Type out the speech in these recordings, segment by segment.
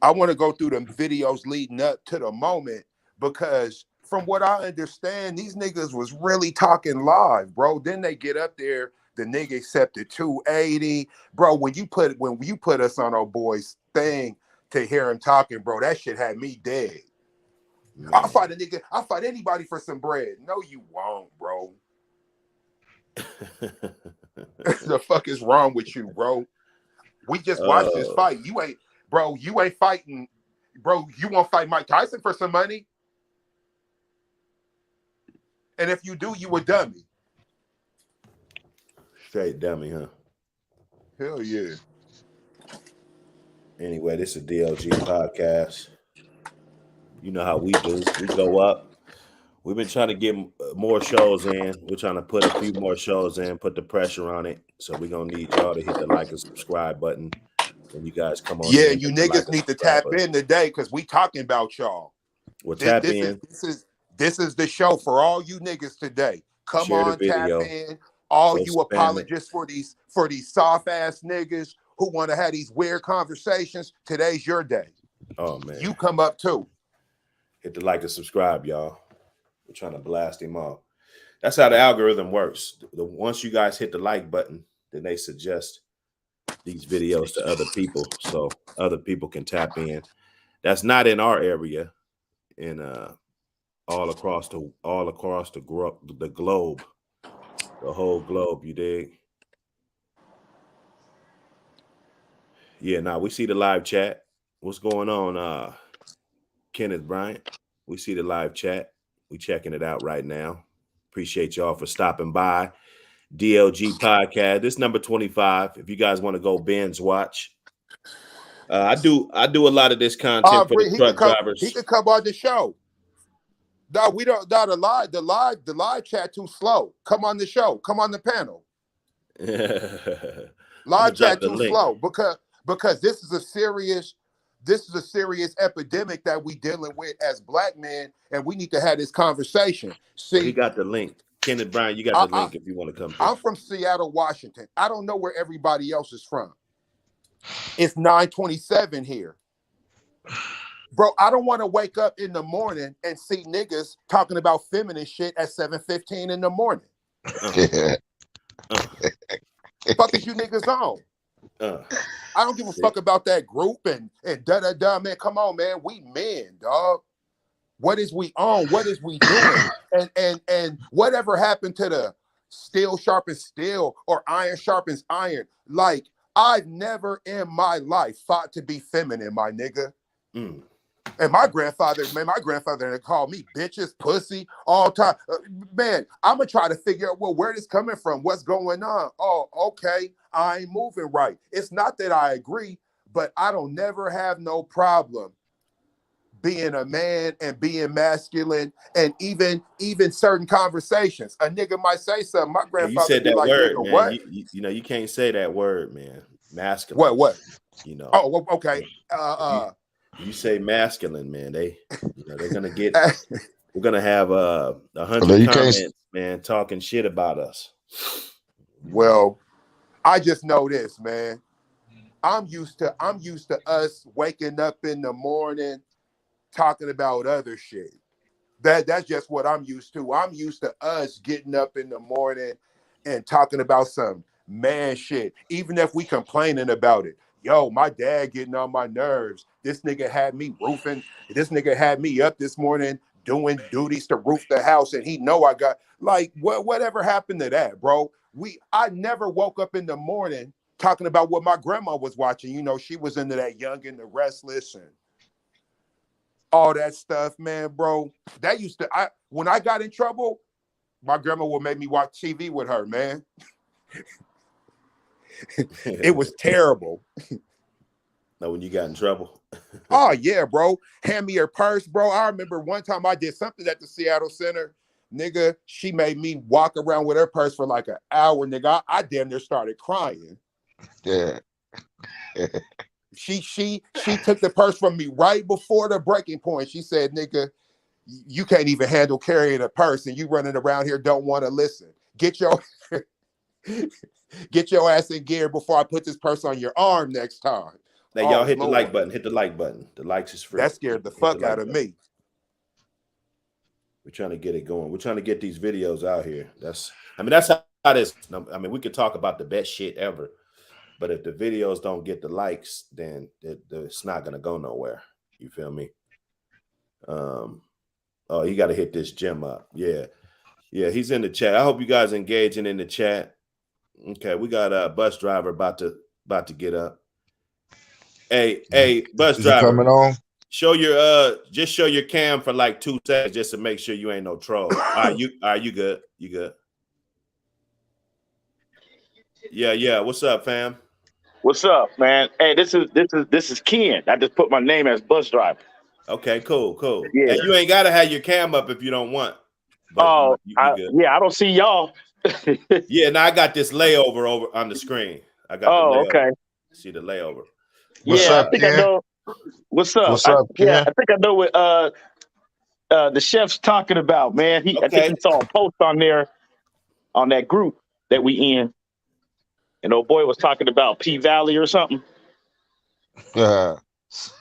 I want to go through the videos leading up to the moment because from what I understand, these niggas was really talking live, bro. Then they get up there, the nigga accepted 280. Bro, when you put us on our boys thing to hear him talking, bro, that shit had me dead. I'll Man. fight a nigga, I'll fight anybody for some bread. No, you won't, bro. The fuck is wrong with you, bro? We just watched this Oh, fight. You ain't fighting, bro. You won't fight Mike Tyson for some money. And if you do, you a dummy. straight dummy, huh? Hell yeah. Anyway, this is DLG podcast. You know how we do. We go up. We've been trying to get more shows in. We're trying to put a few more shows in, put the pressure on it. So we're gonna need y'all to hit the like and subscribe button when you guys come on Yeah, in. you Hit the like niggas and need to subscribe tap button. in today because we talking about y'all. We'll This tap this is in, this is this is the show for all you niggas today. Come share the on, tap video, in. All go you spam it. apologists for these soft ass niggas who want to have these weird conversations. Today's your day. Oh man, You come up too. hit the like and subscribe, y'all. We're trying to blast him off. That's how the algorithm works. Once you guys hit the like button, then they suggest these videos to other people, so other people can tap in. That's not in our area, in all across the globe, the whole globe. You dig? Yeah. Now we see the live chat. What's going on, Kenneth Bryant? We see the live chat. We checking it out right now. Appreciate y'all for stopping by. DLG podcast. This number 25. If you guys want to go binge watch, I do a lot of this content for the Bree, he could truck come. He drivers. could come on the show. No, we don't. No, the live chat too slow. Come on the show. Come on the panel. I'm gonna Live drop chat the too link. slow because this is a serious epidemic that we dealing with as black men, and we need to have this conversation. Well, he See, got the link. Kenneth Bryan, you got I, the I link if you want to come through. I'm from Seattle, Washington. I don't know where everybody else is from. It's 9:27 here. Bro, I don't want to wake up in the morning and see niggas talking about feminine shit at 7:15 in the morning. Uh, uh, Fuck is you niggas on? uh. I don't give a fuck about that group and da da da, man. Come on, man. We men, dog. What is we on? What is we doing? And whatever happened to the steel sharpens steel or iron sharpens iron? Like, I've never in my life fought to be feminine, my nigga. Mm. And my grandfather called me bitches, pussy, all time. Man, I'm gonna try to figure out, well, where this coming from? What's going on? Oh, okay, I ain't moving right. It's not that I agree, but I don't never have no problem being a man and being masculine, and even certain conversations. A nigga might say something. My Hey, you grandfather said be that like, word, nigga, man. what? You can't say that word, man. Masculine. What? You know. Oh, okay. If you say masculine, man, they're gonna get. We're gonna have 100 You can't. comments, man, talking shit about us. Well, I just know this, man. I'm used to us waking up in the morning talking about other shit. That's just what I'm used to. I'm used to us getting up in the morning and talking about some man shit, even if we complaining about it. Yo, my dad getting on my nerves. This nigga had me roofing. This nigga had me up this morning doing duties to roof the house, and he know I got like whatever happened to that, bro. I never woke up in the morning talking about what my grandma was watching. You know, she was into that Young and the Restless and all that stuff, man, bro. That used to when I got in trouble, my grandma would make me watch TV with her, man. It was terrible. Now, when you got in trouble, Oh yeah, bro. Hand me her purse, bro. I remember one time I did something at the Seattle Center. Nigga, she made me walk around with her purse for like an hour, nigga. I damn near started crying. Yeah. She took the purse from me right before the breaking point. She said, nigga, you can't even handle carrying a purse and you running around here don't want to listen. Get your get your ass in gear before I put this purse on your arm next time. Hey, Oh y'all hit the Lord, like button. Hit the like button. The likes is free. that scared the Hit fuck like out of button. me. We're trying to get it going. We're trying to get these videos out here. That's how it is. I mean, we could talk about the best shit ever, but if the videos don't get the likes, then it's not gonna go nowhere. You feel me? Oh, you got to hit this gem up. Yeah, he's in the chat. I hope you guys engaging in the chat. Okay, we got a bus driver about to get up. Hey, bus Is driver. it coming on? Show your cam for like 2 seconds just to make sure you ain't no troll. All right, you good. You good. Yeah. What's up, fam? What's up, man? Hey, this is Ken. I just put my name as bus driver. Okay, cool. Yeah. Hey, you ain't gotta have your cam up if you don't want. But you good. Yeah, I don't see y'all. Yeah, now I got this layover over on the screen. I got the layover. Okay. See the layover. What's Yeah, up, I think Ken? I know. What's up? What's up, Ken? Yeah, I think I know what the chef's talking about, man. I think he saw a post on there on that group that we in. And old boy was talking about P Valley or something.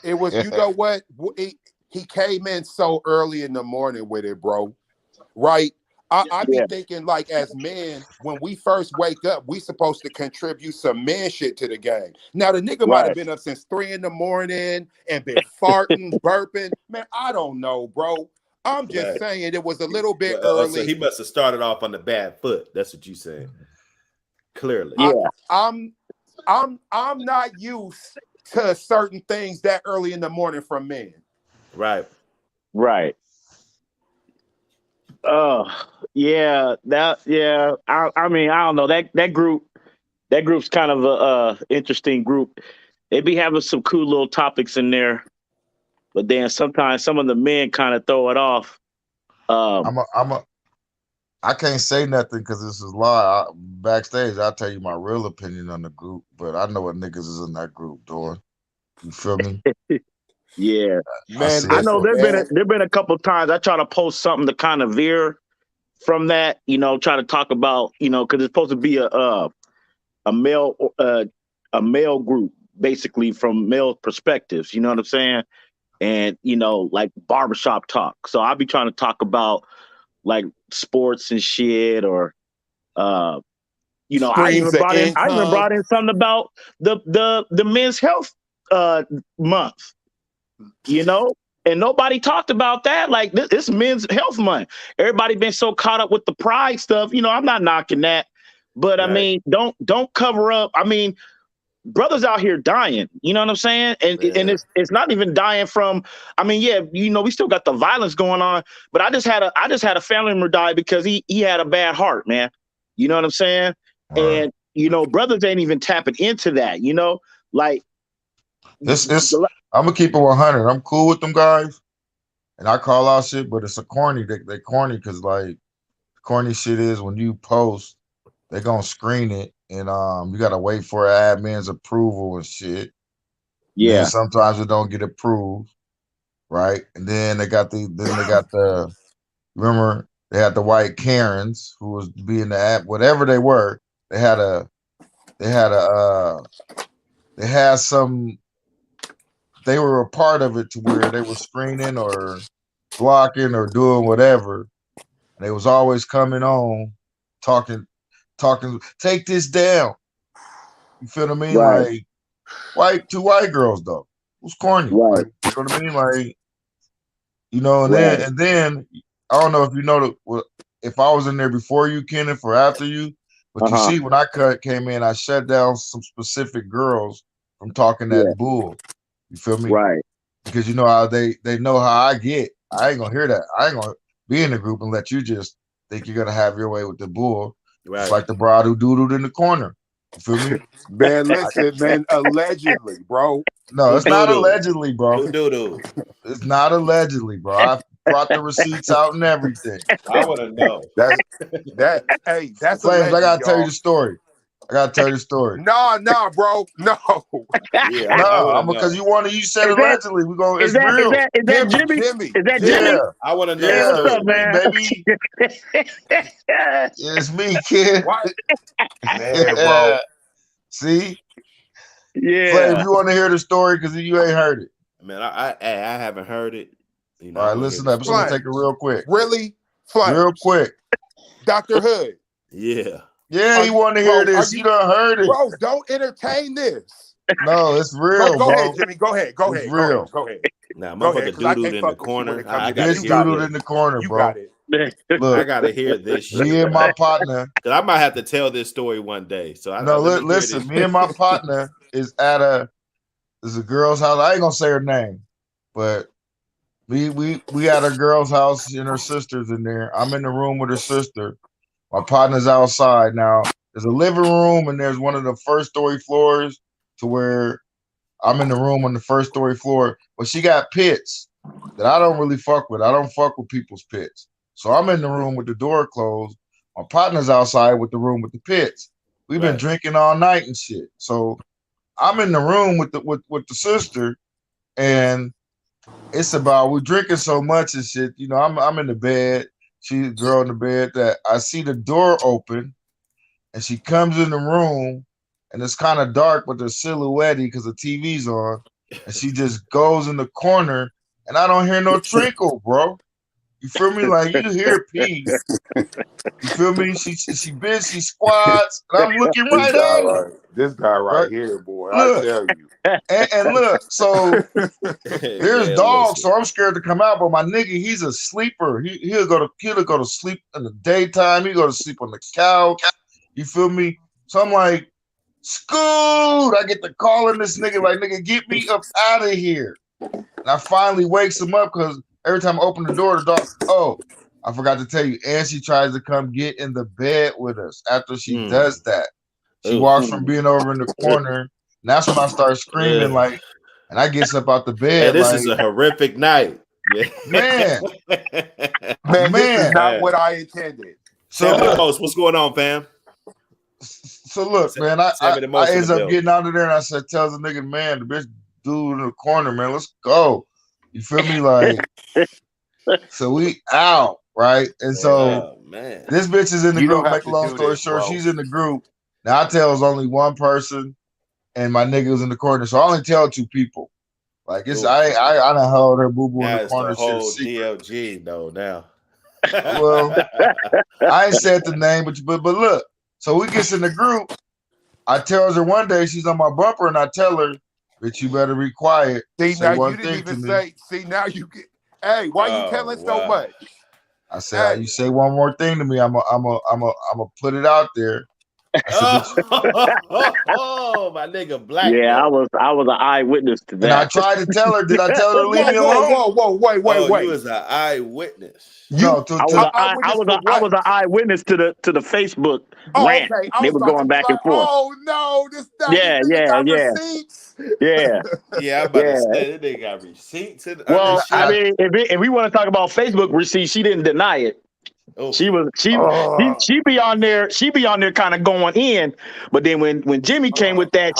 It was, you know what? He came in so early in the morning with it, bro. Right? I be thinking, like, as men, when we first wake up, we supposed to contribute some man shit to the game. Now, the nigga might have been up since 3 in the morning and been farting, burping. Man, I don't know, bro. I'm just saying it was a little bit early. So he must have started off on the bad foot. That's what you saying. Clearly. Yeah. I'm not used to certain things that early in the morning from men. Right. Yeah. I mean, I don't know. That group's kind of a interesting group. They be having some cool little topics in there, but then sometimes some of the men kind of throw it off. I can't say nothing because this is live. Backstage, I'll tell you my real opinion on the group, but I know what niggas is in that group doing. You feel me? Yeah, man. I know there've been a couple times I try to post something to kind of veer from that, try to talk about, because it's supposed to be a male group, basically from male perspectives. You know what I'm saying? And like barbershop talk. So I'll be trying to talk about like sports and shit, or I even brought in something about the men's health month. And nobody talked about that. Like this Men's Health Month. Everybody been so caught up with the pride stuff. I'm not knocking that, but right. I mean, don't cover up. I mean, brothers out here dying. You know what I'm saying? And it's not even dying from. I mean, yeah, we still got the violence going on. But I just had a family member die because he had a bad heart, man. You know what I'm saying? Right. And brothers ain't even tapping into that. Like I'm gonna keep it 100. I'm cool with them guys, and I call out shit, but it's a corny. They corny because like corny shit is when you post, they gonna screen it, and you gotta wait for admin's approval and shit. Yeah. And sometimes it don't get approved, right? And then they got the remember they had the white Karens who was being the app, whatever they were. They were a part of it to where they were screening or blocking or doing whatever. And they was always coming on, talking, take this down. You feel what I mean? Right. Like two white girls though. It was corny. Right. Like, you know what I mean? Like, and then I don't know if you know if I was in there before you, Kenneth, or after you, but you see when I came in, I shut down some specific girls from talking that bull. You feel me? Right. Because you know how they know how I get. I ain't gonna hear that. I ain't gonna be in the group and let you just think you're gonna have your way with the bull. Right. It's like the broad who doodled in the corner. You feel me? Man, listen, man, allegedly, bro. No, it's not allegedly, bro. Who It's not allegedly, bro. I brought the receipts out and everything. I want to know. That's Flames, I gotta tell you the story. No, bro. No. Yeah, no, because you said allegedly. We go. It's real. Is that Jimmy? Is that Jimmy? Yeah. I want to know. Yeah, what's up, man? Baby. It's me, kid. What? Man, bro. See? Flav, you want to hear the story because you ain't heard it. Man, I haven't heard it. You know, All right, listen up. It's gonna take it real quick. Really? Flav. Real quick. Dr. Hood. Yeah. Yeah, you want to hear this. You done heard it. Bro, don't entertain this. No, it's real, go bro. ahead, Jimmy. Go ahead. Go It's ahead. real. Go ahead. Now, motherfucker doodled in the corner. I gotta This doodled in the corner, You bro. got it. Look, I gotta hear this shit. me and my partner. Cause I might have to tell this story one day. So listen. Me and my partner is at a girl's house. I ain't gonna say her name, but we at a girl's house and her sister's in there. I'm in the room with her sister. My partner's outside now. There's a living room and there's one of the first story floors to where I'm in the room on the first story floor, but she got pits that I don't really fuck with. I don't fuck with people's pits. So I'm in the room with the door closed. My partner's outside with the room with the pits. We've been drinking all night and shit. So I'm in the room with the sister, and it's about we're drinking so much and shit. You know, I'm in the bed. She's a girl in the bed that I see the door open, and she comes in the room, and it's kind of dark, but there's silhouette because the TV's on, and she just goes in the corner, and I don't hear no trickle, bro. You feel me? Like you hear pee. You feel me? She squats, and I'm looking right at her. This guy right here, boy. Look, I tell you. And look, so there's dogs, so I'm scared to come out. But my nigga, he's a sleeper. He'll go to sleep in the daytime. He'll go to sleep on the couch. You feel me? So I'm like, Scoot. I get the call in this nigga, like, nigga, get me up out of here. And I finally wakes him up because every time I open the door, the dog, I forgot to tell you, and she tries to come get in the bed with us after she does that. She walks from being over in the corner, and that's when I start screaming, like, and I get up out the bed. Hey, this is a horrific night. Yeah. Man, this is not what I intended. So what's going on, fam? So look, man, I ends up getting out of there, and I said, tell the nigga, man, the bitch dude in the corner, man, let's go. You feel me? Like, so we out, right? And so this bitch is in the group. Make a long story short, she's in the group. Now I tell it's only one person, and my nigga was in the corner, so I only tell two people. Like it's I done held her boo boo in the corner. The whole DLG though now. Well, I ain't said the name, but look. So we gets in the group. I tells her one day she's on my bumper, and I tell her, "Bitch, you better be quiet." See, now you didn't even say. See, now you get. Hey, why you telling so much? I said, you say one more thing to me, I'm a put it out there. My nigga Black. Yeah, I was an eyewitness to that. And I tried to tell her. Did I tell her to leave me alone? Wait. You was an eyewitness. I was an eyewitness to the Facebook rant. Okay. They were going back and forth. Oh no, this guy. Yeah. Receipts. Yeah, I'm about to say they got receipts. Well, I mean, if we want to talk about Facebook receipts, she didn't deny it. Oh. She be on there. She be on there, kind of going in. But then when Jimmy came with that,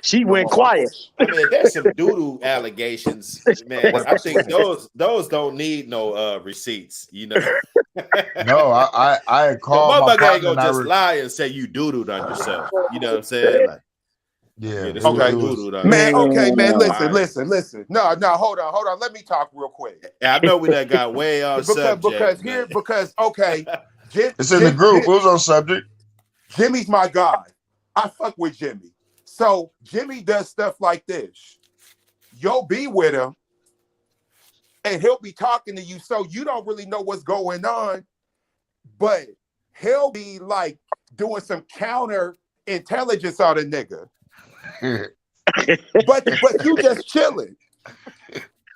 she went quiet. I mean, there's some doodoo allegations, man. I think those don't need no receipts. You know. No, I called my partner. Ain't gonna just lie and say you doodooed on yourself. You know what I'm saying? Like, yeah. Okay. Man. Listen. No. Hold on. Let me talk real quick. I know we done got way off subject. Because it's in the group. It was on subject. Jimmy's my guy. I fuck with Jimmy. So Jimmy does stuff like this. You'll be with him, and he'll be talking to you, so you don't really know what's going on, but he'll be like doing some counter intelligence on a nigga. but you just chilling.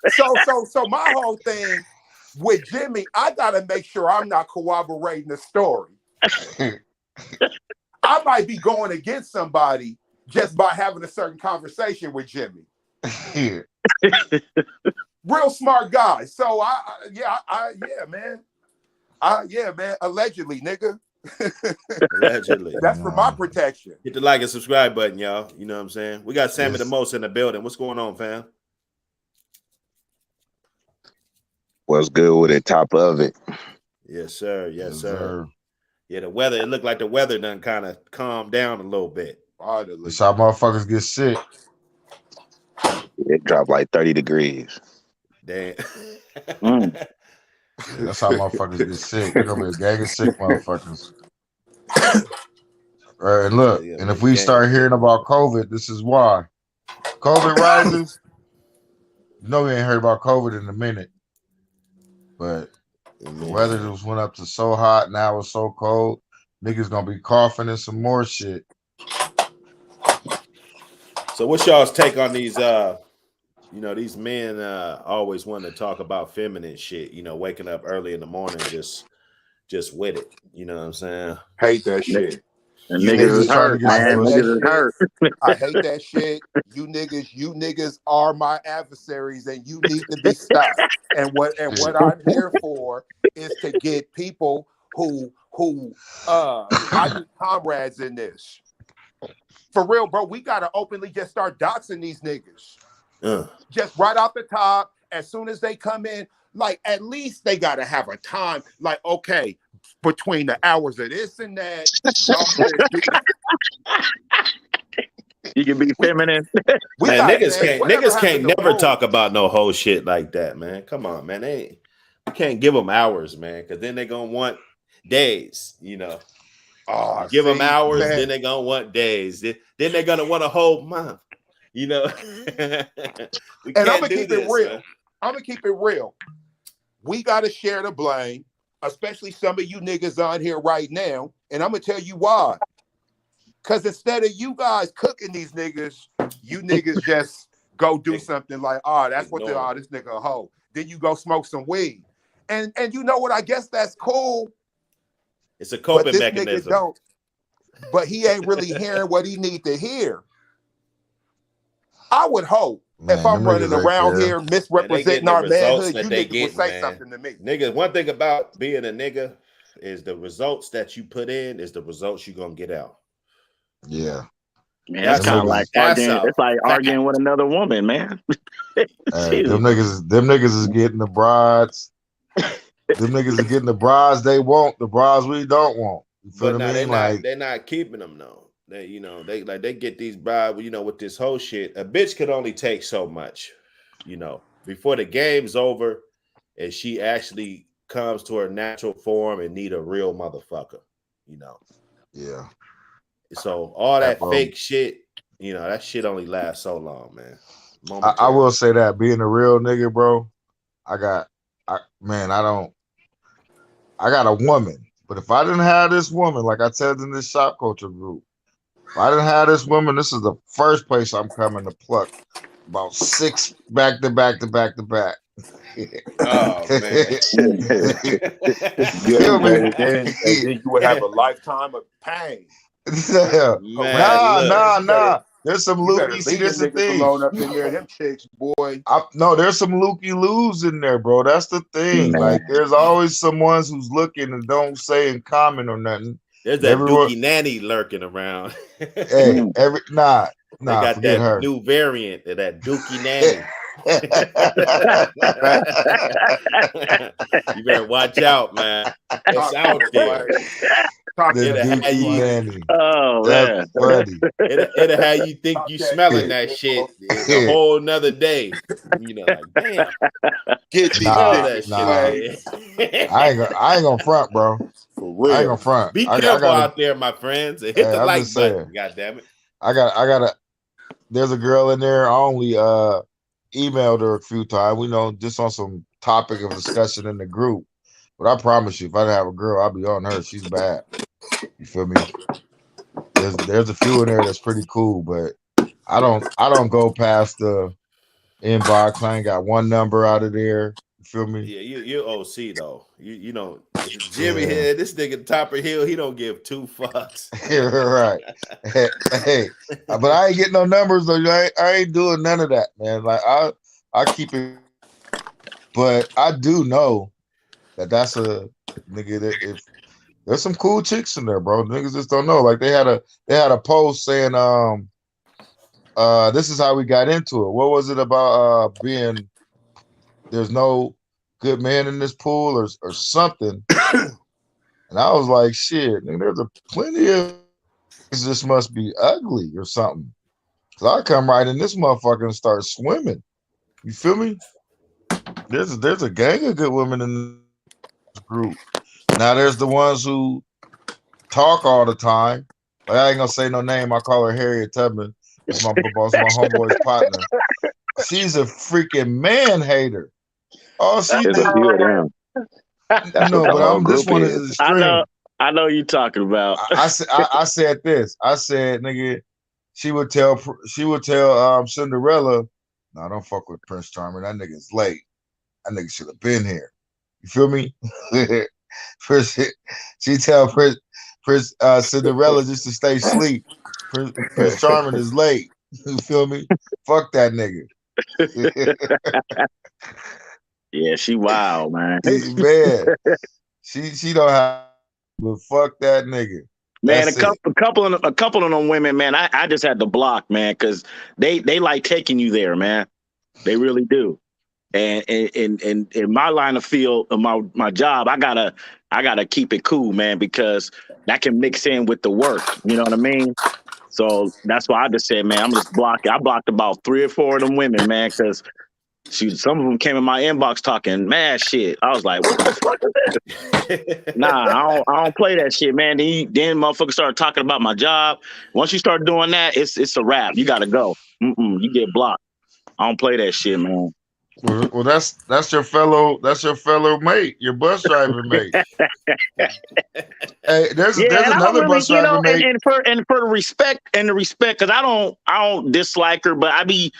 So my whole thing with Jimmy, I gotta make sure I'm not corroborating the story. I might be going against somebody just by having a certain conversation with Jimmy. Real smart guy. So man. Allegedly, nigga. Allegedly. That's for my protection. Hit the like and subscribe button, y'all. You know what I'm saying? We got Sammy the Most in the building. What's going on, fam? What's good with it? Top of it. Yes, sir. Yes, sir. Yeah, the weather. It looked like the weather done kind of calmed down a little bit. Finally. That's how motherfuckers get sick. It dropped like 30 degrees. Damn. Mm. Yeah, that's how motherfuckers get sick. They're gonna be a gang of sick motherfuckers. And look, Yeah, and man, if we gang start shit. hearing about COVID, this is why. COVID rises. You know we ain't heard about COVID in a minute. But the weather just went up to so hot, now it's so cold. Niggas gonna be coughing and some more shit. So what's y'all's take on these these men always want to talk about feminine shit, waking up early in the morning just with it. You know what I'm saying? Hate that shit. And You niggas is Niggas trying to hurt, get I some hate man. pussy. that Niggas is shit. hurt. I hate that shit. You niggas are my adversaries, and you need to be stopped. And what I'm here for is to get people who I need comrades in this. For real, bro. We gotta openly just start doxing these niggas. Just right off the top, as soon as they come in, like at least they gotta have a time. Like, okay, between the hours of this and that, y'all better do. You can be feminine. Man, niggas can't never rules. talk about no whole shit like that, man. Come on, man. You can't give them hours, man, because then they're gonna want days, Oh, give them hours, man. then they're gonna want days. Then they're gonna want a whole month. We And can't I'm gonna do keep this, it real. man. I'm gonna keep it real. We gotta share the blame, especially some of you niggas on here right now. And I'm gonna tell you why. Because instead of you guys cooking these niggas, you niggas just go do something like, that's what this nigga a hoe. Then you go smoke some weed. And you know what? I guess that's cool. It's a coping but this mechanism. Nigga don't. But he ain't really hearing what he need to hear. I would hope if I'm running around here misrepresenting our manhood, you niggas would say something to me. Niggas, one thing about being a nigga is the results that you put in is the results you're gonna get out. Yeah. Man, that's kind of like arguing. It's like arguing with another woman, man. Them niggas is getting the brides. Them niggas is getting the brides they want, the brides we don't want. You feel what I mean? They're not keeping them though. They get these brides, with this whole shit. A bitch could only take so much, before the game's over, and she actually comes to her natural form and need a real motherfucker, Yeah. So all that fake shit, that shit only lasts so long, man. I will say that being a real nigga, bro, I got a woman. But if I didn't have this woman, like I said in this shop culture group, if I didn't have this woman, this is the first place I'm coming to pluck about 6 back to back to back to back. Oh man. And then you would have a lifetime of pain. Nah. There's some looky. See, there's the thing. Up in there, them chicks, boy. No, there's some looky loos in there, bro. That's the thing. Man. Like, there's always someone who's looking and don't say in comment or nothing. There's that dookie nanny lurking around. Hey, they got that new variant of that dookie nanny. You better watch out, man. It's out there. That's funny. It'll have you think you smelling that shit a whole nother day. Like, damn. Get that shit. I ain't gonna front, bro. For real. I ain't gonna front. Be careful out there, my friends. And hit the like button. God damn it. I got there's a girl in there. I only emailed her a few times. We know just on some topic of discussion in the group. But I promise you, if I didn't have a girl, I'd be on her. She's bad. You feel me? There's a few in there that's pretty cool, but I don't go past the inbox. I ain't got one number out of there. You feel me? Yeah, you're OC though. You know, Jimmy here, this nigga Topper Hill, he don't give 2 fucks. Right. Hey, but I ain't getting no numbers though. I ain't doing none of that, man. Like I keep it, but I do know that's a nigga that if there's some cool chicks in there, bro. Niggas just don't know. Like they had a post saying this is how we got into it. What was it about being there's no good man in this pool or something? And I was like, shit, nigga, there's plenty of just must be ugly or something. Cause I come right in this motherfucker and start swimming. You feel me? There's a gang of good women in this group. Now there's the ones who talk all the time. Like I ain't gonna say no name. I call her Harriet Tubman. That's my boss, my homeboy's partner. She's a freaking man hater. All she There's do, a few of them. That's no, what the but whole I'm this group one is. is extreme. I know you talking about. I said this. I said, nigga, she would tell Cinderella, no, don't fuck with Prince Charming. That nigga's late. That nigga should have been here. You feel me? She tell Prince Cinderella just to stay asleep. Prince Charming is late. You feel me? Fuck that nigga. Yeah, she wild, man. Man, she don't have, but fuck that nigga. Man, That's a couple of them women, man. I just had to block, man, because they like taking you there, man. They really do. And in my line of field of my job, I gotta keep it cool, man, because that can mix in with the work. You know what I mean? So that's why I just said, man, I'm just blocking. I blocked about 3 or 4 of them women, man, because some of them came in my inbox talking mad shit. I was like, what the fuck is this? Nah, I don't play that shit, man. Then motherfuckers started talking about my job. Once you start doing that, it's a wrap. You gotta go. You get blocked. I don't play that shit, man. Well, that's your fellow mate, your bus driver mate. Hey, there's another bus driver mate. And for the respect, because I don't dislike her, but I'll be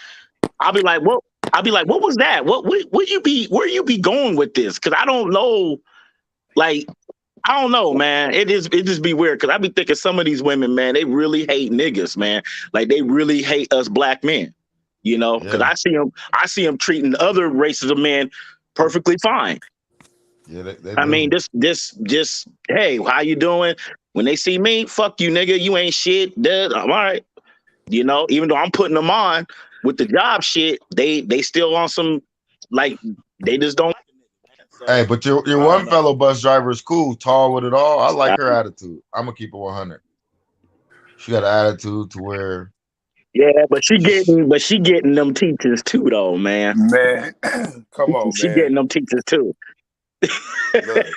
like, what? I'll be like, what was that? Where you be going with this? Because I don't know, like, I don't know, man. It just be weird because I be thinking some of these women, man, they really hate niggas, man. Like they really hate us black men. You know, because I see them treating other races of men perfectly fine. Yeah, they I mean, just hey, how you doing? When they see me, fuck you, nigga. You ain't shit. I'm all right. You know, even though I'm putting them on with the job shit, they still on some, like, they just don't. Hey, but your one fellow bus driver is cool, tall with it all. I like her attitude. I'm gonna keep it 100. She got an attitude to where. Yeah, but she getting them teachers too, though, man. Man, come on, she man. getting them teachers too. Look,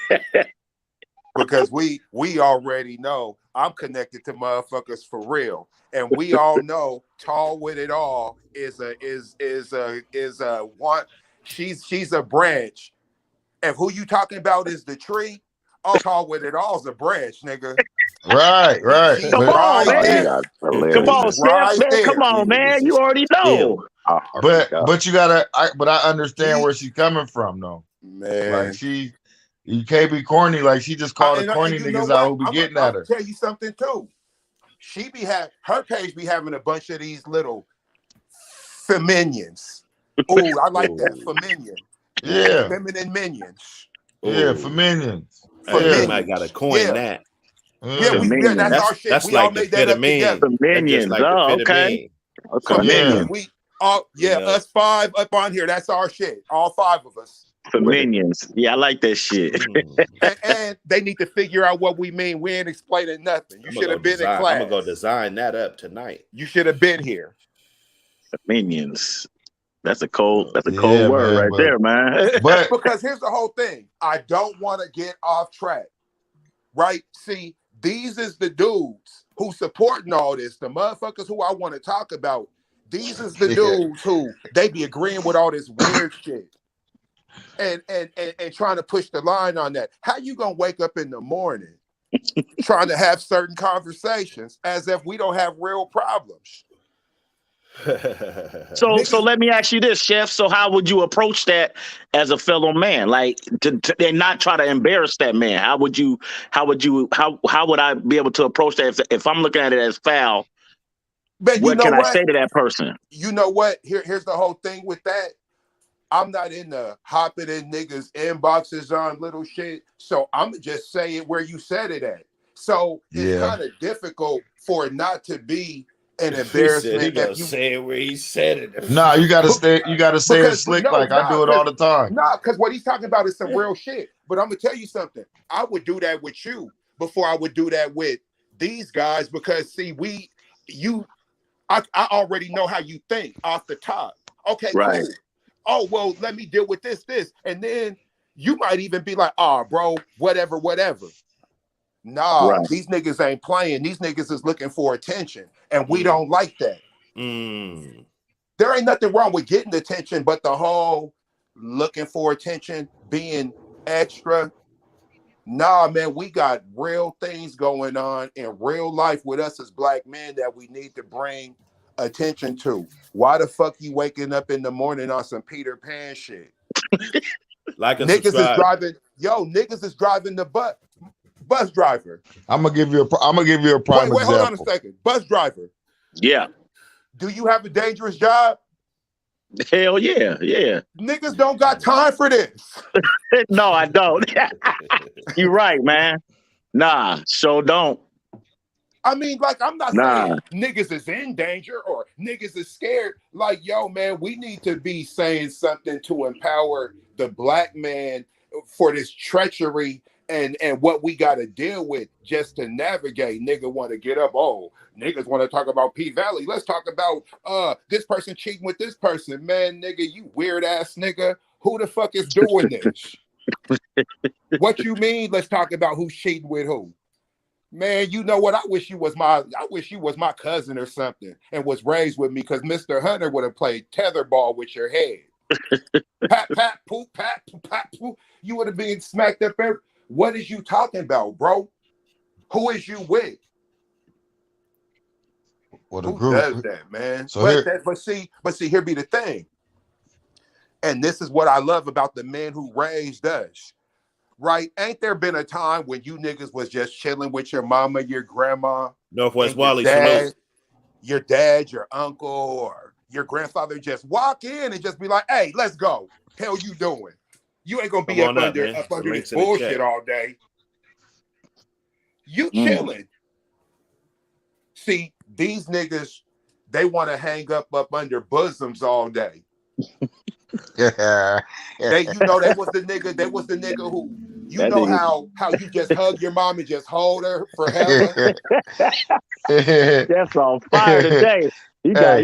because we already know I'm connected to motherfuckers for real, and we all know tall with it all is a one. She's a branch. And who you talking about is the tree. Oh, tall with it all is a branch, nigga. Right. Come on, man. Come on, right man. there. Come on, man. You already know. But you gotta. But I understand where she's coming from, though. Man, like you can't be corny. Like she just called the corny niggas out who be getting at her. I'll tell you something too. She her page be having a bunch of these little feminions. Oh, I like that feminion. Yeah, feminine minions. Yeah, feminions. Hey, you might gotta coin that. Yeah, that's our shit. That's we like all made that up together. Minions. Like okay. Minions. We all us 5 up on here. That's our shit. All 5 of us. For minions. Yeah, I like that shit. and they need to figure out what we mean. We ain't explaining nothing. You should have been in class. I'm gonna go design that up tonight. You should have been here. Minions. That's a cold word there, man. But because here's the whole thing. I don't want to get off track. Right? See, these is the dudes who supporting all this. The motherfuckers who I want to talk about. These is the dudes who they be agreeing with all this weird shit. And trying to push the line on that. How you gonna wake up in the morning trying to have certain conversations as if we don't have real problems? So let me ask you this, Chef. So how would you approach that as a fellow man? Like and not try to embarrass that man. How would I be able to approach that if I'm looking at it as foul? But what can I say to that person? You know what? Here's the whole thing with that. I'm not in the hopping in niggas' inboxes on little shit. So I'm gonna just say it where you said it at. So it's kind of difficult for it not to be an embarrassment. He gonna say it where he said it. Nah, you gotta say it slick like I do it all the time. Nah, because what he's talking about is some real shit. But I'm gonna tell you something. I would do that with you before I would do that with these guys, because see, I already know how you think off the top. Okay, Right. cool. Oh, well, let me deal with this. And then you might even be like, oh, bro, whatever. Nah, Right. these niggas ain't playing. These niggas is looking for attention. And we Mm. don't like that. Mm. There ain't nothing wrong with getting attention, but the whole looking for attention, being extra. Nah, man, we got real things going on in real life with us as black men that we need to bring attention to. Why the fuck you waking up in the morning on some Peter Pan shit? Like and Niggas subscribe. niggas is driving the bus driver. I'm gonna give you a prime Wait, example. hold on a second. Bus driver. Yeah. Do you have a dangerous job? Hell yeah. Yeah. Niggas don't got time for this. No, I don't. You're right, man. Nah, so don't. I mean, like, I'm not Nah. saying niggas is in danger or niggas is scared. Like, yo, man, we need to be saying something to empower the black man for this treachery and what we got to deal with just to navigate. Nigga want to get up. Oh, niggas want to talk about P Valley. Let's talk about this person cheating with this person. Man, nigga, you weird ass nigga. Who the fuck is doing this? What you mean? Let's talk about who's cheating with who. Man, you know what? I wish you was my cousin or something and was raised with me, because Mr. Hunter would have played tetherball with your head. Pat, pat, poop, pat, pat, poop. You would have been smacked up every. What is you talking about, bro? Who is you with? What a Who group. does that, man? So but see, here be the thing. And this is what I love about the men who raised us. Right? Ain't there been a time when you niggas was just chilling with your mama, your grandma, Northwest and your Wally, salute. your uncle, or your grandfather just walk in and just be like, hey, let's go. Hell you doing? You ain't gonna be Come up on up, under man. The this link's in the bullshit chat. all day. You chilling. See, these niggas, they want to hang up under bosoms all day. Yeah. They was the nigga who, you That know nigga- how you just hug your mom and just hold her for hella. That's on fire today. He got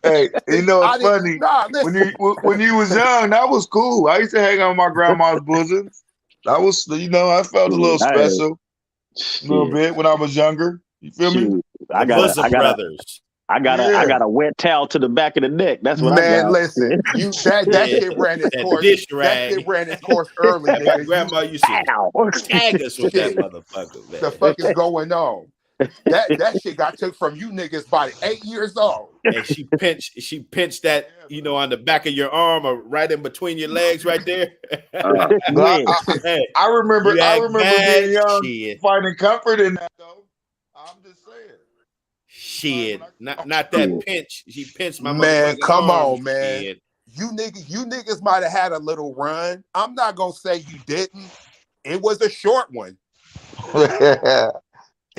Hey, you know it's funny. Listen. When you was young, that was cool. I used to hang out with my grandma's bosom. That was, I felt a little special, a little bit when I was younger. You feel me? I Bosom got brothers. I got a wet towel to the back of the neck. That's what I got. Listen, that shit ran its course. Dish That rag. shit ran its course early, My nigga. grandma used to tag us with that motherfucker, man. The fuck is going on? That shit got took from you niggas by 8 years old. And she pinched that, on the back of your arm or right in between your legs right there. I remember being young, shit. finding comfort in that though. I'm just saying. Shit. Not that pinch. She pinched my man. Come arm. on, man. Shit. You niggas might have had a little run. I'm not gonna say you didn't. It was a short one.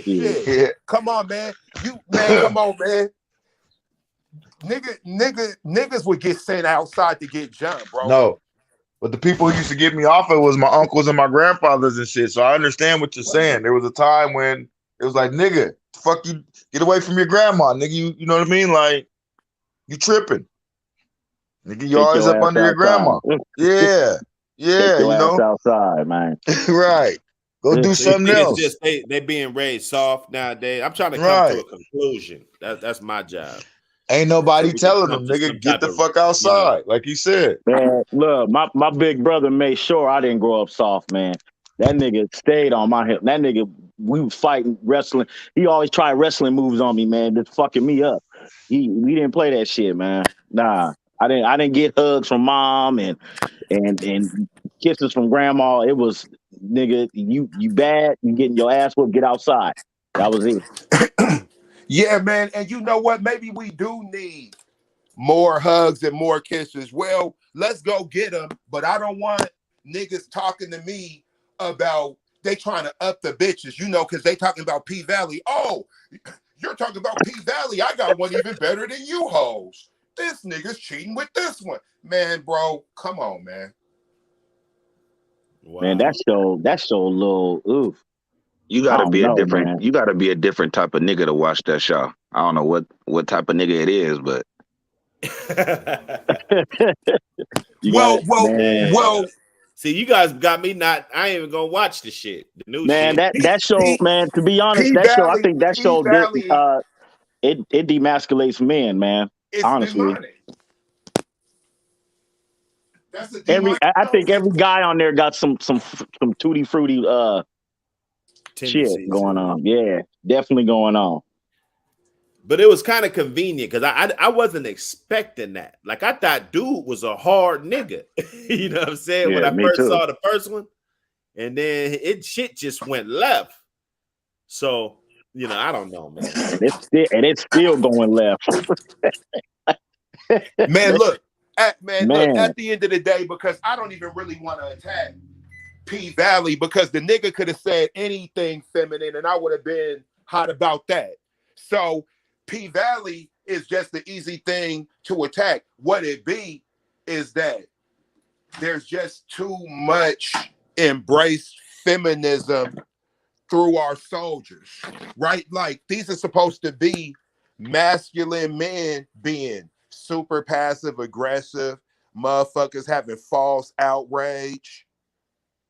Shit. Come on, man. Come on, man. Niggas would get sent outside to get jumped, bro. No. But the people who used to get me off it was my uncles and my grandfathers and shit. So I understand what you're saying. There was a time when it was like, nigga, fuck you, get away from your grandma, nigga. You know what I mean? Like, you tripping. Nigga, you always up under your grandma. Yeah. Yeah, you know. Outside, man. Right. Go do something else. It's just they being raised soft nowadays. I'm trying to come to a conclusion. That's my job. Ain't nobody telling them, nigga, get the fuck outside, like you said. Man, look, my big brother made sure I didn't grow up soft, man. That nigga stayed on my hip. That nigga, we was fighting, wrestling. He always tried wrestling moves on me, man, just fucking me up. We didn't play that shit, man. Nah, I didn't get hugs from mom and kisses from grandma. It was, nigga, you bad, you getting your ass whooped, get outside. That was it. Yeah, man. And you know what? Maybe we do need more hugs and more kisses. Well, let's go get them. But I don't want niggas talking to me about they trying to up the bitches, because they talking about P Valley. Oh, you're talking about P Valley. I got one even better than you hoes. This nigga's cheating with this one. Man, bro, come on, man. Wow. Man, that's so little oof. You I gotta don't be a know, different. man. You gotta be a different type of nigga to watch that show. I don't know what type of nigga it is, but You got Well, it, well, man. Yeah. well, See, you guys got me not. I ain't even gonna watch the shit, the new Man, shit. that show, P man. To be honest, P that show. I Valley, think that P show did. Valley It demasculates men, man. is Honestly, demonic. That's a demonic I show. think every guy on there got some tutti frutti shit Tendencies, going yeah. on. Yeah, definitely going on. But it was kind of convenient because I wasn't expecting that. Like I thought dude was a hard nigga. You know what I'm saying? When Yeah, I me first too. saw the first one, and then shit just went left. So, I don't know, man. And it's still going left. Man, look, at Man, the end of the day, because I don't even really want to attack P Valley because the nigga could have said anything feminine and I would have been hot about that. So P Valley is just the easy thing to attack. What it be is that there's just too much embraced feminism through our soldiers, right? Like these are supposed to be masculine men being super passive aggressive, motherfuckers having false outrage,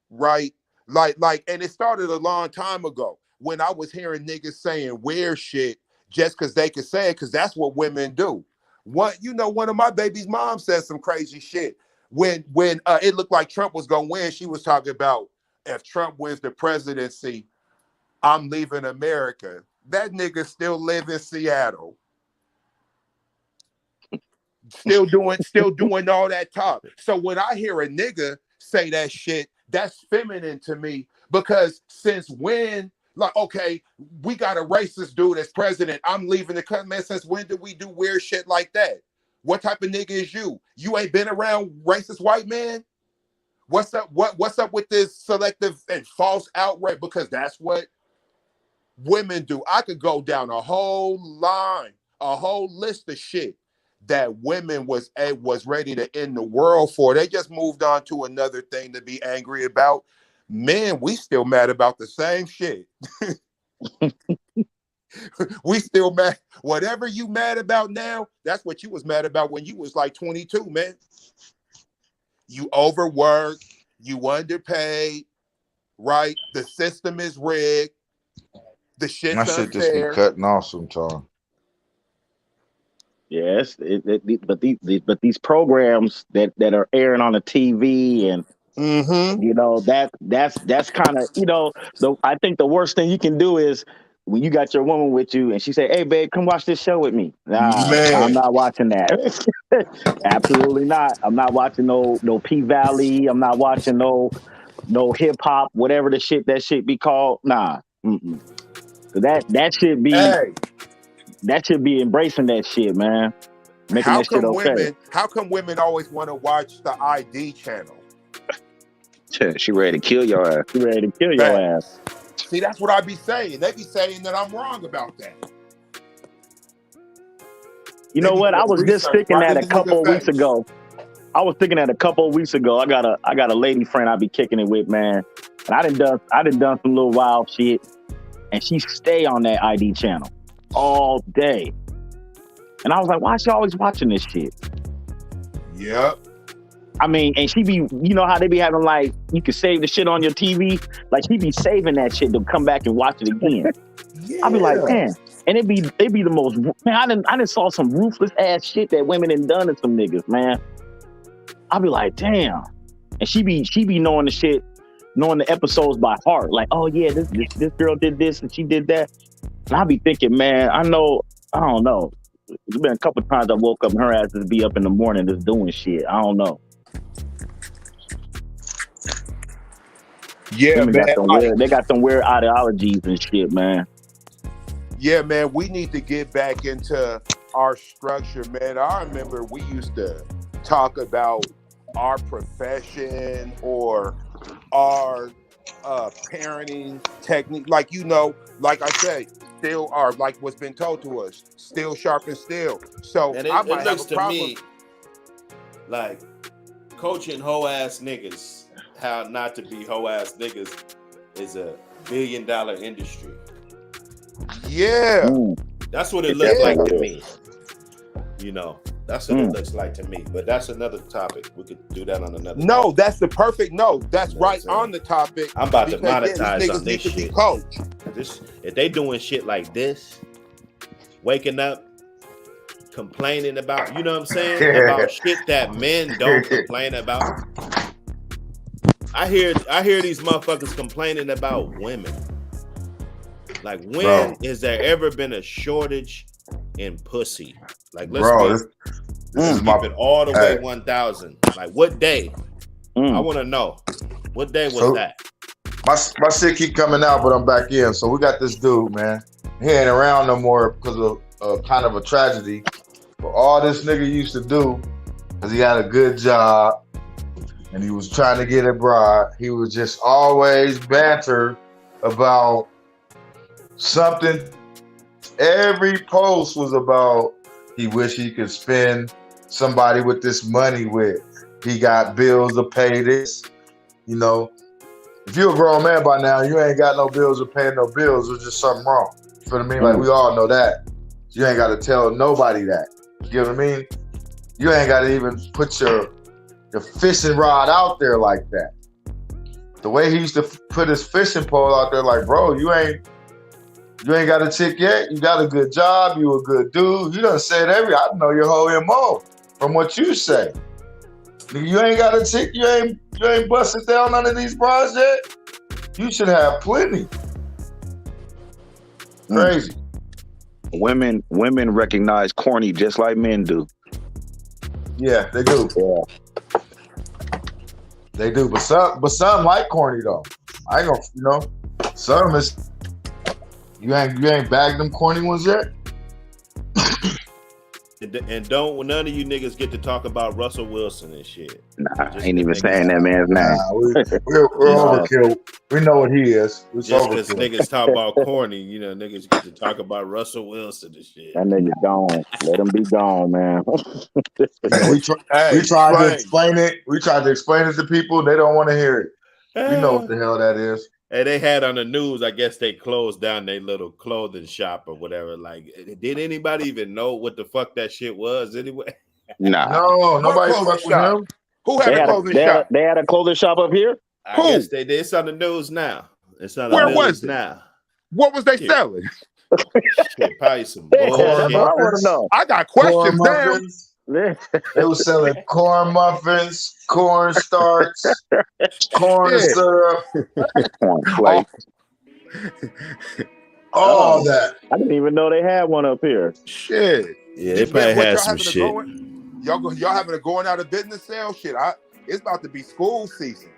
right? And it started a long time ago when I was hearing niggas saying weird shit just because they could say it, because that's what women do. One of my baby's mom said some crazy shit when it looked like Trump was gonna win. She was talking about if Trump wins the presidency, I'm leaving America. That nigga still live in Seattle. Still doing all that talk. So when I hear a nigga say that shit, that's feminine to me because since when, like, okay, we got a racist dude as president, I'm leaving the country. Man, since when did we do weird shit like that? What type of nigga is you? You ain't been around racist white man? What's up? What's up with this selective and false outrage? Because that's what women do. I could go down a whole line, a whole list of shit that women was ready to end the world for. They just moved on to another thing to be angry about. Men, we still mad about the same shit. We still mad. Whatever you mad about now, that's what you was mad about when you was like 22, man. You overworked, you underpaid, right? The system is rigged. The shit's My shit just be unfair. cutting off sometimes. yes, but these programs that are airing on the TV and Mm-hmm. that's kind of I think the worst thing you can do is when you got your woman with you and she say, "Hey, babe, come watch this show with me." Nah, I'm Man. not watching that. Absolutely not. I'm not watching no P Valley. I'm not watching no hip hop, whatever that shit be called. Nah. Mm-mm. Hey, That should be embracing that shit, man. Making how that shit come okay. women always want to watch the ID channel? she ready to kill your ass. You ready to kill your ass. Facts. See, that's what I be saying. They be saying that I'm wrong about that. You They know be what? I doing was just research thinking right that in a the nigga couple of weeks face. ago. I was thinking that a couple of weeks ago. I got a lady friend I be kicking it with, man. And I done some little wild shit. And she stay on that ID channel all day. And I was like, why is she always watching this shit? Yep. I mean, and she be, how they be having like, you can save the shit on your TV. Like she be saving that shit to come back and watch it again. I'll be like, Yeah. man. And it be the most, man, I done saw some ruthless ass shit that women done done to some niggas, man. I'll be like, damn. And she be knowing the shit, knowing the episodes by heart. Like, oh yeah, this girl did this and she did that. And I'll be thinking, man, I don't know. There's been a couple times I woke up and her ass just be up in the morning just doing shit. I don't know. Yeah, Women man. they got some weird ideologies and shit, man. Yeah, man. We need to get back into our structure, man. I remember we used to talk about our profession or our parenting technique. Like, like I say, still are like what's been told to us, still sharp and still. So And I it might have looks a to problem. me like coaching hoe ass niggas how not to be hoe ass niggas is a billion-dollar industry. Yeah. That's what it looks Yeah. like to me. You know, that's what it looks like to me. But that's another topic. We could do that on another. No, topic. that's the perfect. No, that's You know what right I'm saying? on the topic. I'm about to because, monetize these on niggas this need to be shit. coached. If they doing shit like this, waking up, complaining about, you know what I'm saying, about shit that men don't complain about. I hear these motherfuckers complaining about women. Like, when has there ever been a shortage in pussy? Like, let's keep it all the way 1,000. Like, what day? I want to know. What day was that? My shit keep coming out, but I'm back in. So we got this dude, man. He ain't around no more because of kind of a tragedy. But all this nigga used to do, because he had a good job and he was trying to get a bride, he was just always banter about something. Every post was about he wish he could spend somebody with this money with. He got bills to pay this. You know, if you're a grown man by now, you ain't got no bills or paying no bills. There's just something wrong. You feel what I mean? Like, we all know that. You ain't got to tell nobody that. You know what I mean? You ain't got to even put your fishing rod out there like that. The way he used to put his fishing pole out there, like, bro, you ain't got a chick yet. You got a good job. You a good dude. You done said I know your whole MO from what you say. You ain't got a chick. You ain't busted down none of these bras yet. You should have plenty. Crazy. Women recognize corny just like men do. Yeah, they do. Yeah. They do. But some like corny though. I ain't gonna, some is. You ain't bagged them corny ones yet? And don't none of you niggas get to talk about Russell Wilson and shit. Nah, I ain't even saying that man's name. Nah, we're overkill. We know what he is. It's just because overkill. niggas talk about corny, niggas get to talk about Russell Wilson and shit. That nigga gone. Let him be gone, man. We tried to explain it. We tried to explain it to people. They don't want to hear it. We know what the hell that is. And they had on the news, I guess they closed down their little clothing shop or whatever. Like, did anybody even know what the fuck that shit was anyway? Nah. No, nobody fucked with him. Who had a clothing shop? They had a clothing shop up here? I guess they did. It's on the news now. It's on the Where news was it? now. What was they selling? Shit, probably some bullshit. I want to know. I got questions now. They were selling corn muffins, corn starch, corn syrup, Corn flakes. all that. I didn't even know they had one up here. Shit. Yeah, they probably had some shit. Y'all having a going out of business sale? Shit, it's about to be school season.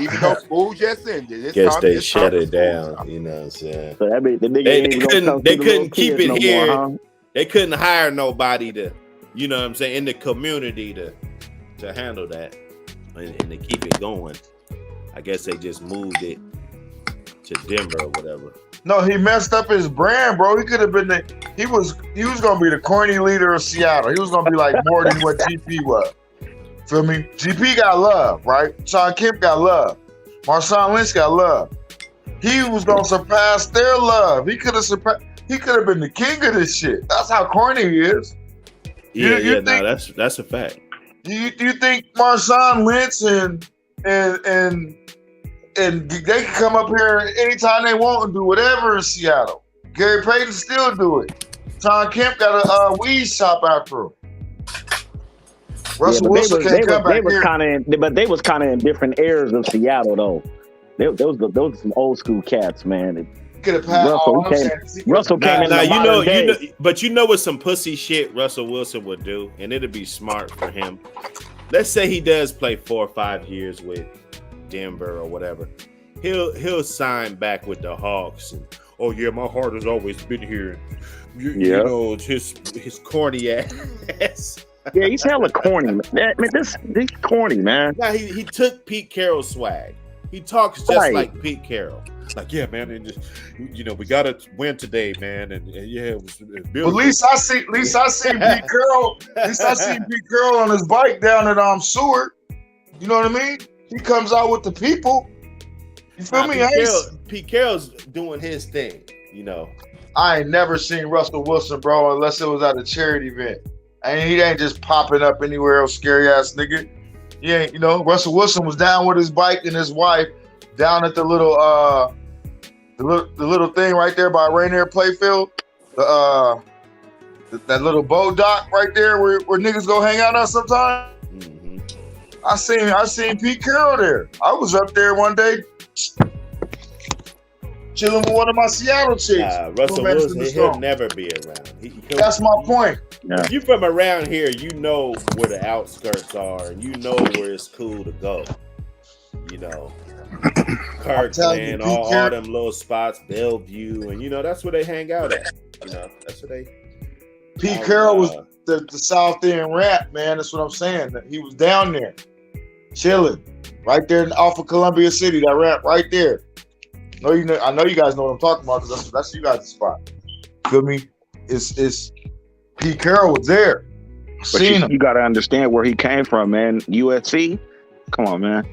Even though school just ended, Guess they shut it down. You know what I'm saying? So that means the nigga they couldn't keep it here. More, huh? They couldn't hire nobody to, you know what I'm saying, in the community to handle that and to keep it going. I guess they just moved it to Denver or whatever. No, he messed up his brand, bro. He could have been he was gonna be the corny leader of Seattle. He was gonna be like more than what GP was. Feel me? GP got love, right? Sean Kemp got love. Marshawn Lynch got love. He was gonna surpass their love. He could have been the king of this shit. That's how corny he is. That's a fact. Do you think Marshawn Lynch and they can come up here anytime they want and do whatever in Seattle? Gary Payton still do it. Sean Kemp got a weed shop after him. Russell Wilson can't come back here. But they was kind of in different areas of Seattle, though. Those were some old school cats, man. Could have passed. Russell came in. But you know what some pussy shit Russell Wilson would do, and it'd be smart for him. Let's say he does play 4 or 5 years with Denver or whatever. He'll sign back with the Hawks. And, oh yeah, my heart has always been here. You know, his corny ass. Yeah, he's hella corny. Man, this corny, man. Nah, he took Pete Carroll's swag. He talks just like Pete Carroll. Like, yeah, man, and just, we gotta win today, man. And yeah, it was But at least I seen Pete Carroll. At least I seen Pete Carroll on his bike down at Seward. You know what I mean? He comes out with the people. You feel me? Pete Carroll's doing his thing, I ain't never seen Russell Wilson, bro, unless it was at a charity event. And he ain't just popping up anywhere else, scary ass nigga. He ain't, Russell Wilson was down with his bike and his wife down at the little thing right there by Rainier Playfield. That little boat dock right there where niggas go hang out on sometimes. Mm-hmm. I seen Pete Carroll there. I was up there one day chilling with one of my Seattle chicks. Russell Wilson, he'll never be around. That's my point. If you're from around here, you know where the outskirts are, and you know where it's cool to go. Kirkland, all them little spots, Bellevue, and that's where they hang out at. That's where they. Pete Carroll was the South End rap, man. That's what I'm saying. He was down there, chilling, right there off of Columbia City. That rap right there. I know you guys know what I'm talking about because that's you guys' spot. Feel me? It's Pete Carroll was there. But you got to understand where he came from, man. USC. Come on, man.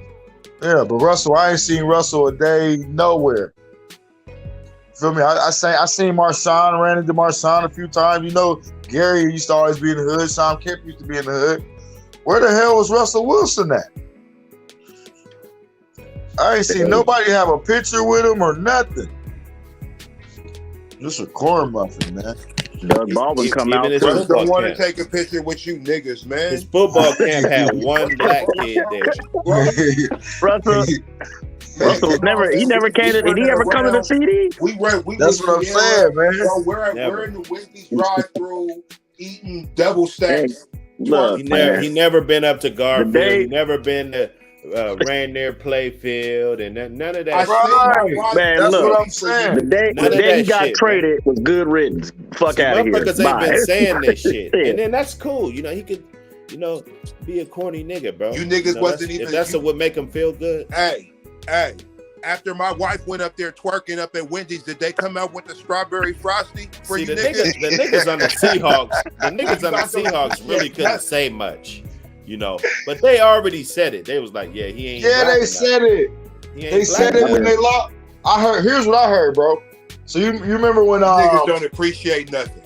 Yeah, but Russell, I ain't seen Russell a day nowhere. Feel me? I seen Marshawn, ran into Marshawn a few times. Gary used to always be in the hood. Sean Kemp used to be in the hood. Where the hell was Russell Wilson at? I ain't seen nobody have a picture with him or nothing. Just a corn muffin, man. Doug Baldwin come out. Russ don't want to take a picture with you niggas, man. His football camp had one black kid there. Russell never came to. Did he ever come to the CD? That's what I'm saying, man. Bro, we're in the Wendy's drive-through eating double stacks. Look, he never been up to Garfield. He never been to Rainier Playfield and none of that. Right. Man, that's what I'm saying. The day he got traded was good riddance. Fuck out of here. Motherfuckers ain't been saying this shit, and then that's cool. He could, be a corny nigga, bro. You niggas wasn't even. If that's what would make him feel good. Hey. After my wife went up there twerking up at Wendy's, did they come out with the strawberry frosty for you niggas? The niggas on the Seahawks, really couldn't say much, But they already said it. They was like, yeah, he ain't. Yeah, they said it. They said it when they lost. I heard. Here's what I heard, bro. So you remember when niggas don't appreciate nothing.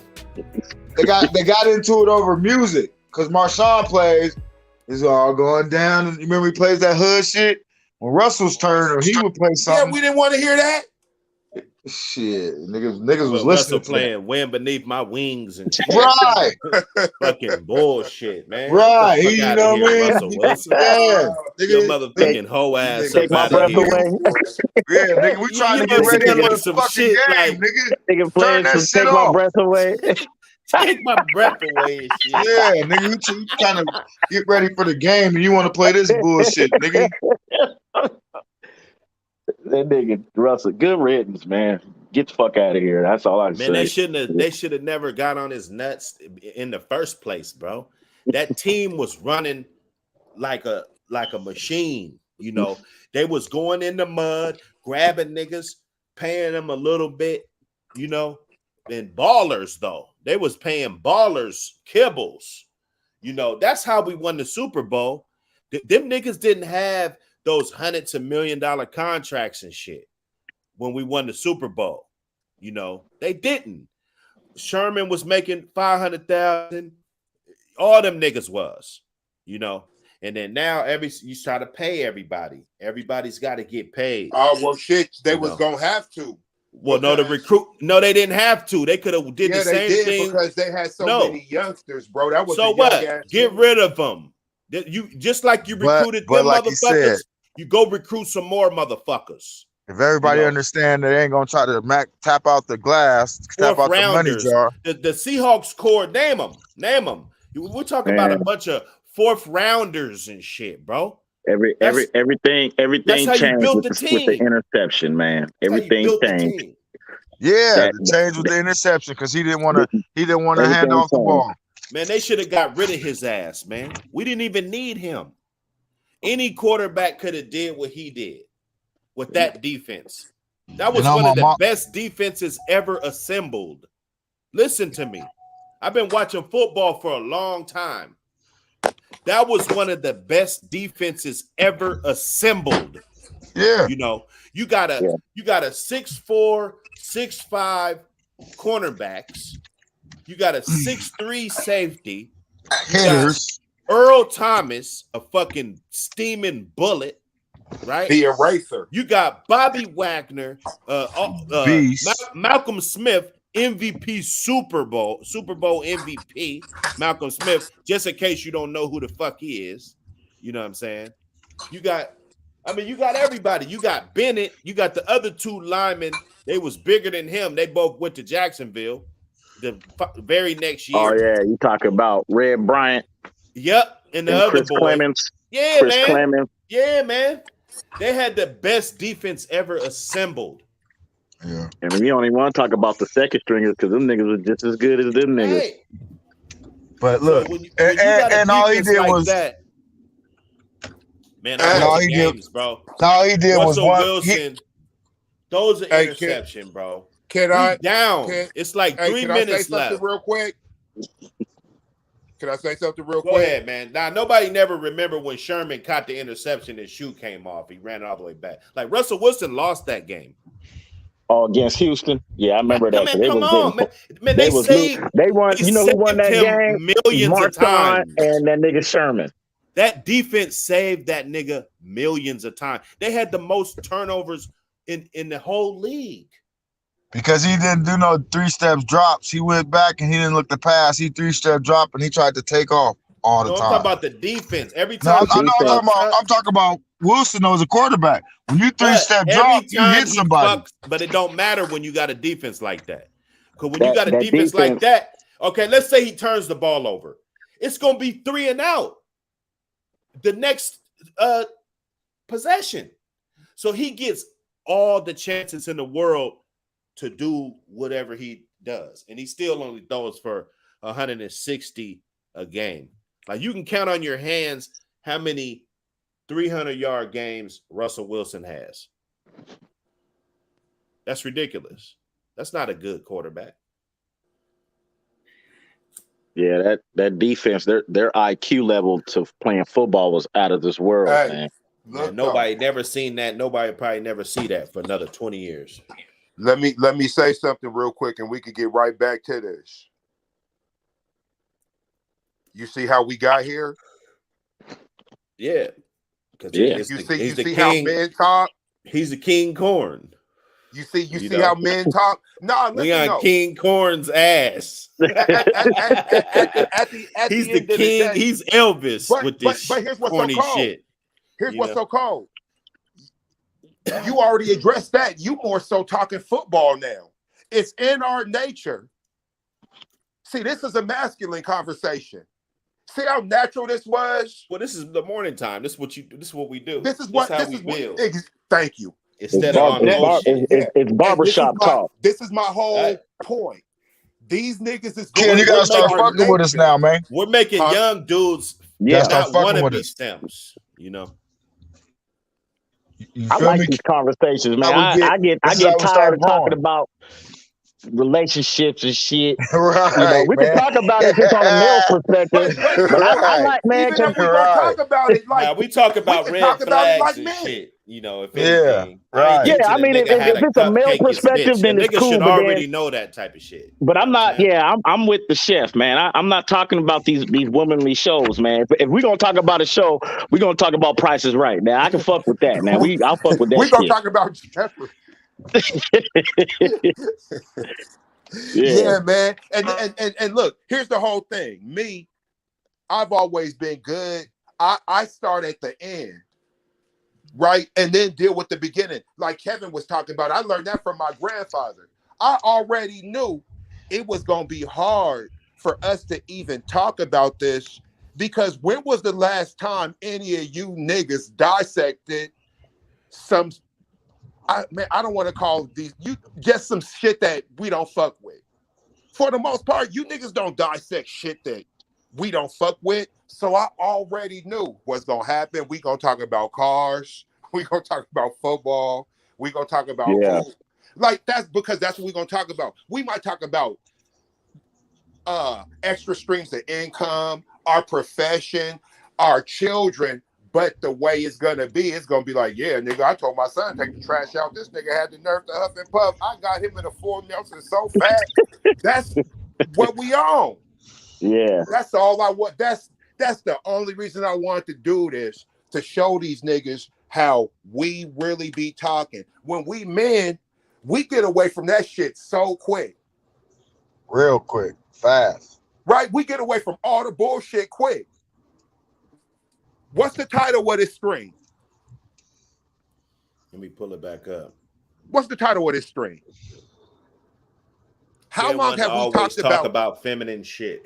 They got into it over music because Marshawn plays. It's all going down. And you remember he plays that hood shit. When Russell's turn, or he would play something. Yeah, we didn't want to hear that. Shit, niggas was listening Russell to playing that. Wind Beneath My Wings and shit. Right. Fucking bullshit, man. Right. You know what I mean? Russell Wilson. Yeah. Your motherfucking hoe ass. Take my breath away. Yeah, nigga, we trying to get ready for some fucking game, like, nigga. Turn that shit take off. My breath away. Take my breath away and shit. Yeah, nigga, we trying to get ready for the game and you want to play this bullshit, nigga. That nigga Russell, good riddance, man. Get the fuck out of here. That's all I say. Man, they should have never got on his nuts in the first place, bro. That team was running like a machine, They was going in the mud, grabbing niggas, paying them a little bit, and ballers though. They was paying ballers kibbles. That's how we won the Super Bowl. Them niggas didn't have those hundreds of $1 million contracts and shit when we won the Super Bowl. They didn't. Sherman was making $500,000. All them niggas was, And then now you try to pay everybody. Everybody's got to get paid. Oh well, shit. They was gonna have to. Well, no, they didn't have to. They could have did the same thing because they had so many youngsters, bro. That was so what? Get rid of them. You just like you recruited them like motherfuckers. You go recruit some more motherfuckers. If everybody understand they ain't gonna try to tap out the glass, tap out the money jar. The Seahawks core, name them. We're talking about a bunch of fourth rounders and shit, bro. Everything changed with the interception, man. Everything changed. Yeah, the change with the interception because he didn't want to hand off the ball. Man, they should have got rid of his ass, man. We didn't even need him. Any quarterback could have did what he did with that defense. That was one of the best defenses ever assembled. Listen to me. I've been watching football for a long time. That was one of the best defenses ever assembled. Yeah. You know, you got a 6'4", 6'5" cornerbacks. You got a 6'3" safety. You got Hitters. Earl Thomas, a fucking steaming bullet, right? The eraser. You got Bobby Wagner, Beast. Malcolm Smith, MVP Super Bowl MVP, Malcolm Smith, just in case you don't know who the fuck he is. You know what I'm saying? You got everybody. You got Bennett. You got the other two linemen. They was bigger than him. They both went to Jacksonville the very next year. Oh yeah, you talking about Red Bryant? Yep, and the and other Chris boy. Clemens. Yeah, Chris man. Clemens. Yeah, man. They had the best defense ever assembled. Yeah. And we don't even want to talk about the second stringers because them niggas are just as good as them niggas. Hey. But look, So when you got a and all he defense did like was that, man, and all those he games, bro. all he did was Russell one. Wilson, those are Hey, interception, bro. Can We I? down. Can- It's like Hey, 3 can I say minutes something left. real quick? Can I say something real Go quick? ahead, man. Now, nobody never remember when Sherman caught the interception and shoe came off. He ran all the way back. Like Russell Wilson lost that game. Oh, against Houston? Yeah, I remember that. Man, come on, man. Man, They won. they You know who won that saved him game? millions of Marshawn times. and that nigga Sherman. That defense saved that nigga millions of times. They had the most turnovers in the whole league. Because he didn't do no 3-step drops. He went back and he didn't look to pass. He 3-step drop and he tried to take off all the No, I'm time. talking about the defense. Every No, time I'm talking about Wilson as a quarterback. When you 3-step drop, you hit somebody. But it don't matter when you got a defense like that. Because when you got a that defense like that, okay, let's say he turns the ball over. It's going to be 3 and out the next possession. So he gets all the chances in the world to do whatever he does. And he still only throws for 160 a game. Like you can count on your hands how many 300-yard games Russell Wilson has. That's ridiculous. That's not a good quarterback. Yeah, that defense, their IQ level to playing football was out of this world, Hey, man. Man, nobody never seen that. Nobody probably never see that for another 20 years. Let me say something real quick, and we could get right back to this. You see how we got here? Yeah. Yeah. You see how men talk? He's the King Corn. You see how men talk? No, We on King Corn's ass. At He's the the king. He's Elvis with this but here's what's corny so cold. shit. Here's what's so cold. You already addressed that. You more so talking football now. It's in our nature. See, this is a masculine conversation. See how natural this was? Well, this is the morning time. This is what we do. This is what how we build. Thank you. Instead of on bullshit. It's barbershop talk. This is my whole point. These niggas is Ken, you gotta start fucking with us now, man. We're making young dudes start not fucking with wannabe us. stems, you know. I like these conversations, man. I get tired of talking about relationships and shit. Right, we can talk about it just on a male perspective. But I like, man. Even if we gonna talk about it like we talk about red flags and shit. You know, if anything. Right. Yeah, I mean, if it's a male perspective, then it's cool. Niggas should already know that type of shit. But I'm not. Yeah, I'm with the chef, man. I'm not talking about these womanly shows, man. If we're gonna talk about a show, we're gonna talk about Price is Right. Now I can fuck with that. Now I'll fuck with that. We gonna talk about Jeffrey. Yeah, man. And look, here's the whole thing. Me, I've always been good. I start at the end, right? And then deal with the beginning. Like Kevin was talking about. I learned that from my grandfather. I already knew it was gonna be hard for us to even talk about this, because when was the last time any of you niggas dissected some I don't want to call these just some shit that we don't fuck with. For the most part, you niggas don't dissect shit that we don't fuck with. So I already knew what's gonna happen. We gonna talk about cars. We gonna talk about football. We gonna talk about food. Like that's because that's what we gonna talk about. We might talk about extra streams of income, our profession, our children. But the way it's gonna be like, yeah, nigga, I told my son take the trash out. This nigga had the nerve to huff and puff. I got him in a full Nelson so fast. That's what we on. Yeah. That's all I want. That's the only reason I wanted to do this, to show these niggas how we really be talking. When we men, we get away from that shit so quick. Real quick, fast. Right? We get away from all the bullshit quick. What's the title of this stream? Let me pull it back up. What's the title of this stream? How long have we talked about feminine shit?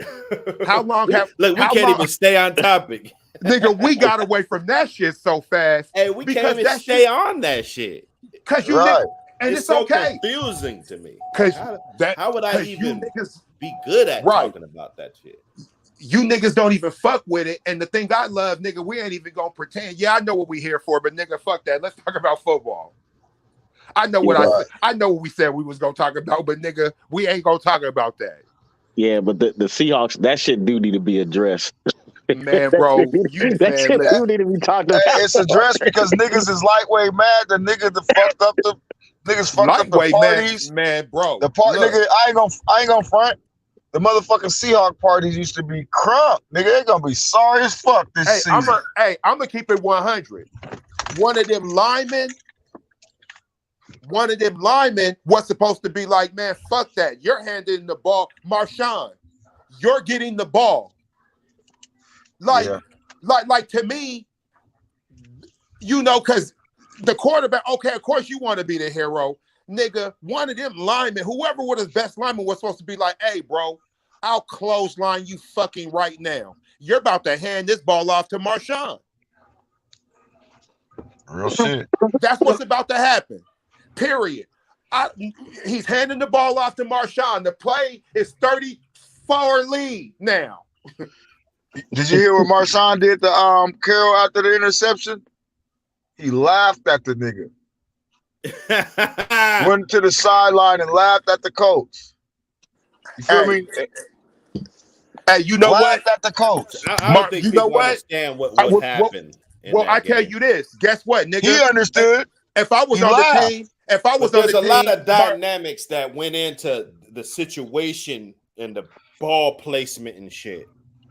How long have look? We can't even stay on topic, nigga. We got away from that shit so fast. Hey, we can't even stay on that shit because you right. And it's so confusing to me. Because how would I even be good at talking about that shit? You niggas don't even fuck with it. And the thing I love, nigga, we ain't even gonna pretend. Yeah, I know what we here for, but nigga, fuck that. Let's talk about football. I know what I know what we said we was gonna talk about, but nigga, we ain't gonna talk about that. Yeah, but the Seahawks, that shit do need to be addressed. Man, bro, that shit do need to be talked about. It's addressed because niggas is lightweight mad. The niggas that fucked up the niggas fucked up the parties. Man, bro. The party, nigga, I ain't gonna front. The motherfucking Seahawk parties used to be crunk. Nigga, they gonna be sorry as fuck this season. I'm gonna keep it 100. One of them linemen was supposed to be like, man, fuck that. You're handing the ball. Marshawn, you're getting the ball. Like to me, you know, because the quarterback, okay, of course you want to be the hero. Nigga, one of them linemen, whoever was his best lineman was supposed to be like, hey, bro, I'll clothesline you fucking right now. You're about to hand this ball off to Marshawn. Real shit. That's what's about to happen. Period. He's handing the ball off to Marshawn. The play is 34 lead now. Did you hear what Marshawn did to Carroll after the interception? He laughed at the nigga. Went to the sideline and laughed at the coach. You feel me? Hey, you know laughed what? at the coach. I don't think people understand what happened. Well, I tell you this. Guess what, nigga? He understood. If I was on the team, there's a lot of dynamics that went into the situation and the ball placement and shit.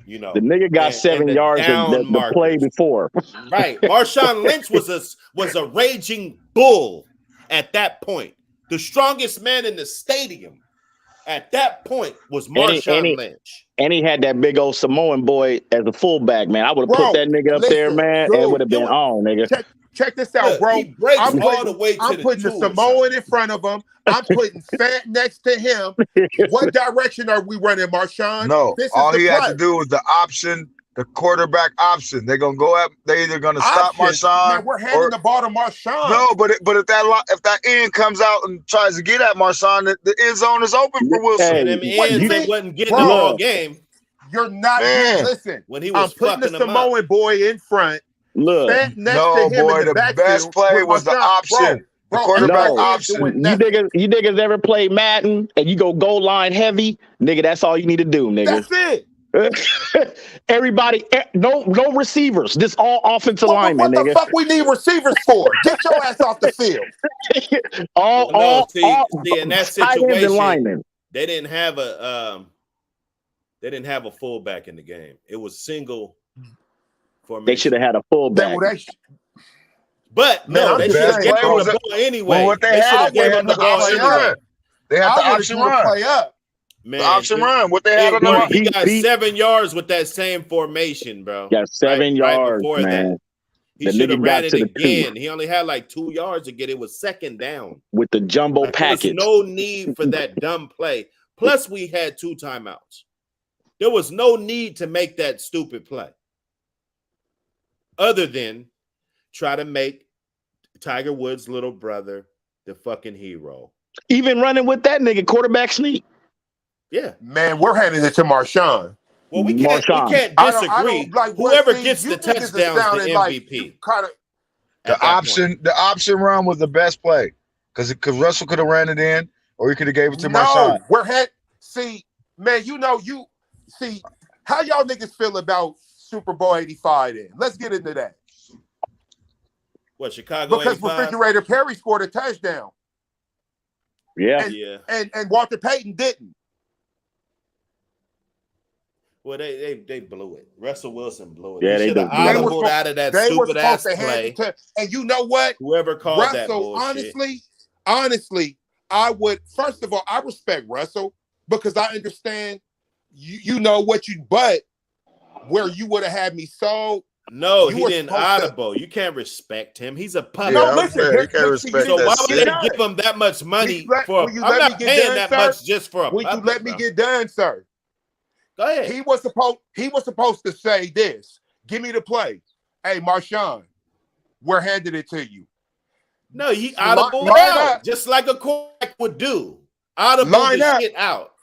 You know, the nigga got 7 yards the play before. Right. Marshawn Lynch was a raging bull at that point. The strongest man in the stadium at that point was Marshawn Lynch. And he had that big old Samoan boy as a fullback, man. I would have put that nigga up there, man, and it would have been on, nigga. Check this out, bro. I'm putting the Samoan in front of him. I'm putting Fant next to him. What direction are we running, Marshawn? No, all he had to do was the option, the quarterback option. They're gonna go up. They're either gonna stop Marshawn. Man, we're handing the ball to Marshawn. No, but if that end comes out and tries to get at Marshawn, the end zone is open for Wilson. And them ends wasn't getting the ball game. You're not. Listen, when he was putting the Samoan boy in front. Look, the best play was the option. The quarterback option. You niggas ever play Madden and you go goal line heavy? Nigga, that's all you need to do, nigga. That's it. Everybody, no receivers. This all offensive linemen, nigga. What the fuck we need receivers for? Get your ass off the field. See, in that situation, they didn't have a fullback in the game. It was single formation. They should have had a fullback. But no, they should have given him the ball anyway. Well, they had the option run. They had the option run. Play up. Man, the option run. What they had on the he got 7 yards with that same formation, bro. Got 7 yards, right man. That. He should have ran it again. He only had like 2 yards to get it. Was second down with the jumbo package. There was no need for that dumb play. Plus, we had 2 timeouts. There was no need to make that stupid play, other than try to make Tiger Woods' little brother the fucking hero. Even running with that nigga quarterback sneak. Yeah, man, we're handing it to Marshawn. Well, we can't disagree. Whoever gets the touchdown is the MVP. The option run was the best play because Russell could have ran it in, or he could have gave it to Marshawn. See, man, see how y'all niggas feel about Super Bowl 85. Then let's get into that. What, Chicago because 85? Refrigerator Perry scored a touchdown. Yeah. And Walter Payton didn't. Well, they blew it. Russell Wilson blew it. Yeah, He they should have do. They audibled out of that They were stupid supposed ass to hand play. it to, and you know what? Whoever called that Russell, bullshit. honestly, I would, first of all, I respect Russell because I understand you know what you, but where you would have had me sold. No, You he were didn't supposed to- audible. You can't respect him. He's a puppet. No, I'm listen, saying, here- you can't listen, respect So that why would shit. they give him that much money for? Will you I'm let not me get paying done, that sir? much just for a Will you puppet, let me bro. get done, sir? Go ahead. He was supposed to say this. Give me the play. Hey, Marshawn, we're handing it to you. No, he Line audible out up. just like a quarterback would do. Audible Line the up. shit out.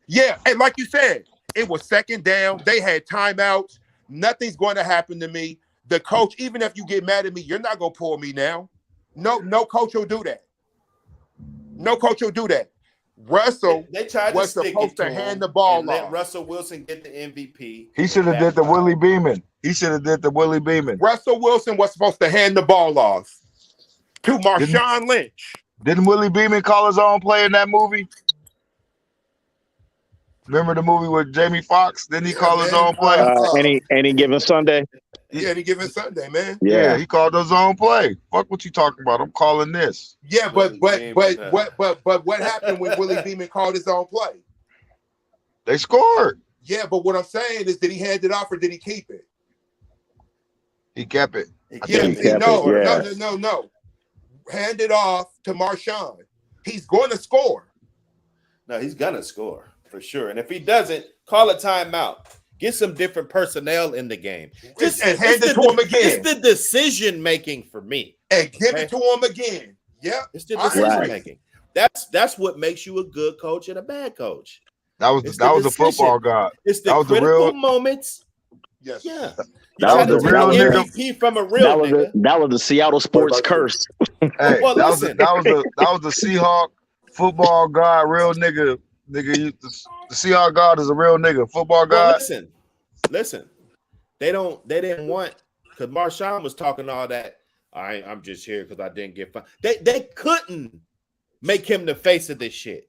Yeah, and like you said, it was second down. They had timeouts. Nothing's going to happen to me. The coach, even if you get mad at me, you're not going to pull me now. No coach will do that. No coach will do that. Russell They tried to was stick supposed it to to him hand the ball and let off. Russell Wilson get the MVP. He should have did the Willie Beeman. He should have did the Willie Beeman. Russell Wilson was supposed to hand the ball off to Marshawn Lynch. Didn't Willie Beeman call his own play in that movie? Remember the movie with Jamie Foxx? Didn't he call his own play? Any given Sunday. Yeah, any given Sunday, man. Yeah, he called his own play. Fuck what you talking about? I'm calling this. Yeah, but Willie Beeman, what happened when Willie Beeman called his own play? They scored. Yeah, but what I'm saying is, did he hand it off or did he keep it? He kept it. No. Hand it off to Marshawn. He's going to score. No, he's gonna score for sure. And if he doesn't, call a timeout. Get some different personnel in the game. And hand it to him again. It's the decision making for me. And give it to him again. Yeah. It's the decision making. That's what makes you a good coach and a bad coach. That was a football god. It's the That was the critical real moments. Yes. Yeah. That was the real MVP from a real nigga. That was the Seattle sports curse. Hey, Well, that was listen. the Seahawk football god, real nigga. The Seahawk god is a real nigga. Football god. Well, listen. They didn't want, because Marshawn was talking all that. I'm just here because I didn't get fined. They couldn't make him the face of this shit.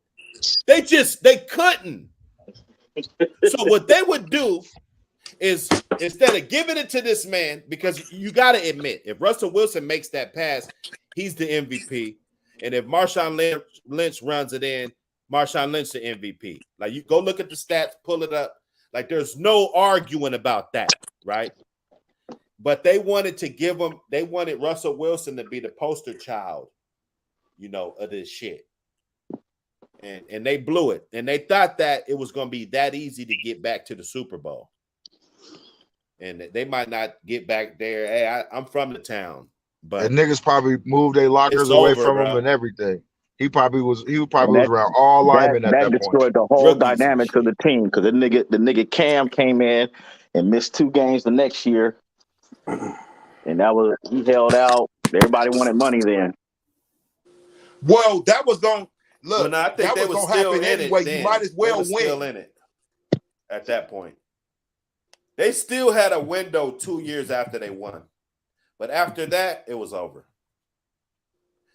They couldn't. So what they would do is, instead of giving it to this man, because you got to admit, if Russell Wilson makes that pass, he's the MVP. And if Marshawn Lynch runs it in, Marshawn Lynch the MVP. Like, you go look at the stats, pull it up. Like, there's no arguing about that, right? But they wanted Russell Wilson to be the poster child, of this shit. And they blew it. And they thought that it was going to be that easy to get back to the Super Bowl. And they might not get back there. Hey, I'm from the town. But And niggas probably moved their lockers It's away over, from bro. him and everything. He probably was around all linemen at that point. destroyed the whole Rookies dynamics and of the team because the nigga Cam came in and missed 2 games the next year, and he held out. Everybody wanted money then. Well, that was going. Look, Well, no, I think that they was was going to still happen in anyway. it. Then. You might as They well was still win. in it at that point. They still had a window 2 years after they won, but after that, it was over.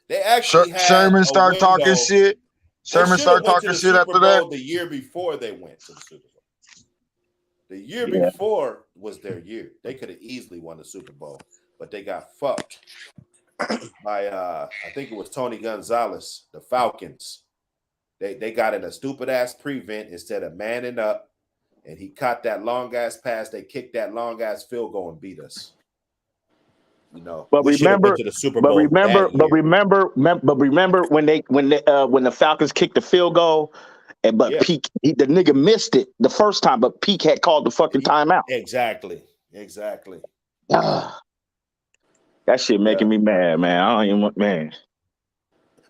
They actually had Sherman a started talking window. shit. Sherman They started should've went talking to the shit Super after Bowl that. The year before they went to the Super Bowl. The year Yeah. before was their year. They could have easily won the Super Bowl, but they got fucked by I think it was Tony Gonzalez, the Falcons. They got in a stupid ass prevent instead of manning up, and he caught that long ass pass. They kicked that long ass field goal and beat us. But we should've remember, went to the Super but Bowl. remember when the Falcons kicked the field goal, but Yeah. Peak, the nigga missed it the first time, but Peak had called the fucking timeout. Exactly. Ah, that shit making me mad, man. I don't even want, man.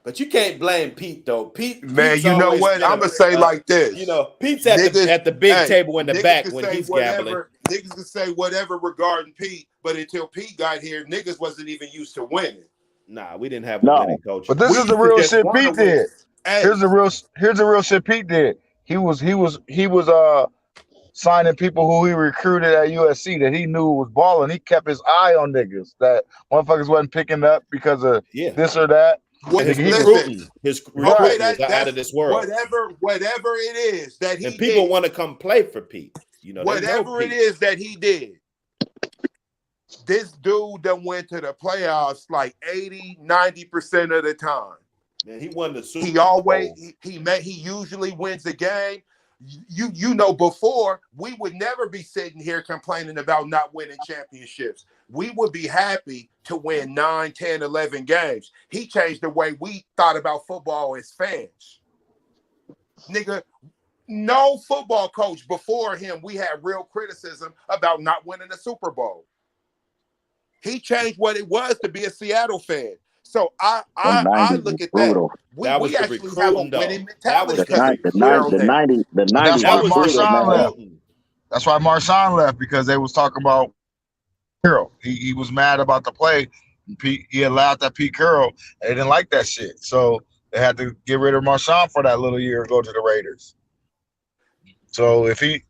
But you can't blame Pete though. Pete's You know always what? been I'm gonna say like this. Pete's at the big table in the niggas back can when say he's whatever, gambling. Niggas can say whatever regarding Pete, but until Pete got here, niggas wasn't even used to winning. Nah, we didn't have a No. winning coach. But this We is the used to real just shit wanna Pete win. did. Hey, Here's the real shit Pete did. He was signing people who he recruited at USC that he knew was balling. He kept his eye on niggas that motherfuckers wasn't picking up because of Yeah. this or that. And his Nigga, he was recruiting, Okay, was out that's of this world. whatever it is that he And people did, want to come play for Pete. You know, they know whatever it Pete. is that he did, this dude that went to the playoffs like 80-90% of the time. Man, he won the Super He Bowl. always he usually wins the game. You know, before we would never be sitting here complaining about not winning championships. We would be happy to win 9, 10, 11 games. He changed the way we thought about football as fans. Nigga, no football coach before him, we had real criticism about not winning a Super Bowl. He changed what it was to be a Seattle fan. So I look at that. We actually have a winning mentality because of Gerald now. The 90s. That's why was brutal, Marshawn man. left. That's why Marshawn left, because they was talking about Carroll. He was mad about the play. He had laughed at Pete Carroll. They didn't like that shit. So they had to get rid of Marshawn for that little year and go to the Raiders. So if he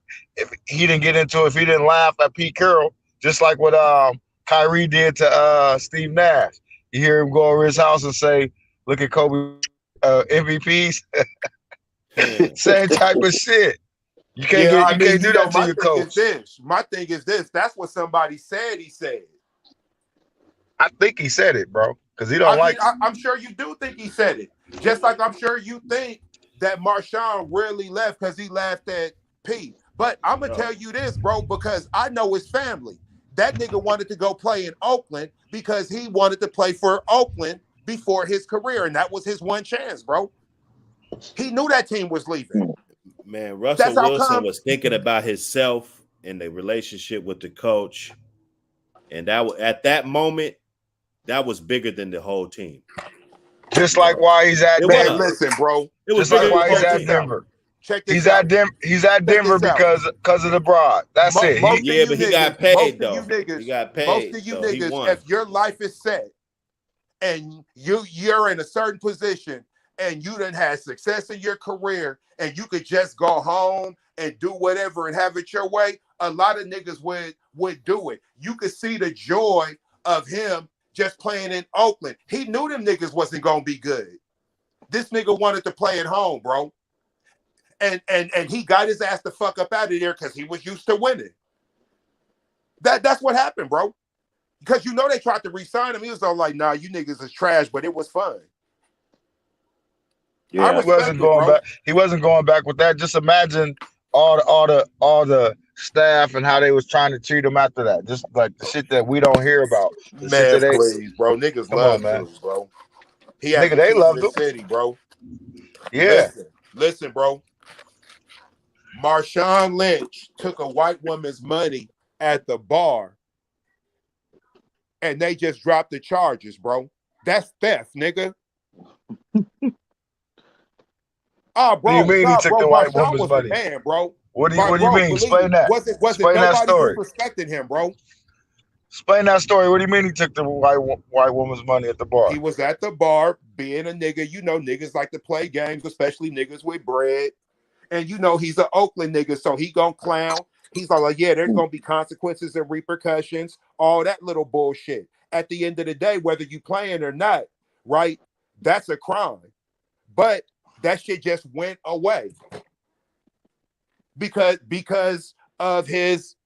didn't get into it, if he didn't laugh at Pete Carroll, just like what Kyrie did to Steve Nash. You hear him go over his house and say, "Look at Kobe MVPs." Same type of shit. You can't do that to your coach. My thing is this. That's what somebody said. He said. I think he said it, bro, because he don't like. I'm sure you do think he said it. Just like I'm sure you think that Marshawn rarely left because he laughed at Pete. But I'm gonna tell you this, bro, because I know his family. That nigga wanted to go play in Oakland because he wanted to play for Oakland before his career, and that was his one chance, bro. He knew that team was leaving. Man, Russell Wilson was thinking about himself and the relationship with the coach, and that at that moment, that was bigger than the whole team. Just like why he's at Denver. Listen, bro. It was just like why he's at Denver. Check this out. He's at Denver because of the broad. That's it. But he got paid though. He got paid. Most of you niggas, if your life is set and you're in a certain position and you done had success in your career and you could just go home and do whatever and have it your way, a lot of niggas would do it. You could see the joy of him just playing in Oakland. He knew them niggas wasn't gonna be good. This nigga wanted to play at home, bro. And he got his ass the fuck up out of there because he was used to winning. That's what happened, bro. Because you know they tried to re-sign him. He was all like, "Nah, you niggas is trash," but it was fun. Yeah, he wasn't going back. He wasn't going back with that. Just imagine all the staff and how they was trying to treat him after that. Just like the shit that we don't hear about. Man, please, bro. Niggas love him, bro. Nigga, they loved him. City, bro. Yeah. Listen, bro. Marshawn Lynch took a white woman's money at the bar and they just dropped the charges, bro. That's theft, nigga. Oh, bro. What do you mean he took the white Marshawn woman's money? Man, bro. What do you mean? Explain that. Wasn't nobody disrespecting him, bro? Explain that story. What do you mean he took the white woman's money at the bar? He was at the bar being a nigga. You know, niggas like to play games, especially niggas with bread. And you know he's an Oakland nigga, so he gonna clown. He's like, yeah, there's gonna be consequences and repercussions, all that little bullshit. At the end of the day, whether you playing or not, right? That's a crime. But that shit just went away because of his.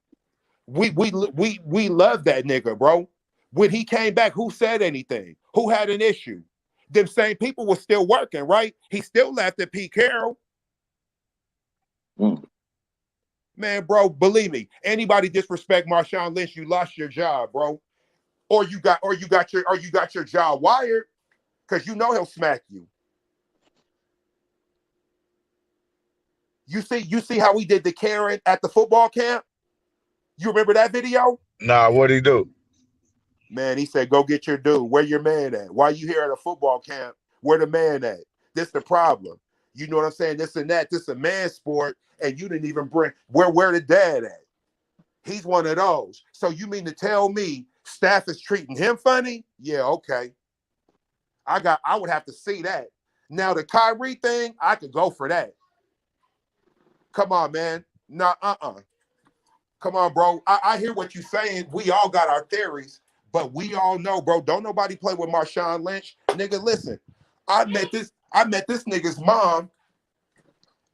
We love that nigga, bro. When he came back, who said anything? Who had an issue? Them same people were still working, right? He still laughed at Pete Carroll. Man, bro, believe me, anybody disrespect Marshawn Lynch, you lost your job, bro. Or you got your job wired, because you know he'll smack you. You see how he did the Karen at the football camp? You remember that video? Nah, what'd he do? Man, he said, go get your dude. Where your man at? Why you here at a football camp? Where the man at? This the problem. You know what I'm saying? This and that. This is a man sport, and you didn't even bring where the dad at? He's one of those. So you mean to tell me staff is treating him funny? Yeah, okay. I would have to see that. Now the Kyrie thing, I could go for that. Come on, man. Nah, come on, bro. I hear what you're saying. We all got our theories, but we all know, bro. Don't nobody play with Marshawn Lynch, nigga. Listen, I met this nigga's mom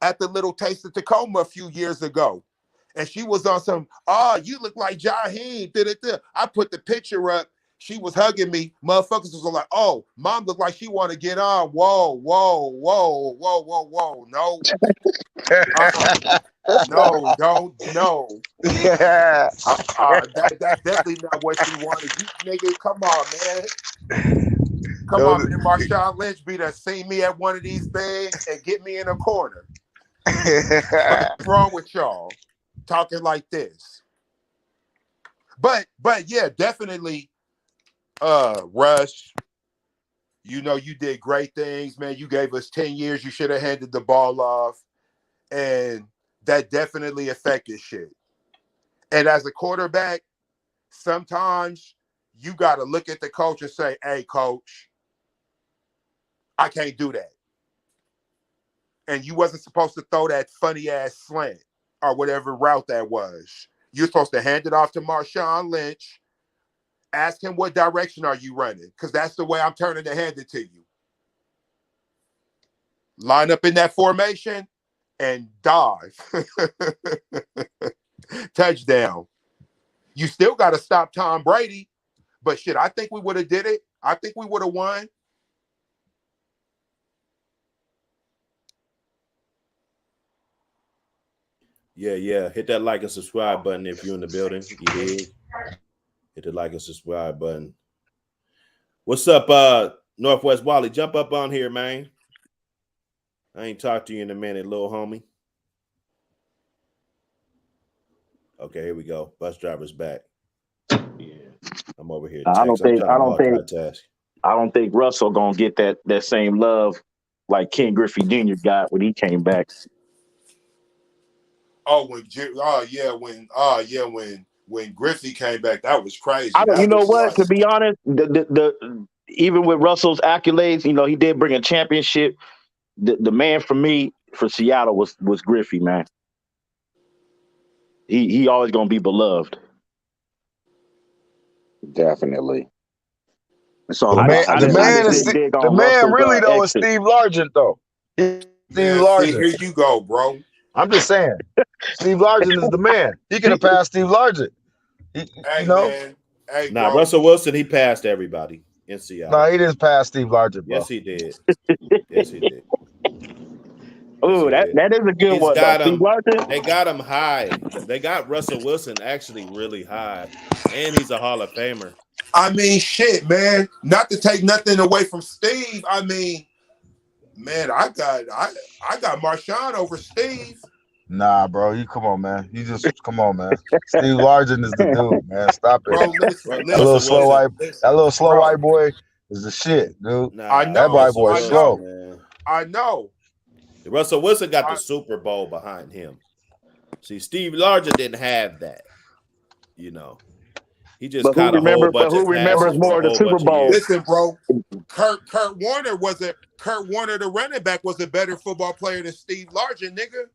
at the Little Taste of Tacoma a few years ago, and she was on some. Oh, you look like Jaheim. I put the picture up. She was hugging me. Motherfuckers was like, "Oh, mom looked like she want to get on." Whoa. No. No, don't, no. That's definitely not what she wanted. You nigga, come on, man. Come on, man. Marshawn Lynch be to see me at one of these things and get me in a corner. What's wrong with y'all talking like this? But yeah, definitely, Rush. You know, you did great things, man. You gave us 10 years. You should have handed the ball off. And that definitely affected shit. And as a quarterback, sometimes you got to look at the coach and say, hey, coach, I can't do that. And you wasn't supposed to throw that funny ass slant or whatever route that was. You're supposed to hand it off to Marshawn Lynch. Ask him what direction are you running, because that's the way I'm turning to hand it to you. Line up in that formation and dive. Touchdown. You still got to stop Tom Brady, but shit, I think we would have did it. I think we would have won. Yeah. Hit that like and subscribe button if you're in the building. You did. Hit the like and subscribe button. What's up, Northwest Wally? Jump up on here, man. I ain't talked to you in a minute, little homie. Okay, here we go. Bus driver's back. Yeah. I'm over here. I don't think Russell gonna get that same love like Ken Griffey Jr. got when he came back. When Griffey came back, that was crazy. You know what? To be honest, the even with Russell's accolades, you know, he did bring a championship. The man for me for Seattle was Griffey, man. He always gonna be beloved. Definitely. So the man really though is Steve Largent though. Steve Largent. Here you go, bro. I'm just saying, Steve Largent is the man. He could have passed Steve Largent. Hey, man. Hey, nah, bro. Russell Wilson, he passed everybody in Seattle. No, he didn't pass Steve Largent, bro. Yes, he did. Yes, he did. Oh, that is a good one. They got him high. They got Russell Wilson actually really high, and he's a Hall of Famer. I mean, shit, man. Not to take nothing away from Steve. I mean, man, I got Marshawn over Steve. Nah, bro, you come on, man. You just come on, man. Steve Largent is the dude, man. Stop it. Bro, listen, that little slow white boy is the shit, dude. Nah, I know, that white boy is slow. Man. I know. Russell Wilson got the Super Bowl behind him. See, Steve Largent didn't have that. You know, he just caught a whole bunch of passes. Who remembers more of the Super Bowl? Listen, bro, Kurt Warner the running back was a better football player than Steve Largent, nigga.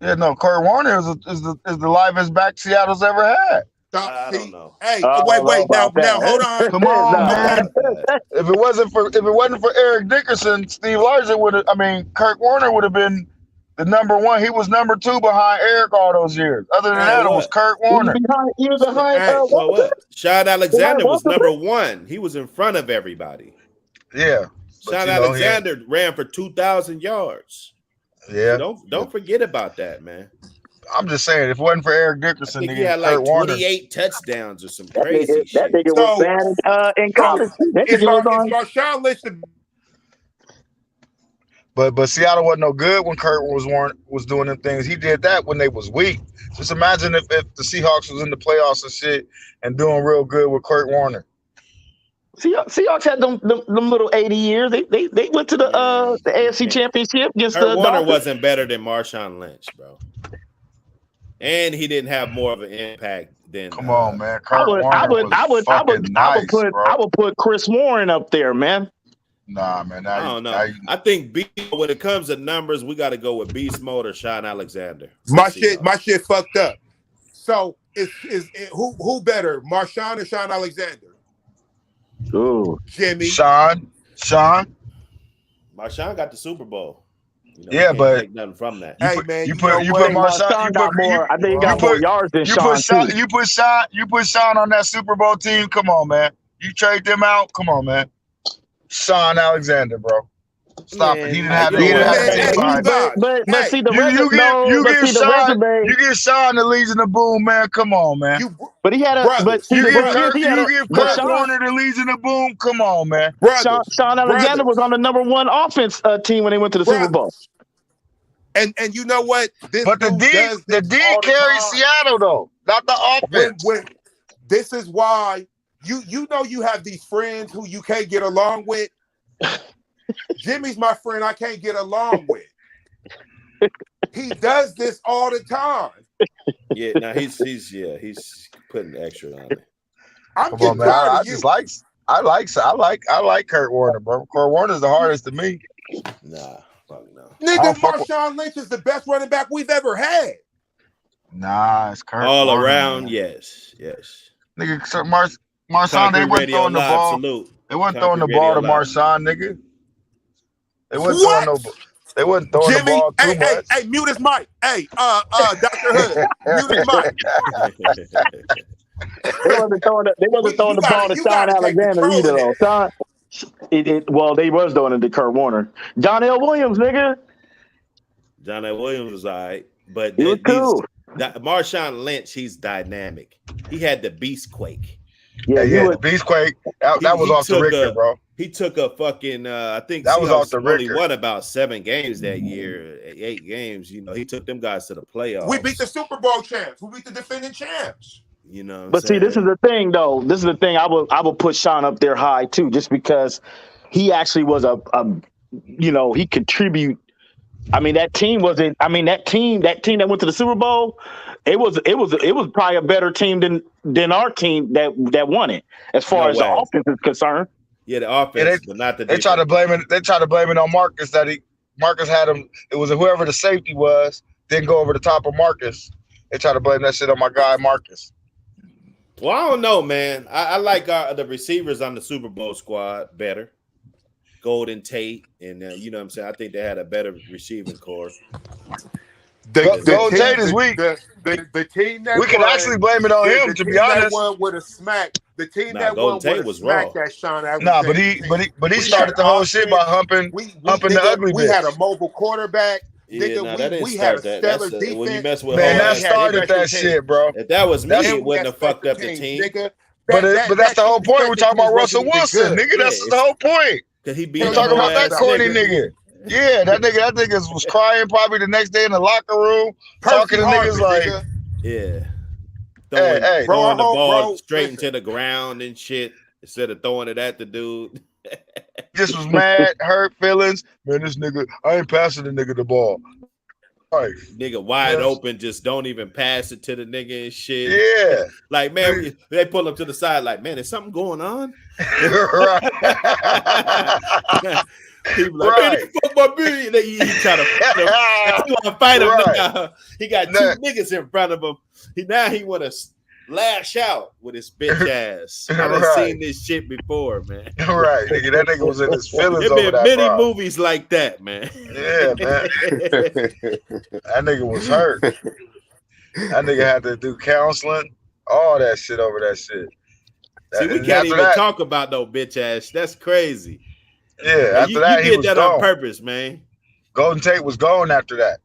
Yeah, no, Kurt Warner is the livest back Seattle's ever had. I don't know. Hey, wait. Now, hold on. Come on, man. If it wasn't for Eric Dickerson, Steve Largent would have. I mean, Kurt Warner would have been the number one. He was number two behind Eric all those years. Other than that, it was Kurt Warner. He was behind. So what? Sean Alexander was number one. He was in front of everybody. Yeah. Sean Alexander ran for 2,000 yards. Yeah. So don't forget about that, man. I'm just saying, if it wasn't for Eric Dickerson, he had like 28 touchdowns or some crazy shit. That nigga was bad in college. It's Marshawn Lynch. But Seattle wasn't no good when Kurt was doing them things. He did that when they was weak. Just imagine if the Seahawks was in the playoffs and shit and doing real good with Kurt Warner. Seahawks had them little 80 years. They went to the AFC Championship against Kurt the Warner Dolphins. wasn't better than Marshawn Lynch, bro. And he didn't have more of an impact than. Come on, man. I would put Chris Warren up there, man. Nah, man. I don't know. I think when it comes to numbers, we got to go with Beast Mode or Sean Alexander. My shit fucked up. So who better, Marshawn or Sean Alexander? Ooh, Jimmy. Sean. Marshawn got the Super Bowl. You know, yeah, but take nothing from that. Hey man, you put Marshawn. I think he got more yards than Sean. You put Sean on that Super Bowl team. Come on, man. You trade them out. Come on, man. Sean Alexander, bro. Stop it. He didn't have the But see the resume. You get Sean the Legion of Boom, man. Come on, man. But he had a. You give Kurt Warner the Legion of Boom. Come on, man. Sean Alexander was on the #1 offense team when they went to the Super Bowl. And you know what? But the D carries Seattle though, not the offense. This is why you know you have these friends who you can't get along with. Jimmy's my friend I can't get along with. He does this all the time. Yeah, now he's putting extra on it. I'm getting tired of you. I like Kurt Warner, bro. Kurt Warner's the hardest to me. Nah, fuck no. Nigga, Marshawn Lynch is the best running back we've ever had. Nah, it's Kurt all Warner, around, man. Yes. Nigga, Marshawn, they weren't throwing the ball. Salute. They weren't throwing the ball to Marshawn, nigga. They wasn't throwing the ball too much. Hey, mute his mic. Hey, Dr. Hood, mute his mic. They wasn't throwing the ball to Sean Alexander either, though. Well, they was throwing it to Kurt Warner. John L. Williams, nigga. John L. Williams was all right, but he was cool. Marshawn Lynch, he's dynamic. He had the beast quake. Yeah, the beast quake. That was off the Richter, bro. He took a fucking. I think that was off the Richter. Only won about 7 games that year, 8 games. You know, he took them guys to the playoffs. We beat the Super Bowl champs. We beat the defending champs. You know, but see, this is the thing, though. This is the thing. I will put Sean up there high too, just because he actually was he contribute. I mean, that team wasn't. I mean, that team that went to the Super Bowl. It was probably a better team than our team that won it, as far as the offense is concerned. Yeah, the offense, but not the defense. They try to blame it. They try to blame it on Marcus Marcus had him. It was whoever the safety was didn't go over the top of Marcus. They try to blame that shit on my guy Marcus. Well, I don't know, man. I like the receivers on the Super Bowl squad better. Golden Tate, and you know what I'm saying? I think they had a better receiving core. Golden Tate is weak. The team that we can actually blame it on him, to be honest. Won with a smack. The team that won with a smack that Sean Alexander. Nah, but he started the whole shit by humping the ugly bitch. We had a mobile quarterback. Yeah, we had a stellar defense. When you mess with that started that shit, bro. If that was me, it wouldn't have fucked up the team. Nigga. But that's the whole point. We're talking about Russell Wilson, nigga. That's the whole point. We're talking about that corny nigga. Yeah, that nigga was crying probably the next day in the locker room, talking to niggas like, yeah, throwing the ball straight into the ground and shit instead of throwing it at the dude. Just was mad, hurt feelings. Man, this nigga, I ain't passing the nigga the ball. Right. Nigga wide open, just don't even pass it to the nigga and shit. Yeah. Like, man, they pull him to the side like, man, is something going on? Right. People like, man, you fuck my beard. He try to fight him. Now. He got 2 niggas in front of him. He want to lash out with his bitch ass. I've seen this shit before, man. Right, nigga. That nigga was in his feelings. There been many movies like that, man. Yeah, man. That nigga was hurt. That nigga had to do counseling, all that shit over that shit. See, we can't even talk about no bitch ass. That's crazy. Yeah, after that, he did that on purpose, man. Golden Tate was gone after that.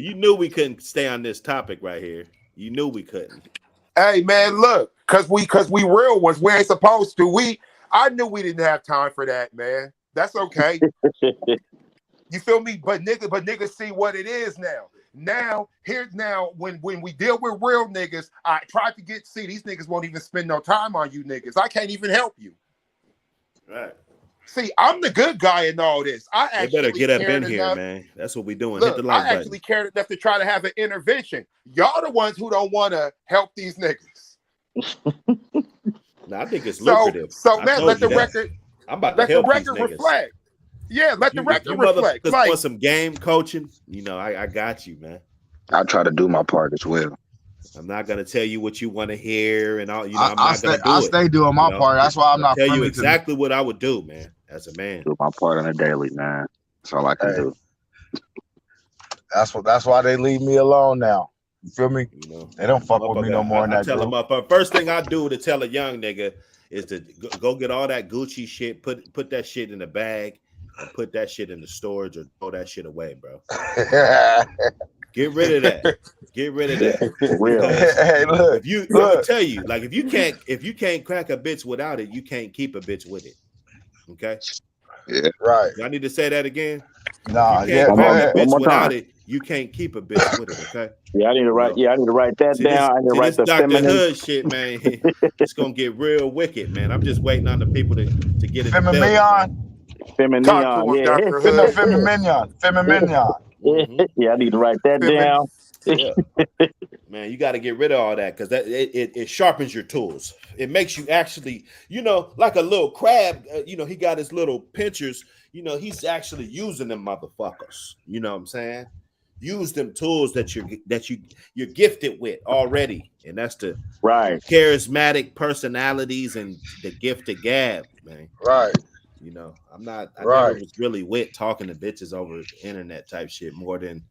You knew we couldn't stay on this topic right here. You knew we couldn't. Hey man, look, cause we real ones. We ain't supposed to. I knew we didn't have time for that, man. That's okay. You feel me? But niggas see what it is now. Now, when we deal with real niggas, I tried to these niggas won't even spend no time on you niggas. I can't even help you. Right. See, I'm the good guy in all this. You better get up in here, man. That's what we doing. Look, hit the like button. I actually cared enough to try to have an intervention. Y'all the ones who don't want to help these niggas. I think it's lucrative. So man, let the I'm about to Let the help these record niggas. reflect. Yeah, let the If record you reflect. motherfuckers Like, want some game coaching, you know, I got you, man. I try to do my part as well. I'm not gonna tell you what you want to hear and all. You know, I'm I not stay, gonna do I it. stay doing my You know? part. That's why I'm I'll not tell you friendly exactly what I would do, man, as a man. Do my part on a daily, man. That's all I can do. That's why they leave me alone now. You feel me? You know, They don't fuck with me no more in I that tell group. them first thing I do to tell a young nigga is to go get all that Gucci shit, put that shit in a bag, and put that shit in the storage or throw that shit away, bro. Get rid of that. Get rid of that. For real. Hey, look, I'm gonna tell you, like if you can't crack a bitch without it, you can't keep a bitch with it. Okay. Yeah. right. Do I need to say that again? Nah, If you can't go crack ahead. a bitch One more without time. it, you can't keep a bitch with it. Okay. Yeah, I need to write. Yeah, I need to write that See down. I need to this write the Dr. feminine. Hood shit, man. It's gonna get real wicked, man. I'm just waiting on the people to get in the building. Feminine. talk to Feminine. him, Yeah. Dr. No, Hood. feminine. Yeah, I need to write that Femin- down. Yeah. Man, you got to get rid of all that because that it sharpens your tools. It makes you actually, you know, like a little crab. You know, he got his little pinchers. You know, he's actually using them motherfuckers. You know what I'm saying? Use them tools that you're gifted with already, and that's the Right. charismatic personalities and the gift of gab, man. Right. You know, I never Right. was really with talking to bitches over the internet type shit more than,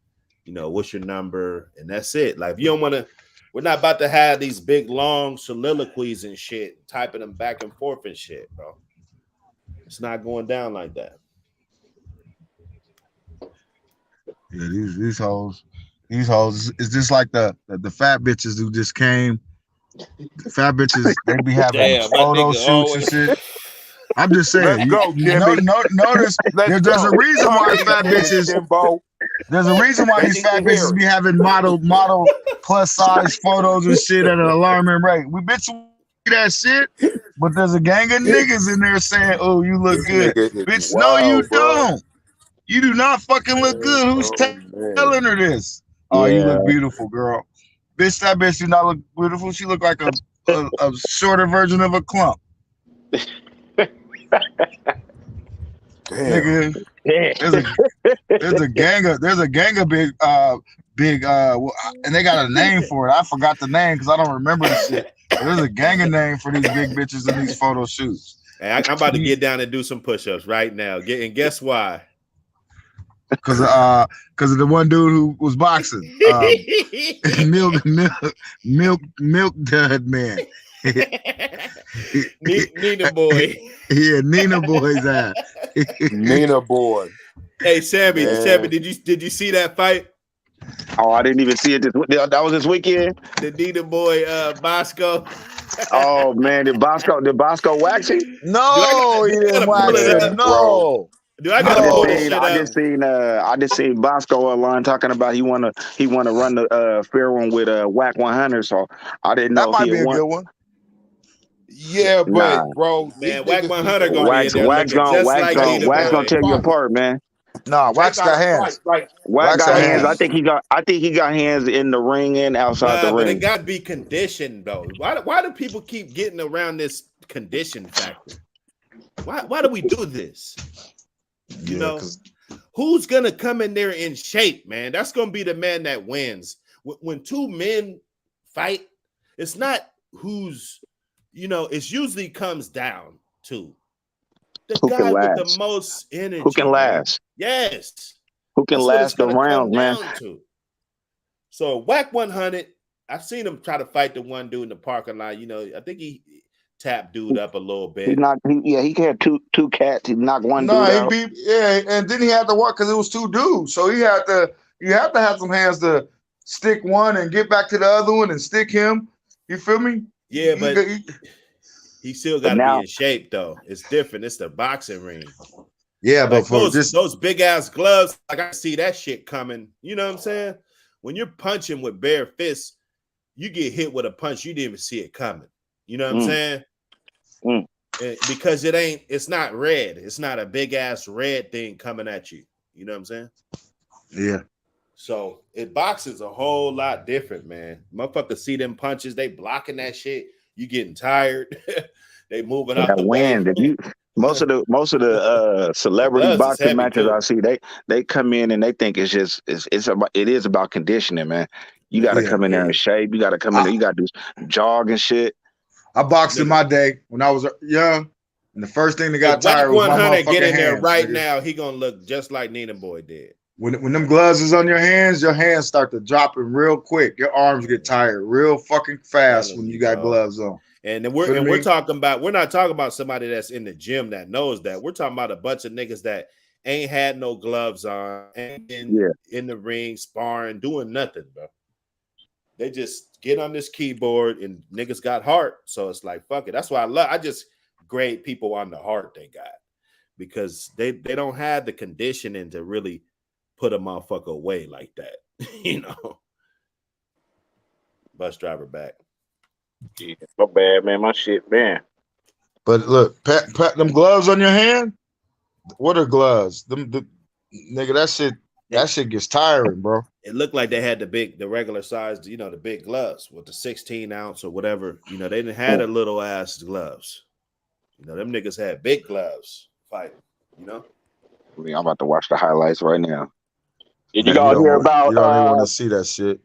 you know, what's your number? And that's it. Like, if you don't want to, we're not about to have these big, long soliloquies and shit, typing them back and forth and shit, bro. It's not going down like that. Yeah, these hoes is just like the fat bitches who just came. The fat bitches, they be having Damn, my photo nigga shoots always. and shit. I'm just saying. Let's go, Kimmy. Notice Let's there's a go. reason why fat bitches. Kimbo. There's a reason why They these need fat to hear bitches it. be having model plus size photos and shit at an alarming rate. We bitch that shit, but there's a gang of niggas in there saying, "Oh, you look This good, nigga is bitch." No, wild, you bro. don't. You do not fucking look good. Who's telling her this? Oh, you look beautiful, girl. Bitch, that bitch do not look beautiful. She look like a shorter version of a clump. Damn. Nigga, there's a gang of big and they got a name for it. I forgot the name because I don't remember the shit. But there's a gang of name for these big bitches in these photo shoots. Hey, I'm about to get down and do some push-ups right now. And guess why? Because of the one dude who was boxing. Milk dud man. Nina boy. Yeah, Nina boy's ass. Nina boy. Hey Sammy, Man. did you see that fight? Oh, I didn't even see it. That was this weekend. The Nina boy Bosco. Oh man, did Bosco wax him? No, he didn't wax it. No. Do I gotta pull this shit up? I just seen Bosco online talking about he wanna run the fair one with Whack 100. So I didn't know That if might be a good one. Yeah, but bro, Man, Whack 100 gonna be in there Wax looking just like Nina Wax boy. gonna tear you apart, man. Nah, Wax got hands. Like, Wax got hands. hands. I think he got hands in the ring and outside the But ring. it got to be conditioned though. Why do people keep getting around this condition factor? Why do we do this? You know, who's gonna come in there in shape, man? That's gonna be the man that wins. When two men fight, it's not who's, you know, it usually comes down to the Who guy can with last? the most energy. Who can last? Man. Yes. Who can last the round, man? To. So Whack 100, I've seen him try to fight the one dude in the parking lot. You know, I think he tapped dude up a little bit. He had two cats. He knocked one dude out. And then he had to work because it was two dudes. So you have to have some hands to stick one and get back to the other one and stick him. You feel me? Yeah, but he still got to be in shape though. It's different. It's the boxing ring. Yeah, like but those big ass gloves, like I see that shit coming. You know what I'm saying? When you're punching with bare fists, you get hit with a punch you didn't even see it coming. You know what I'm saying? Because it's not red. It's not a big ass red thing coming at you. You know what I'm saying? Yeah. So boxing's a whole lot different, man. Motherfuckers see them punches, they blocking that shit. You getting tired. They moving out the way. Most of the celebrity Gloves is boxing heavy, matches too. I see, they come in and they think it is about conditioning, man. You got to Yeah. come in there and shape. You got to come in there. You got to do jog and shit. I boxed in Nigga. my day when I was young, and the first thing that got If Whack tired was my 100 motherfucking get in there hands. right nigga. now, he gonna look just like Nina Boy did. When them gloves is on your hands start to dropping real quick. Your arms get tired real fucking fast when you got gloves on. And then Feel we're me? talking about, we're not talking about somebody that's in the gym that knows that. We're talking about a bunch of niggas that ain't had no gloves on, ain't been in the ring sparring, doing nothing, bro. They just get on this keyboard and niggas got heart. So it's like, fuck it. That's why I just grade people on the heart they got, because they don't have the conditioning to really put a motherfucker away like that. You know. Bus driver back. Yeah, my bad, man. My shit, man. But look, pat them gloves on your hand. What are gloves? Nigga, that shit gets tiring, bro. It looked like they had the regular size, the big gloves with the 16 ounce or whatever. They didn't have the little ass gloves. Them niggas had big gloves fighting. I mean, I'm about to watch the highlights right now. Did Man, you all hear you don't even about want to see that shit.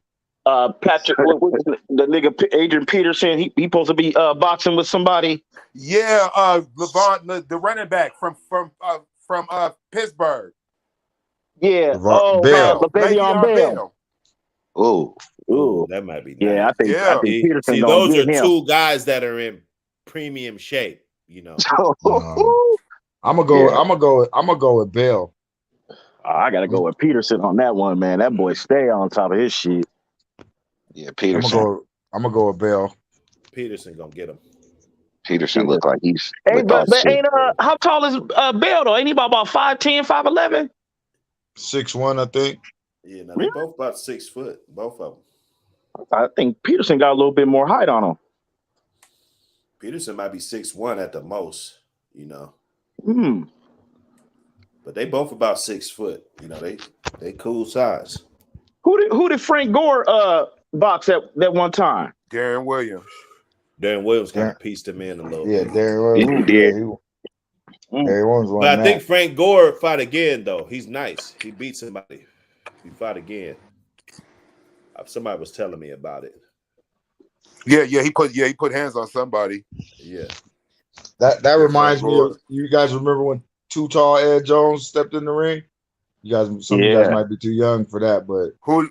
Patrick? The nigga Adrian Peterson. He supposed to be boxing with somebody. Yeah, Levant, the running back from Pittsburgh. Yeah. Bell. Le'Veon Bell. Oh, that might be nice. Yeah, I think Peterson See, gonna those get are him. two guys that are in premium shape. I'm gonna go with Bell. I gotta go with Peterson on that one, man. That boy stay on top of his shit. Yeah, Peterson. I'm gonna go with Bell. Peterson gonna get him. Peterson look like he's. Hey, but ain't how tall is Bell though? Ain't he about 5'10", 5'11"? 6'1", I think. Yeah, no, they both about 6 foot, both of them. I think Peterson got a little bit more height on him. Peterson might be 6'1" at the most, But they both about 6 foot. They cool size. Who did Frank Gore box at that one time? Darren Williams. Darren Williams kind of pieced him in a little bit. Darren Williams. He did. Darren Williams won But I that. think Frank Gore fought again, though. He's nice. He beat somebody. He fought again. Somebody was telling me about it. Yeah, he put hands on somebody. Yeah. That reminds me of, you guys remember when Too Tall Ed Jones stepped in the ring? Some of you guys might be too young for that, but who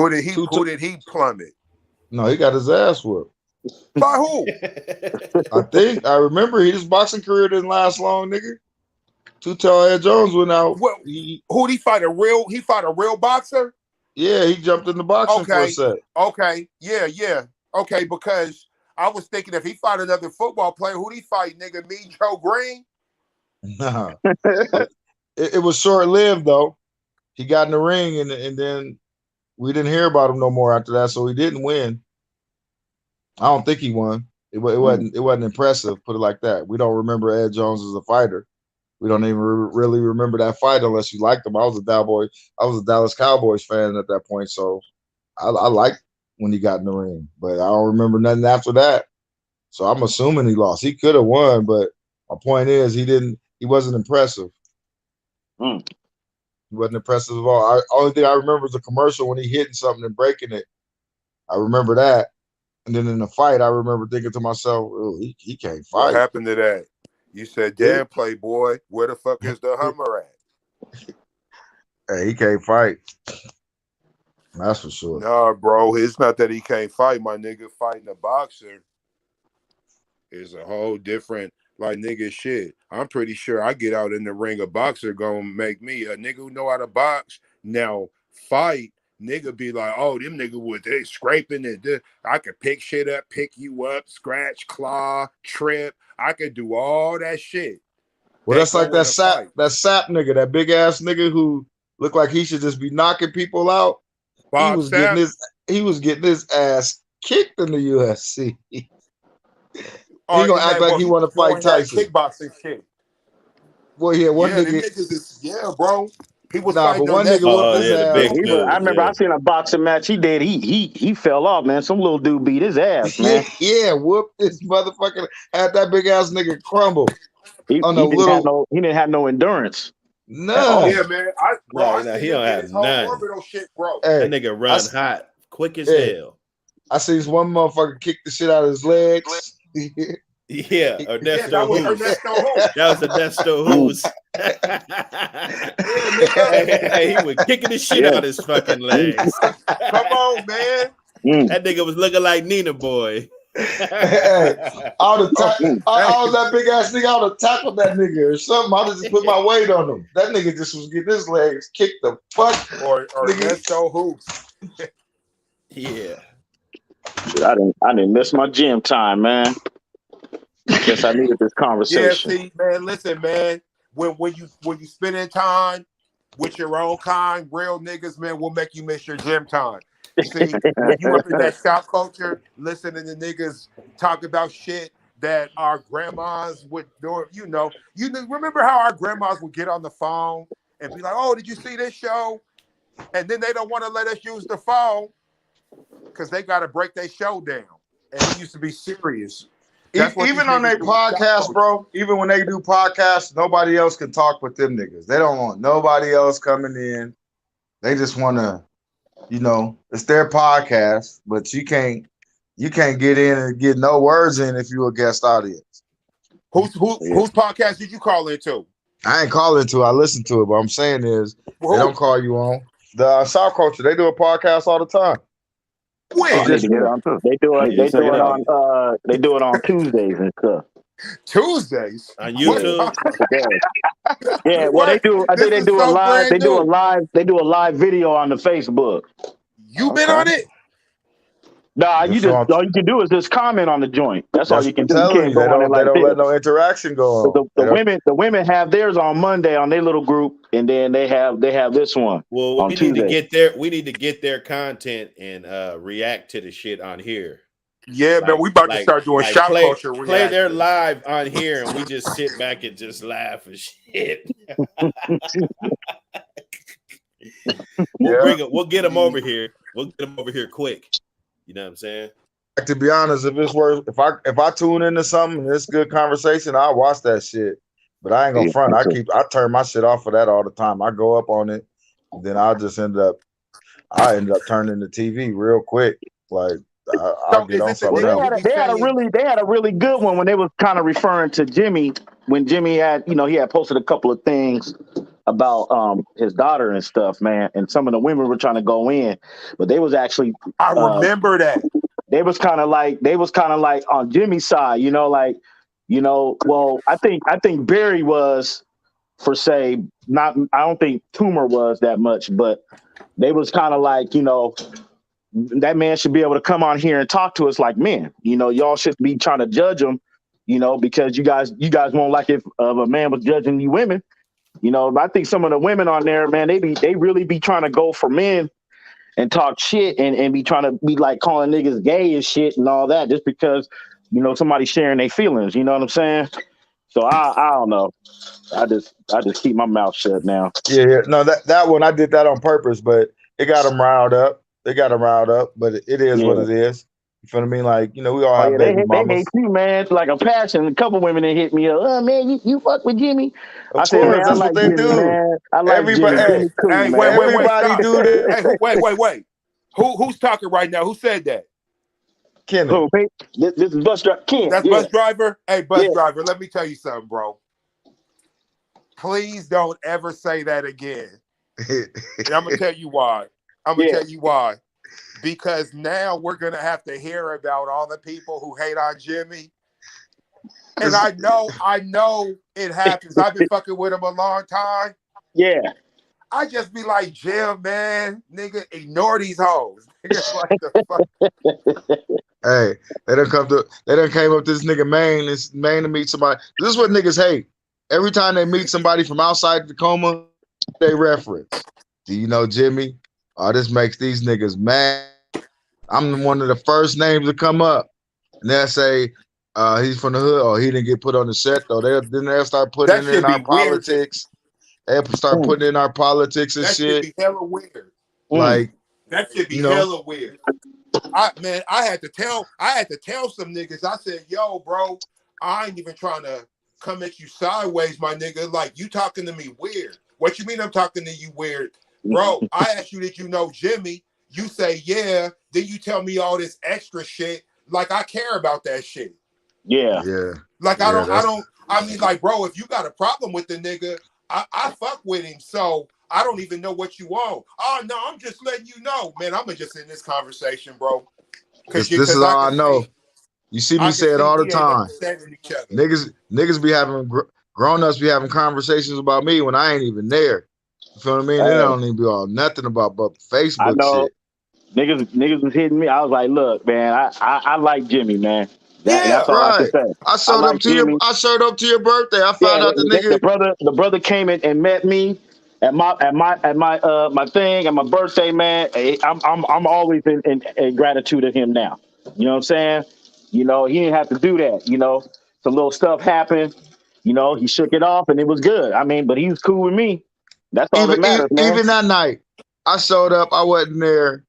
did he plummet? No, he got his ass whooped. By who? I remember his boxing career didn't last long, nigga. Too Tall Ed Jones went out. Who'd he fight? He fought a real boxer? Yeah, he jumped in the boxing for a set. Okay. Yeah. Okay, because I was thinking if he fought another football player, who'd he fight, nigga? Me, Joe Green? Nah. It was short-lived, though. He got in the ring, and then we didn't hear about him no more after that, so he didn't win. I don't think he won. It wasn't impressive, put it like that. We don't remember Ed Jones as a fighter. We don't even really remember that fight unless you liked him. I was a Dallas Cowboys fan at that point, so I liked when he got in the ring, but I don't remember nothing after that. So I'm assuming he lost. He could have won, but my point is he wasn't impressive. He wasn't impressive at all. Only thing I remember is a commercial when he hitting something and breaking it. I remember that. And then in the fight, I remember thinking to myself, oh, he can't fight. What happened to that? You said, damn, Playboy, where the fuck is the Hummer at? Hey, he can't fight. That's for sure. Nah, bro, it's not that he can't fight. My nigga fighting a boxer is a whole different, like, nigga shit. I'm pretty sure I get out in the ring, a boxer gonna make me a nigga who know how to box. Now, fight, nigga be like, oh, them nigga with they scraping it. I could pick shit up, pick you up, scratch, claw, trip. I could do all that shit. Well, that's like that sap nigga, that big ass nigga who looked like he should just be knocking people out. He was getting his ass kicked in the UFC. He gonna act like he want to fight Tyson. Kickboxing shit. Well, yeah, one nigga. Bro. He was fighting but one nigga whooped his ass. I remember I seen a boxing match he did. He fell off, man. Some little dude beat his ass, man. Yeah, whooped his motherfucking, had that big ass nigga crumble. He on a didn't little have no. He didn't have no endurance. none. Yeah, man. I No, seen he him don't get have his whole none. orbital shit broke. Hey, That nigga I, run s- hot, quick as hey, hell. I seen this one motherfucker kick the shit out of his legs. Yeah, Yeah, Ernesto that was Hoops. Ernesto Hoop. That was Ernesto Mm. Hoops. Yeah, nigga. Hey, he was kicking the shit Yeah. out his fucking legs. Come on, man. Mm. That nigga was looking like Nina Boy. Hey, I would have Mm. I was that big ass nigga. I would have tackled that nigga or something. I would have just put my weight on him. That nigga just was getting his legs kicked the fuck. Or Nigga. Ernesto Hoops. Yeah. Shit, I didn't miss my gym time, man. Guess I needed this Yeah, conversation. see, man, listen, man. When you spending time with your own kind, real niggas, man, will make you miss your gym time. See, when you up in that shop culture, listening to niggas talk about shit that our grandmas would do, remember how our grandmas would get on the phone and be like, "Oh, did you see this show?" And then they don't want to let us use the phone because they got to break their show down. And it used to be serious. That's what Even these on their niggas do with shop podcast, culture. bro. Even when they do podcasts, nobody else can talk with them niggas. They don't want nobody else coming in. They just want to, it's their podcast, but you can't get in and get no words in if you're a guest audience. Whose podcast did you call into? I ain't calling to. I listen to it, but I'm saying is they don't call you on the South Culture. They do a podcast all the time. Oh, I When? need to get on too. They do it. Yeah, check it out. They do it on Tuesdays and stuff. Tuesdays On What YouTube. podcast? Yeah, well, they What? do. I think This they is do a so live. brand They do a new. live. They do a live video on the Facebook. You been Okay. on it? Nah, you That's just what all you can do is just comment on the joint. That's all That's you what can I'm do. You telling can't you. go They on it don't like this. let no interaction go But on. the women have theirs on Monday on their little group, and then they have this one Well, on we need to Tuesday. get their content and react to the shit on here. Yeah, man. We about to start doing shop culture play their reactions. live on here, and we just sit back and just laugh and shit. We'll get them over here. We'll get them over here quick. You know what I'm saying? To be honest, if it's worth, if I tune into something and it's good conversation, I'll watch that shit. But I ain't gonna front. I turn my shit off for that all the time. I go up on it, and then I end up turning the TV real quick. Like I'll get is on it the something nigga else. who be saying, They had a really good one when they was kind of referring to Jimmy when Jimmy had he had posted a couple of things about his daughter and stuff, man, and some of the women were trying to go in, but they was actually I remember that. they was kind of like on Jimmy's side, well, I think Barry was for say not I don't think Toomer was that much, but they was kind of like, that man should be able to come on here and talk to us like men. Y'all should be trying to judge him, because you guys won't like if a man was judging you women. I think some of the women on there, man, they really be trying to go for men and talk shit and be trying to be like calling niggas gay and shit and all that just because, somebody's sharing their feelings. You know what I'm saying? So I don't know. I just keep my mouth shut now. Yeah. No, that one I did that on purpose, but it got them riled up. But it is what it is. You feel what I mean? Like, we all have baby they mamas. hate you, man. It's like a passion. A couple women that hit me up. Oh man, you fuck with Jimmy. Of course, that's what they do. Man. I like Everybody, Jimmy. Jimmy cool, Hey, man. wait, everybody stop. do that. Hey, wait. Who's talking right now? Who said that? Kenneth. Oh, this is bus driver. Ken. That's bus driver. Hey, bus Yeah. driver. Let me tell you something, bro. Please don't ever say that again. And I'm gonna tell you why. Tell you why. Because now we're gonna have to hear about all the people who hate on Jimmy. And I know it happens. I've been fucking with him a long time. Yeah. I just be like, Jim, man, nigga, ignore these hoes. Like the fuck? Hey, they done came up to this nigga Maine to meet somebody. This is what niggas hate. Every time they meet somebody from outside Tacoma, they reference. Do you know Jimmy? Oh, this makes these niggas mad. I'm one of the first names to come up. And they'll say, he's from the hood. Oh, he didn't get put on the set though. They'll start putting it in our politics. They'll start putting in our politics and that shit. Should be hella weird. Like that should be hella weird. I had to tell some niggas. I said, yo, bro, I ain't even trying to come at you sideways, my nigga. Like, you talking to me weird. What you mean I'm talking to you weird? Bro, I asked you, did you know Jimmy? You say, yeah. Then you tell me all this extra shit. Like, I care about that shit. Yeah. Like, I mean, like, bro, if you got a problem with the nigga, I fuck with him. So I don't even know what you want. Oh, no, I'm just letting you know. Man, I'm going to just end this conversation, bro. This is all I know. You see me say it all the time. Niggas be having grown-ups be having conversations about me when I ain't even there. You feel what I mean? They don't even be all nothing about Facebook shit. Niggas was hitting me. I was like, look, man, I like Jimmy, man. That's all I can say. I showed up to your birthday. I found out the nigga. The brother came in and met me at my thing at my birthday, man. I'm always in gratitude to him now. You know what I'm saying? You know, he didn't have to do that. You know, some little stuff happened. You know, he shook it off and it was good. I mean, but he was cool with me. That's all that matters, man. Even that night, I showed up. I wasn't there.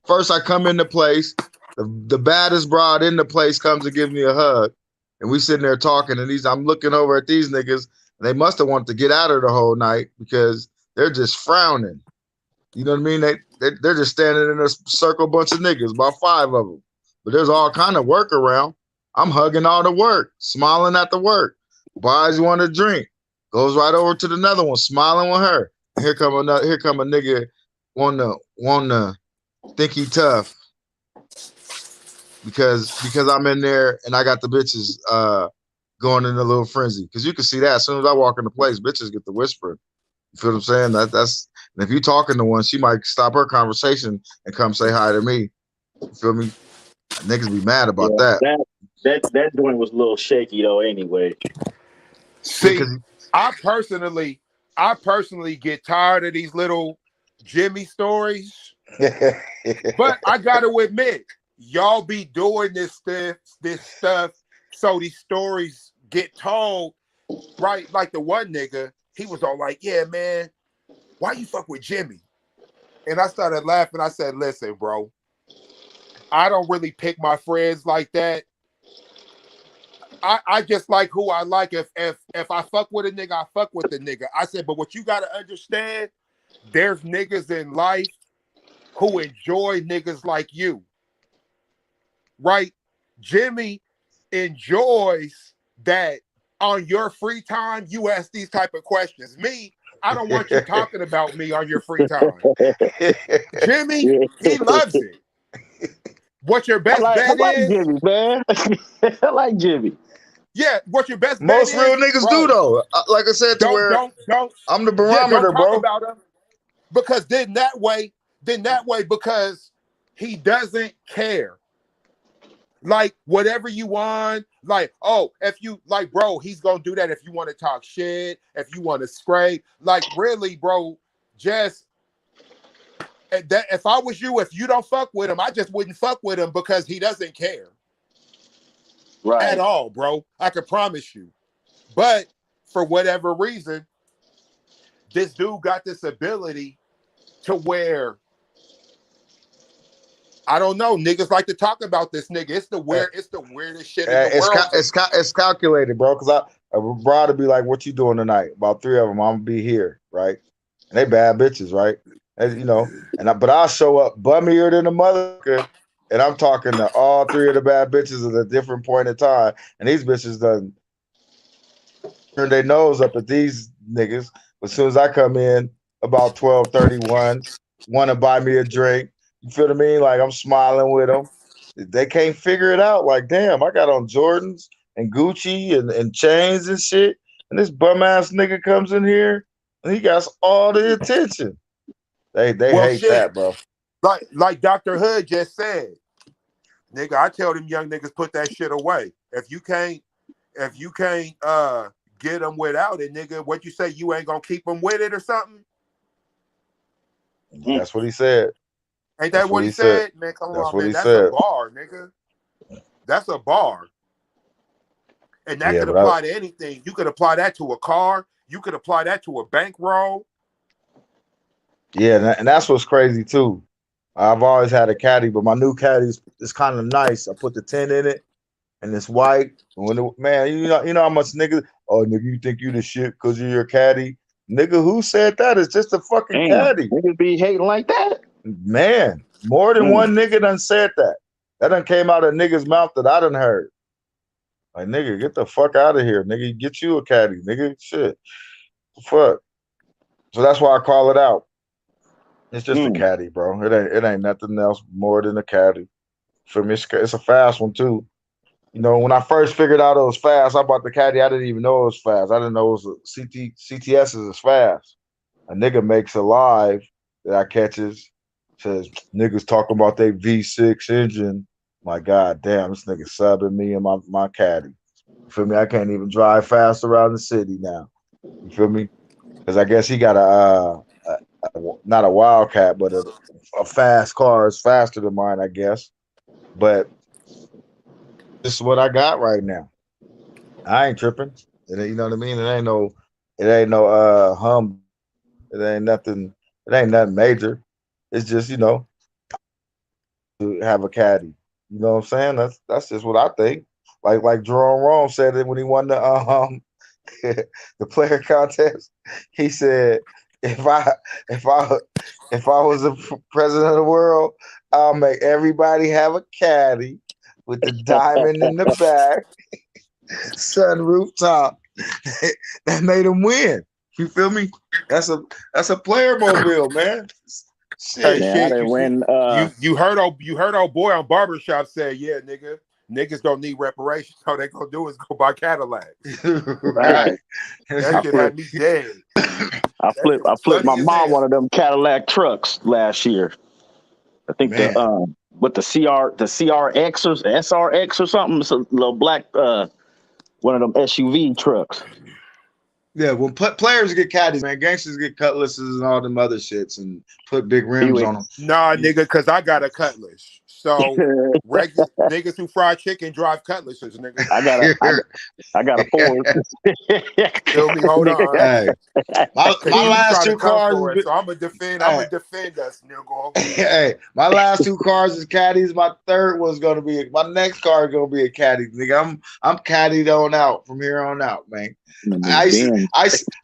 First, I come in the place. The baddest broad in the place comes and gives me a hug, and we sitting there talking. And I'm looking over at these niggas, and they must have wanted to get out of the whole night because they're just frowning. You know what I mean? They're just standing in a circle, bunch of niggas, about 5 of them. But there's all kind of work around. I'm hugging all the work, smiling at the work. Buys one a drink, goes right over to another one, smiling with her. Here come a nigga wanna think he tough because I'm in there and I got the bitches going in a little frenzy. Because you can see that as soon as I walk in the place, bitches get the whisper. You feel what I'm saying? That's and if you talking to one, she might stop her conversation and come say hi to me. You feel me? Niggas be mad about that. That joint was a little shaky though. Anyway, see, I personally get tired of these little Jimmy stories, but I got to admit, y'all be doing this stuff, so these stories get told, right? Like the one nigga, he was all like, "Yeah, man, why you fuck with Jimmy?" And I started laughing. I said, "Listen, bro, I don't really pick my friends like that. I just like who I like. If I fuck with a nigga, I fuck with the nigga." I said, "But what you gotta understand, there's niggas in life who enjoy niggas like you, right? Jimmy enjoys that on your free time, you ask these type of questions. Me, I don't want you talking about me on your free time. Jimmy, he loves it. What your best bet I like is? Jimmy, man. I like Jimmy. Yeah, what your best bet Most is? real niggas do though. Like I said, don't. I'm the barometer, don't talk bro. about him, because then that way, because he doesn't care. Like whatever you want, like, oh, if you like, bro, he's gonna do that if you want to talk shit, if you want to scrape. Like, really, bro, just that if I was you, if you don't fuck with him, I just wouldn't fuck with him because he doesn't care. Right. At all, bro. I can promise you. But for whatever reason, this dude got this ability to where, I don't know, niggas like to talk about this nigga. It's the weirdest shit in the world. It's calculated, bro. Because I brought to be like, "What you doing tonight?" About 3 of them, I'm gonna be here, right? And they bad bitches, right? And you know, but I'll show up bummier than a motherfucker. And I'm talking to all 3 of the bad bitches at a different point in time. And these bitches done turn their nose up at these niggas. As soon as I come in, about 12:31, want to buy me a drink. You feel what I mean? Like I'm smiling with them. They can't figure it out. Like, damn, I got on Jordans and Gucci and chains and shit. And this bum ass nigga comes in here and he got all the attention. They hate shit. That, bro. Like Dr. Hood just said, nigga, I tell them young niggas put that shit away. If you can't get them without it, nigga, what you say, you ain't gonna keep them with it or something? That's what he said. Ain't that what he said? Man, come on, man. That's a bar, nigga. That's a bar. And that could apply to anything. You could apply that to a car. You could apply that to a bankroll. Yeah, and that's what's crazy too. I've always had a caddy, but my new caddy is kind of nice. I put the 10 in it, and it's white. When man, you know how much niggas. Oh, nigga, you think you the shit because you're a caddy, nigga? Who said that? It's just a fucking Damn, caddy, niggas be hating like that. man. More than one nigga done said that. That done came out of niggas' mouth that I done heard. Like, nigga, get the fuck out of here, nigga. Get you a caddy, nigga. Shit, fuck. So that's why I call it out. It's just a caddy, bro. It ain't nothing else more than a caddy. For me, it's a fast one too. You know, when I first figured out it was fast, I bought the caddy. I didn't even know it was fast. I didn't know it was CTS is fast. A nigga makes a live that I catches, says niggas talking about their V6 engine. My God damn, this nigga subbing me and my caddy. You feel me? I can't even drive fast around the city now. You feel me? Because I guess he got not a Wildcat, but a fast car is faster than mine, I guess. But this is what I got right now. I ain't tripping. You know what I mean? It ain't no hum. It ain't nothing major. It's just, you know, to have a caddy. You know what I'm saying? That's just what I think. Like Jerome Rome said it when he won the the player contest. He said, if I was the president of the world, I'll make everybody have a caddy with the diamond in the back, sunroof top. That made him win. You feel me? That's a player mobile, man. Hey, Shit. Man, I didn't win. You heard old boy on Barbershop say, yeah, niggas don't need reparations. All they gonna do is go buy Cadillacs. Right. That shit had me dead. I flipped my mom one of them Cadillac trucks last year. I think Man. the CRX or SRX or something. It's a little black one of them SUV trucks. Yeah, when players get caddies, man, gangsters get cutlasses and all them other shits and put big rims on them. Nah, nigga, because I got a Cutlass. So regular niggas who fry chicken drive Cutlasses, nigga. I got a Ford. Feel me? Hold on. Hey, my last two cars. So I'm gonna defend us, nigga. Hey, my last two cars is caddies. My third one's gonna be my next car is gonna be a caddy, nigga. I'm caddied on out from here on out, man. I used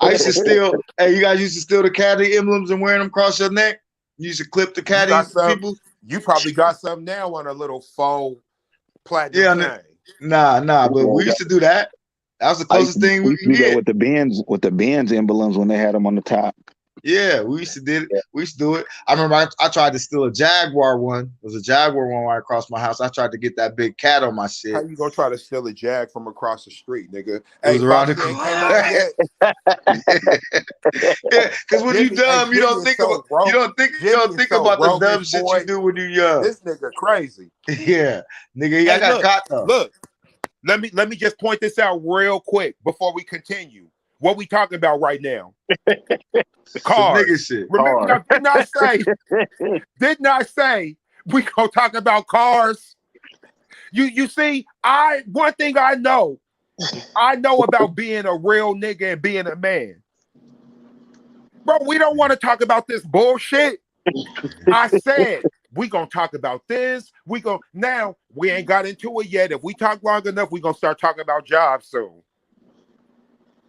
to steal. Hey, you guys used to steal the caddy emblems and wearing them across your neck. You used to clip the caddy people. You probably got some now on a little faux platinum chain. Nah, but we used to do that. That was the closest thing we could get with the Benz emblems when they had them on the top. Yeah, we used to do it. We used to do it. I remember I tried to steal a Jaguar one. It was a Jaguar one right across my house. I tried to get that big cat on my shit. How you gonna try to steal a Jag from across the street, nigga? It was around the corner. Yeah, because when you dumb, you don't think about the dumb shit you do when you young. This nigga crazy. Yeah, nigga, I got caught though. Look, let me just point this out real quick before we continue. What we talking about right now? Cars. Nigga shit. Remember, did not say we gonna talk about cars. You see, one thing I know about being a real nigga and being a man. Bro, we don't want to talk about this bullshit. I said we gonna talk about this. Now we ain't got into it yet. If we talk long enough, we gonna start talking about jobs soon.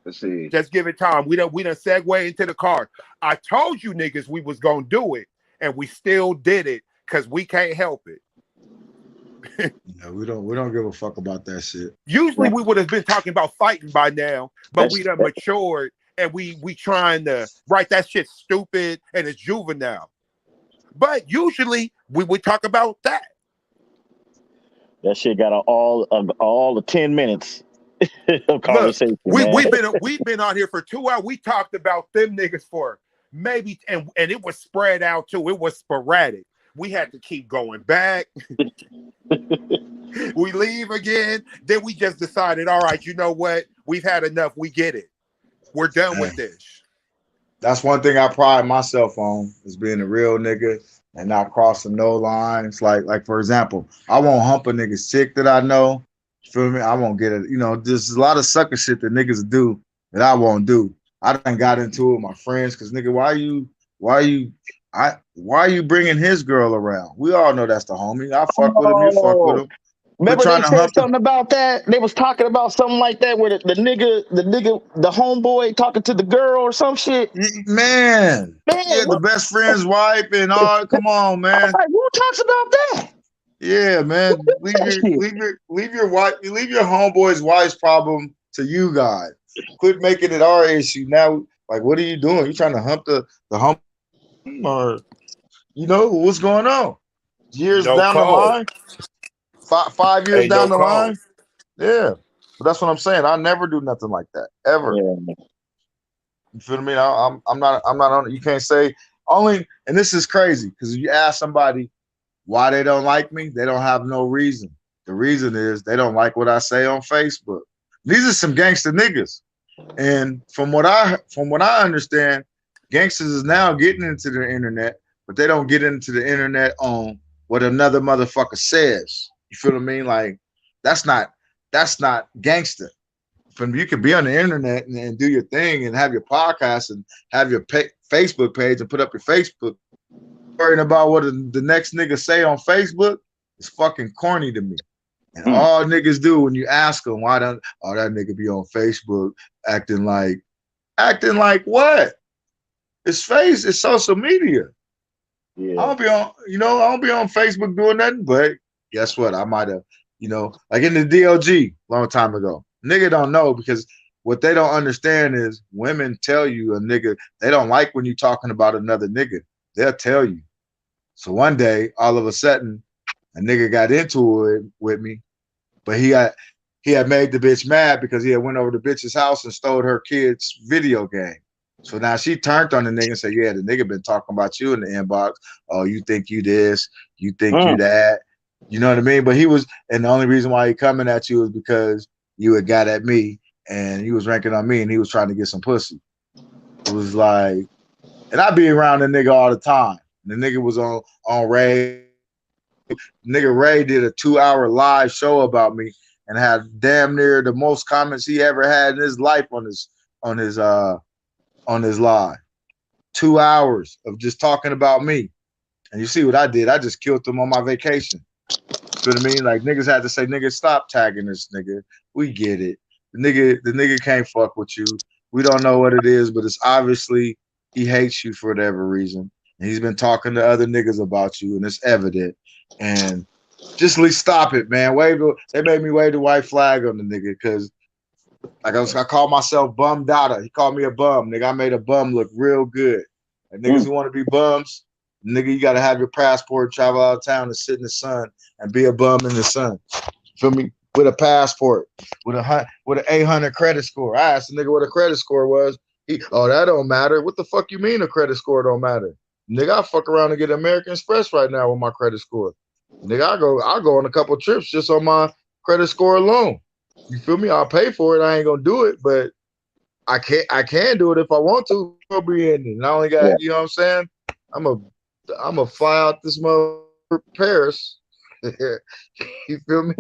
Let's see. Just give it time. We done segue into the car. I told you niggas we was gonna do it, and we still did it because we can't help it. No, we don't give a fuck about that shit. Usually we would have been talking about fighting by now, but we done matured and we trying to write that shit stupid and it's juvenile. But usually we would talk about that. That shit got all the 10 minutes. Conversation. Look, we've been on here for 2 hours. We talked about them niggas for maybe and it was spread out too. It was sporadic. We had to keep going back. We leave again. Then we just decided, all right, you know what? We've had enough. We get it. We're done with this. That's one thing I pride myself on is being a real nigga and not crossing no lines. Like for example, I won't hump a nigga's chick that I know. Feel me? I won't get it. You know, there's a lot of sucker shit that niggas do that I won't do. I done got into it with my friends because nigga, why are you bringing his girl around? We all know that's the homie. I fuck with him. You fuck with him. Remember trying they to said hump something about that? They was talking about something like that where the nigga, the homeboy talking to the girl or some shit. man. Yeah, Man, the what? best friend's wife and all. Come on, man. Like, who talks about that? Yeah, man. That shit. Leave your wife, leave your homeboy's wife's problem to you guys. Quit making it our issue. Now, like, what are you doing? You trying to hump the hump, or what's going on? Years No down the code. line, 5 years Ain't no down the code. line. Yeah. But that's what I'm saying. I never do nothing like that. Ever. Yeah. You feel me? I'm not on it. You can't say only, and this is crazy because if you ask somebody why they don't like me, they don't have no reason. The reason is they don't like what I say on Facebook. These are some gangster niggas. And from what I understand, gangsters is now getting into the internet, but they don't get into the internet on what another motherfucker says. You feel what I mean? Like that's not gangster. You can be on the internet and do your thing and have your podcast and have your Facebook page and put up your Facebook. Worrying about what the next nigga say on Facebook is fucking corny to me. And all niggas do when you ask them why that nigga be on Facebook acting like what? It's social media. Yeah. I don't be on Facebook doing nothing, but guess what? I might have, like in the DLG long time ago. Nigga don't know because what they don't understand is women tell you a nigga, they don't like when you talking about another nigga. They'll tell you. So one day, all of a sudden, a nigga got into it with me, but he had made the bitch mad because he had went over the bitch's house and stole her kid's video game. So now she turned on the nigga and said, yeah, the nigga been talking about you in the inbox. Oh, you think you this, you think you that. You know what I mean? But and the only reason why he coming at you is because you had got at me and he was ranking on me and he was trying to get some pussy. It was like, and I be around the nigga all the time. The nigga was on Ray. Nigga Ray did a 2-hour live show about me and had damn near the most comments he ever had in his life on his live. 2 hours of just talking about me. And you see what I did? I just killed them on my vacation. You know what I mean? Like niggas had to say, nigga, stop tagging this nigga. We get it. The nigga can't fuck with you. We don't know what it is, but it's obviously he hates you for whatever reason. And he's been talking to other niggas about you, and it's evident. And just at least stop it, man. They made me wave the white flag on the nigga because I called myself bum data. He called me a bum. Nigga, I made a bum look real good. And niggas who want to be bums, nigga, you got to have your passport, travel out of town and sit in the sun and be a bum in the sun. Feel me? With a passport, with an 800 credit score. I asked the nigga what a credit score was. That don't matter. What the fuck you mean a credit score don't matter? Nigga, I fuck around and get American Express right now with my credit score. Nigga, I'll go on a couple trips just on my credit score alone. You feel me? I'll pay for it. I ain't gonna do it, but I can do it if I want to. I'll be in it. And I only got, you know what I'm saying? I'm a fly out this mother Paris. You feel me?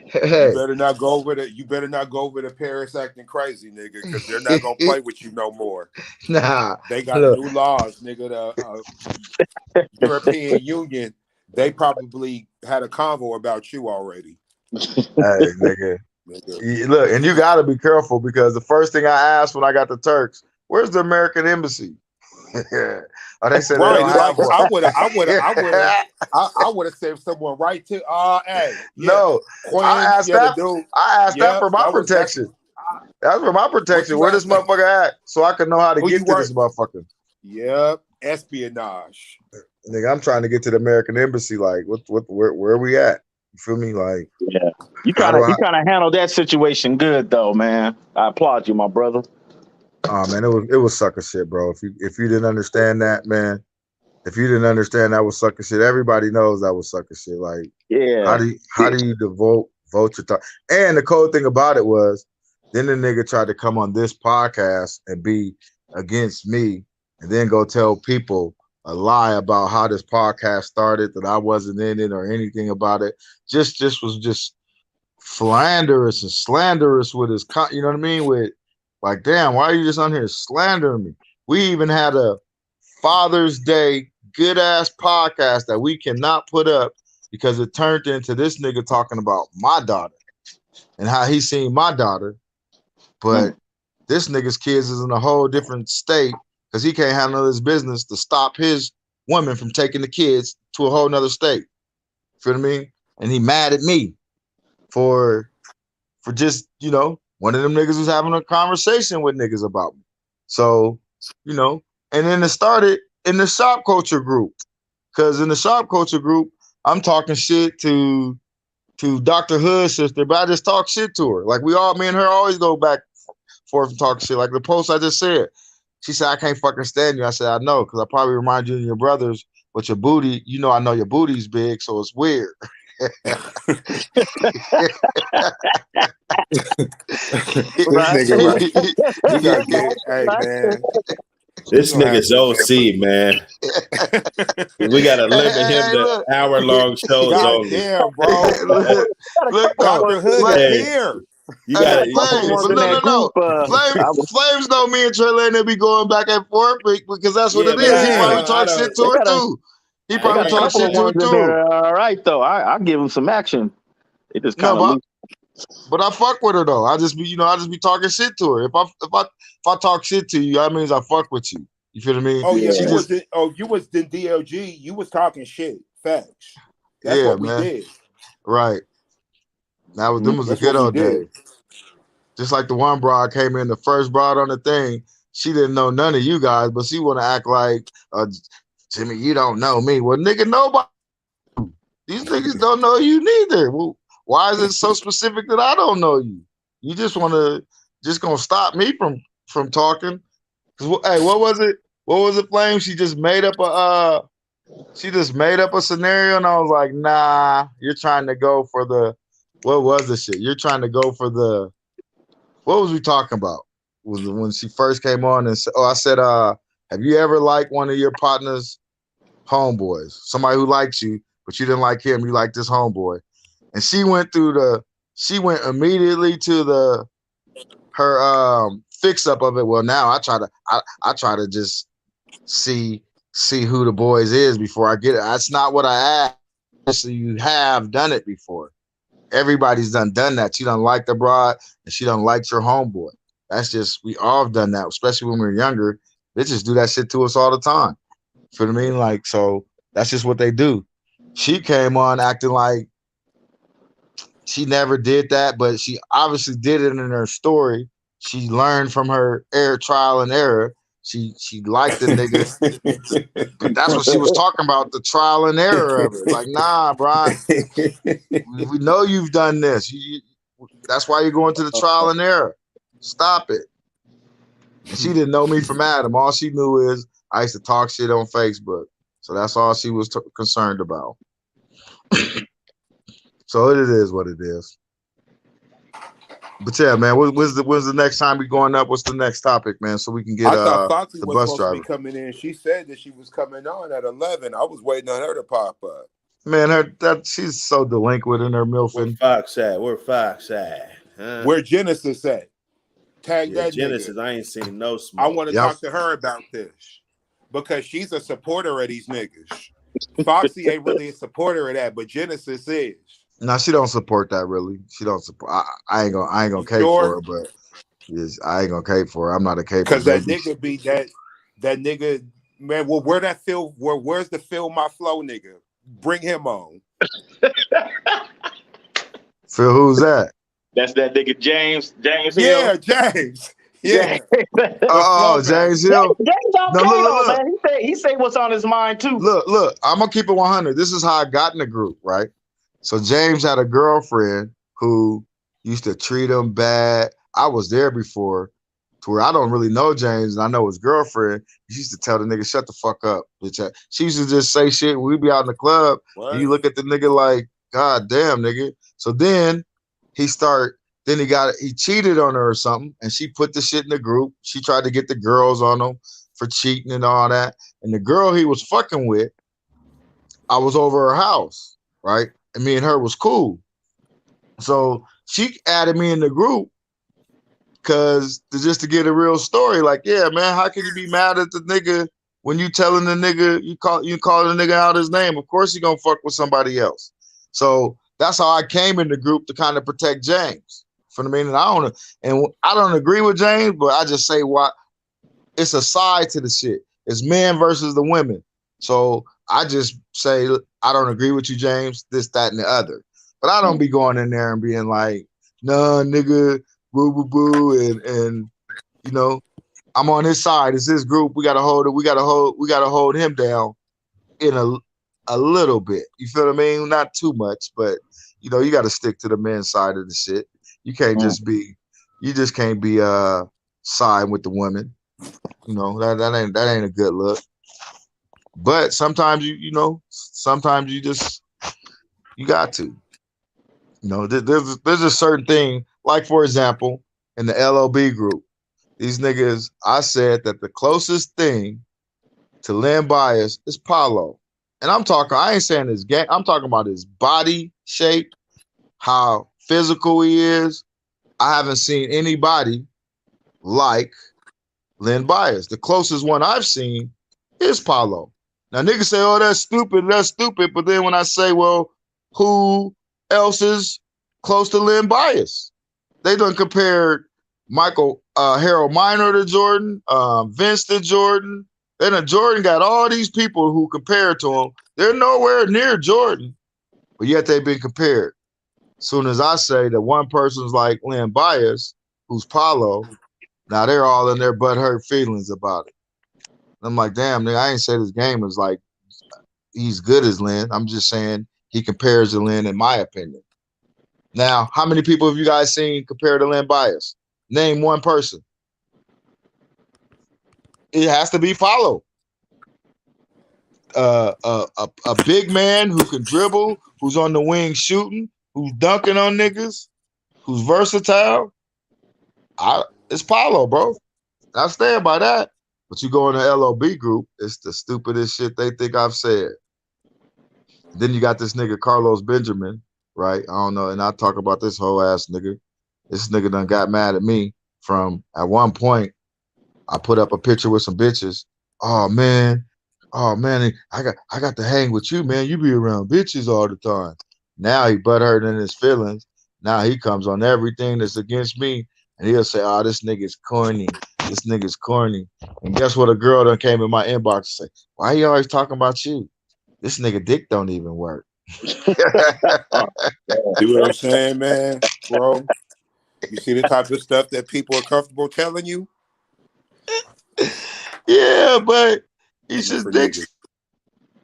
Hey. You better not go over to Paris acting crazy, nigga, because they're not gonna play with you no more. Nah, they got new laws, nigga. The European Union, they probably had a convo about you already. Hey, nigga. Look, and you gotta be careful because the first thing I asked when I got the Turks, where's the American embassy? They said right, they don't have one. I would have said someone right to hey. Yeah. No, Quinn, I asked that for my protection. That's for my protection. Where this motherfucker at? So I can know how to get to this motherfucker. Yep. Espionage. Nigga, I'm trying to get to the American embassy. Like, where are we at? You feel me? Like, yeah. You kind of handled that situation good though, man. I applaud you, my brother. Oh man, it was sucker shit, bro. If you didn't understand that, man, if you didn't understand that was sucker shit, everybody knows that was sucker shit. Like, yeah, how do you devote your time? And the cool thing about it was, then the nigga tried to come on this podcast and be against me, and then go tell people a lie about how this podcast started, that I wasn't in it or anything about it. Just was philanderous and slanderous with his, you know what I mean? With like, damn, why are you just on here slandering me? We even had a Father's Day good ass podcast that we cannot put up because it turned into this nigga talking about my daughter and how he seen my daughter, but this nigga's kids is in a whole different state because he can't handle his business to stop his woman from taking the kids to a whole nother state. Feel what I mean? And he mad at me for just, you know, one of them niggas was having a conversation with niggas about me. So, you know, and then it started in the shop culture group. Because in the shop culture group, I'm talking shit to Dr. Hood's sister, but I just talk shit to her. Like me and her always go back forth and talk shit. Like the post I just said, she said, I can't fucking stand you. I said, I know, because I probably remind you of your brothers, but your booty, you know, I know your booty's big, so it's weird. This nigga, right? You gotta get, hey man. This nigga's OC, man. We gotta limit him to hour-long shows God only. damn, bro. Look, Dr. Hood Hey. is here. You gotta. Flames, but no. Flames know me and Trey Lane be going back and forth because that's what Yeah, it but is. He I probably don't- talk shit to her too. He probably talk shit to her too. All right, though. I give him some action. It just kind No, of but I fuck with her though. I just be talking shit to her. If I talk shit to you, that means I fuck with you. You feel what I mean? Oh yeah, Yeah. you was in DLG. You was talking shit. Facts. That's Yeah, what we man. did. Right. Them was the That's good what we old did. days. Just like the one broad came in, the first broad on the thing, she didn't know none of you guys, but she want to act like, Jimmy, you don't know me. Well, nigga, nobody. These niggas don't know you neither. Well, why is it so specific that I don't know you? You just gonna stop me from talking? Hey, what was it? What was it, Flame? She just made up a scenario, and I was like, nah, you're trying to go for the. What was the shit? You're trying to go for the. What was we talking about? Was when she first came on and said, I said, have you ever liked one of your partner's homeboys? Somebody who likes you, but you didn't like him, you like this homeboy. And she went immediately to her fix up of it. Well, now I try to just see who the boys is before I get it. That's not what I asked. So you have done it before. Everybody's done that. You don't like the broad and she don't like your homeboy. That's just, we all have done that, especially when we were younger. Bitches do that shit to us all the time. Feel what I mean? Like, so that's just what they do. She came on acting like she never did that, but she obviously did it in her story. She learned from her trial and error. She liked the nigga. But that's what she was talking about, the trial and error of it. Like, nah, Brian, we know you've done this. That's why you're going to the trial and error. Stop it. And she didn't know me from Adam. All she knew is I used to talk shit on Facebook. So that's all she was concerned about. So it is what it is. But yeah, man, when's the next time we going up? What's the next topic, man? So we can get I thought Foxy the was bus supposed driver. to be coming in. She said that she was coming on at 11. I was waiting on her to pop up. Man, she's so delinquent in her milfing. Where Fox at? Huh? Where Genesis at? Tag that Genesis, nigga. I ain't seen no smoke. I want to talk to her about this because she's a supporter of these niggas. Foxy ain't really a supporter of that, but Genesis is. No, she don't support that really. She don't support. I ain't gonna cape for her, but yes, I ain't gonna cape for her. I'm not a cape because that nigga be that nigga, man. Well, where's the Feel My Flow nigga? Bring him on. Phil, who's that? That's that nigga James Yeah, Hill. James. Yeah. Oh, James Hill. James okay, look. man. He say what's on his mind too. Look. I'm gonna keep it 100. This is how I got in the group, right? So James had a girlfriend who used to treat him bad. I was there before, to where I don't really know James, and I know his girlfriend. She used to tell the nigga, "Shut the fuck up, bitch." She used to just say shit. We'd be out in the club, and you look at the nigga like, "God damn, nigga." So then he cheated on her or something, and she put the shit in the group. She tried to get the girls on him for cheating and all that. And the girl he was fucking with, I was over her house, right? And me and her was cool. So she added me in the group just to get a real story. Like, yeah, man, how can you be mad at the nigga when you telling the nigga, you calling the nigga out his name? Of course he gonna fuck with somebody else. So that's how I came in the group to kind of protect James. For the meaning, I don't agree with James, but I just say what it's a side to the shit. It's men versus the women. So I just say I don't agree with you, James. This, that, and the other. But I don't be going in there and being like, nah, nigga, boo, boo, boo, and you know, I'm on his side. It's his group. We gotta hold it. We gotta hold him down in a little bit. You feel what I mean? Not too much, but you know, you gotta stick to the men's side of the shit. You can't just can't be siding with the women. You know, that ain't a good look. But sometimes sometimes you got to. You know, there's a certain thing, like for example, in the LOB group, these niggas, I said that the closest thing to Len Bias is Paulo. And I ain't saying his game, I'm talking about his body shape, how physical he is. I haven't seen anybody like Len Bias. The closest one I've seen is Paulo. Now niggas say, oh, that's stupid. But then when I say, well, who else is close to Len Bias? They done compared Harold Miner to Jordan, Vince to Jordan. Then Jordan got all these people who compared to him. They're nowhere near Jordan, but yet they've been compared. As soon as I say that one person's like Len Bias, who's Paulo, now they're all in their butthurt feelings about it. I'm like, damn, nigga, I ain't said his game is like he's good as Len. I'm just saying he compares to Len in my opinion. Now, how many people have you guys seen compare to Len Bias? Name one person. It has to be Paulo. A big man who can dribble, who's on the wing shooting, who's dunking on niggas, who's versatile. It's Paulo, bro. I stand by that. But you go in the LOB group, it's the stupidest shit they think I've said. Then you got this nigga Carlos Benjamin, right? I don't know, and I talk about this whole ass nigga. This nigga done got mad at me from at one point. I put up a picture with some bitches. Oh man, I got to hang with you, man. You be around bitches all the time. Now he butthurt in his feelings. Now he comes on everything that's against me, and he'll say, "Oh, this nigga's corny. This nigga's corny." And guess what? A girl done came in my inbox and say, "Why you always talking about you? This nigga dick don't even work." See what I'm saying, man, bro? You see the type of stuff that people are comfortable telling you? Yeah, but it's just dick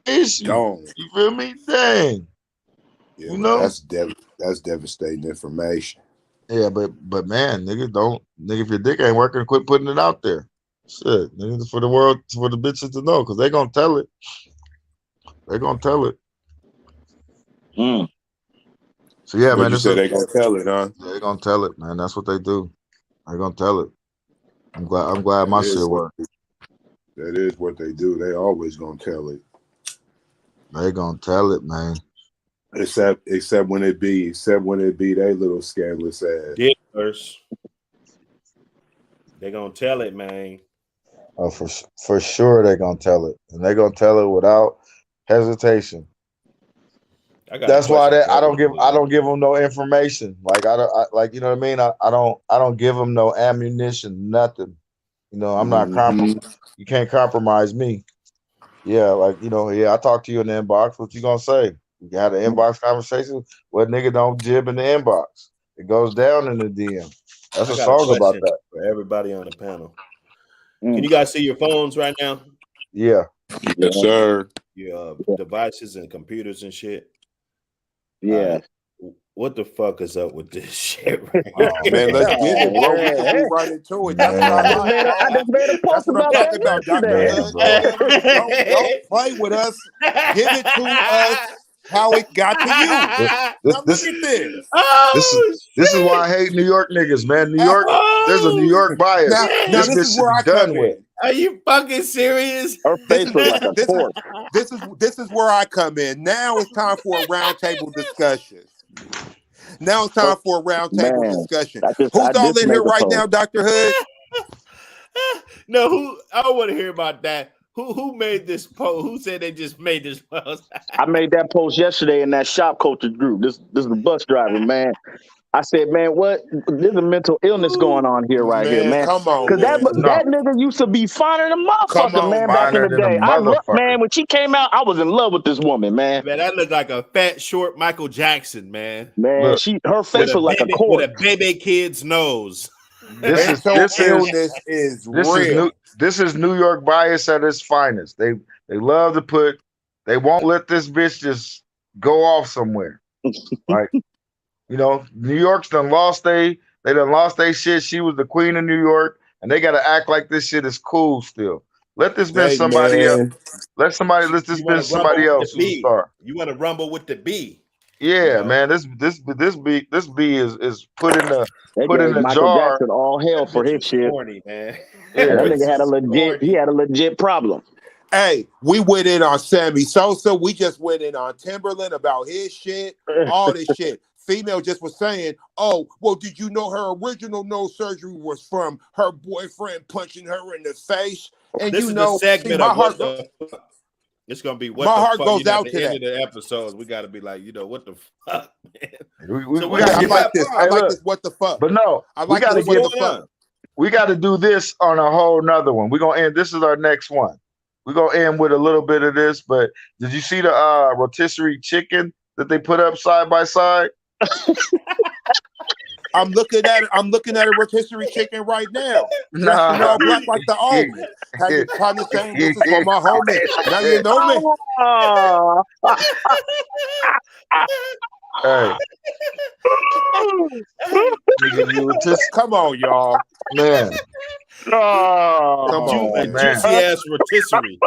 issue. Don't. You feel me? Dang. Yeah, you know that's devastating information. Yeah, but man, nigga, if your dick ain't working, quit putting it out there. Shit, nigga, for the world, for the bitches to know, because they gonna tell it. They gonna tell it. So yeah, man, you said they gonna tell it, huh? They gonna tell it, man. That's what they do. They gonna tell it. I'm glad my shit worked. That is what they do. They always gonna tell it. They gonna tell it, man. Except when it be they little scandalous ass. Dickers. They gonna tell it, man. Oh, for sure they gonna tell it, and they gonna tell it without hesitation. That's why I don't give them no information. Like like, you know what I mean. I don't give them no ammunition, nothing. You know, I'm not you can't compromise me. Yeah, like, you know, I talk to you in the inbox. What you gonna say? You had an inbox conversation. Well, nigga, don't jib in the inbox. It goes down in the DM. That's a song about that. For everybody on the panel. Can you guys see your phones right now? Yeah. Yes, sir. Your devices and computers and shit. Yeah. What the fuck is up with this shit? Oh, man, let's get it, bro. We can move right into it. That's what I like. I just made a post about that yesterday. Don't play with us. Give it to us how it got to you. Now look at this. This is why I hate New York niggas, man. New York, there's a New York bias. Now this is where I come in. Are you fucking serious? Her face was like a fork. This is where I come in. Now it's time for a roundtable discussion. Discussion. Who's all in here right now, Dr. Hood? No, I don't want to hear about that. Who made this post? Who said they just made this post? I made that post yesterday in that shop coaches group. This is the bus driver, man. I said, man, what? There's a mental illness going on here, right here, Man, man. come on, Because man. that nigga used to be finer than a Come motherfucker, on, man, back in the finer than a day. motherfucker. Man, when she came out, I was in love with this woman, man. Man, that looked like a fat, short Michael Jackson, man. Man, Look, her face was like a With corpse. a baby kid's nose. Mental illness is real. This is New York bias at its finest. They love to put. They won't let this bitch just go off somewhere. Like, you know, New York's done lost they done lost their shit. She was the queen of New York, and they got to act like this shit is cool still. Let this bitch somebody else. Let this bitch somebody else who's a star. You want to rumble with the B? Yeah, You know? man. This B is put in the Michael jar. Jackson all hell for his shit. Corny, man. Yeah. That nigga had a legit problem. Hey, we went in on Sammy Sosa. We just went in on Timberland about his shit, all this shit. Female just was saying, oh, well, did you know her original nose surgery was from her boyfriend punching her in the face? And this you is know, the segment my of heart what the fuck. It's gonna be what my the heart fuck. goes You know, out at to the end that. of the episodes, we gotta be like, you know, what the fuck, man. We So gotta I get like back. this. I Hey, like look, this. What the fuck? but no, I we like gotta this. get. What the fuck? We got to do this on a whole nother one. We're gonna end. This is our next one. We're gonna end with a little bit of this. But did you see the rotisserie chicken that they put up side by side? I'm looking at it. I'm looking at a rotisserie chicken right now. Nah. Dressed in all black like the omen. Had your partner saying this is for my homie. Now you know me. Oh. Hey, nigga, you rotisserie Come on, y'all. man. Oh. Come on, A man. juicy ass rotisserie.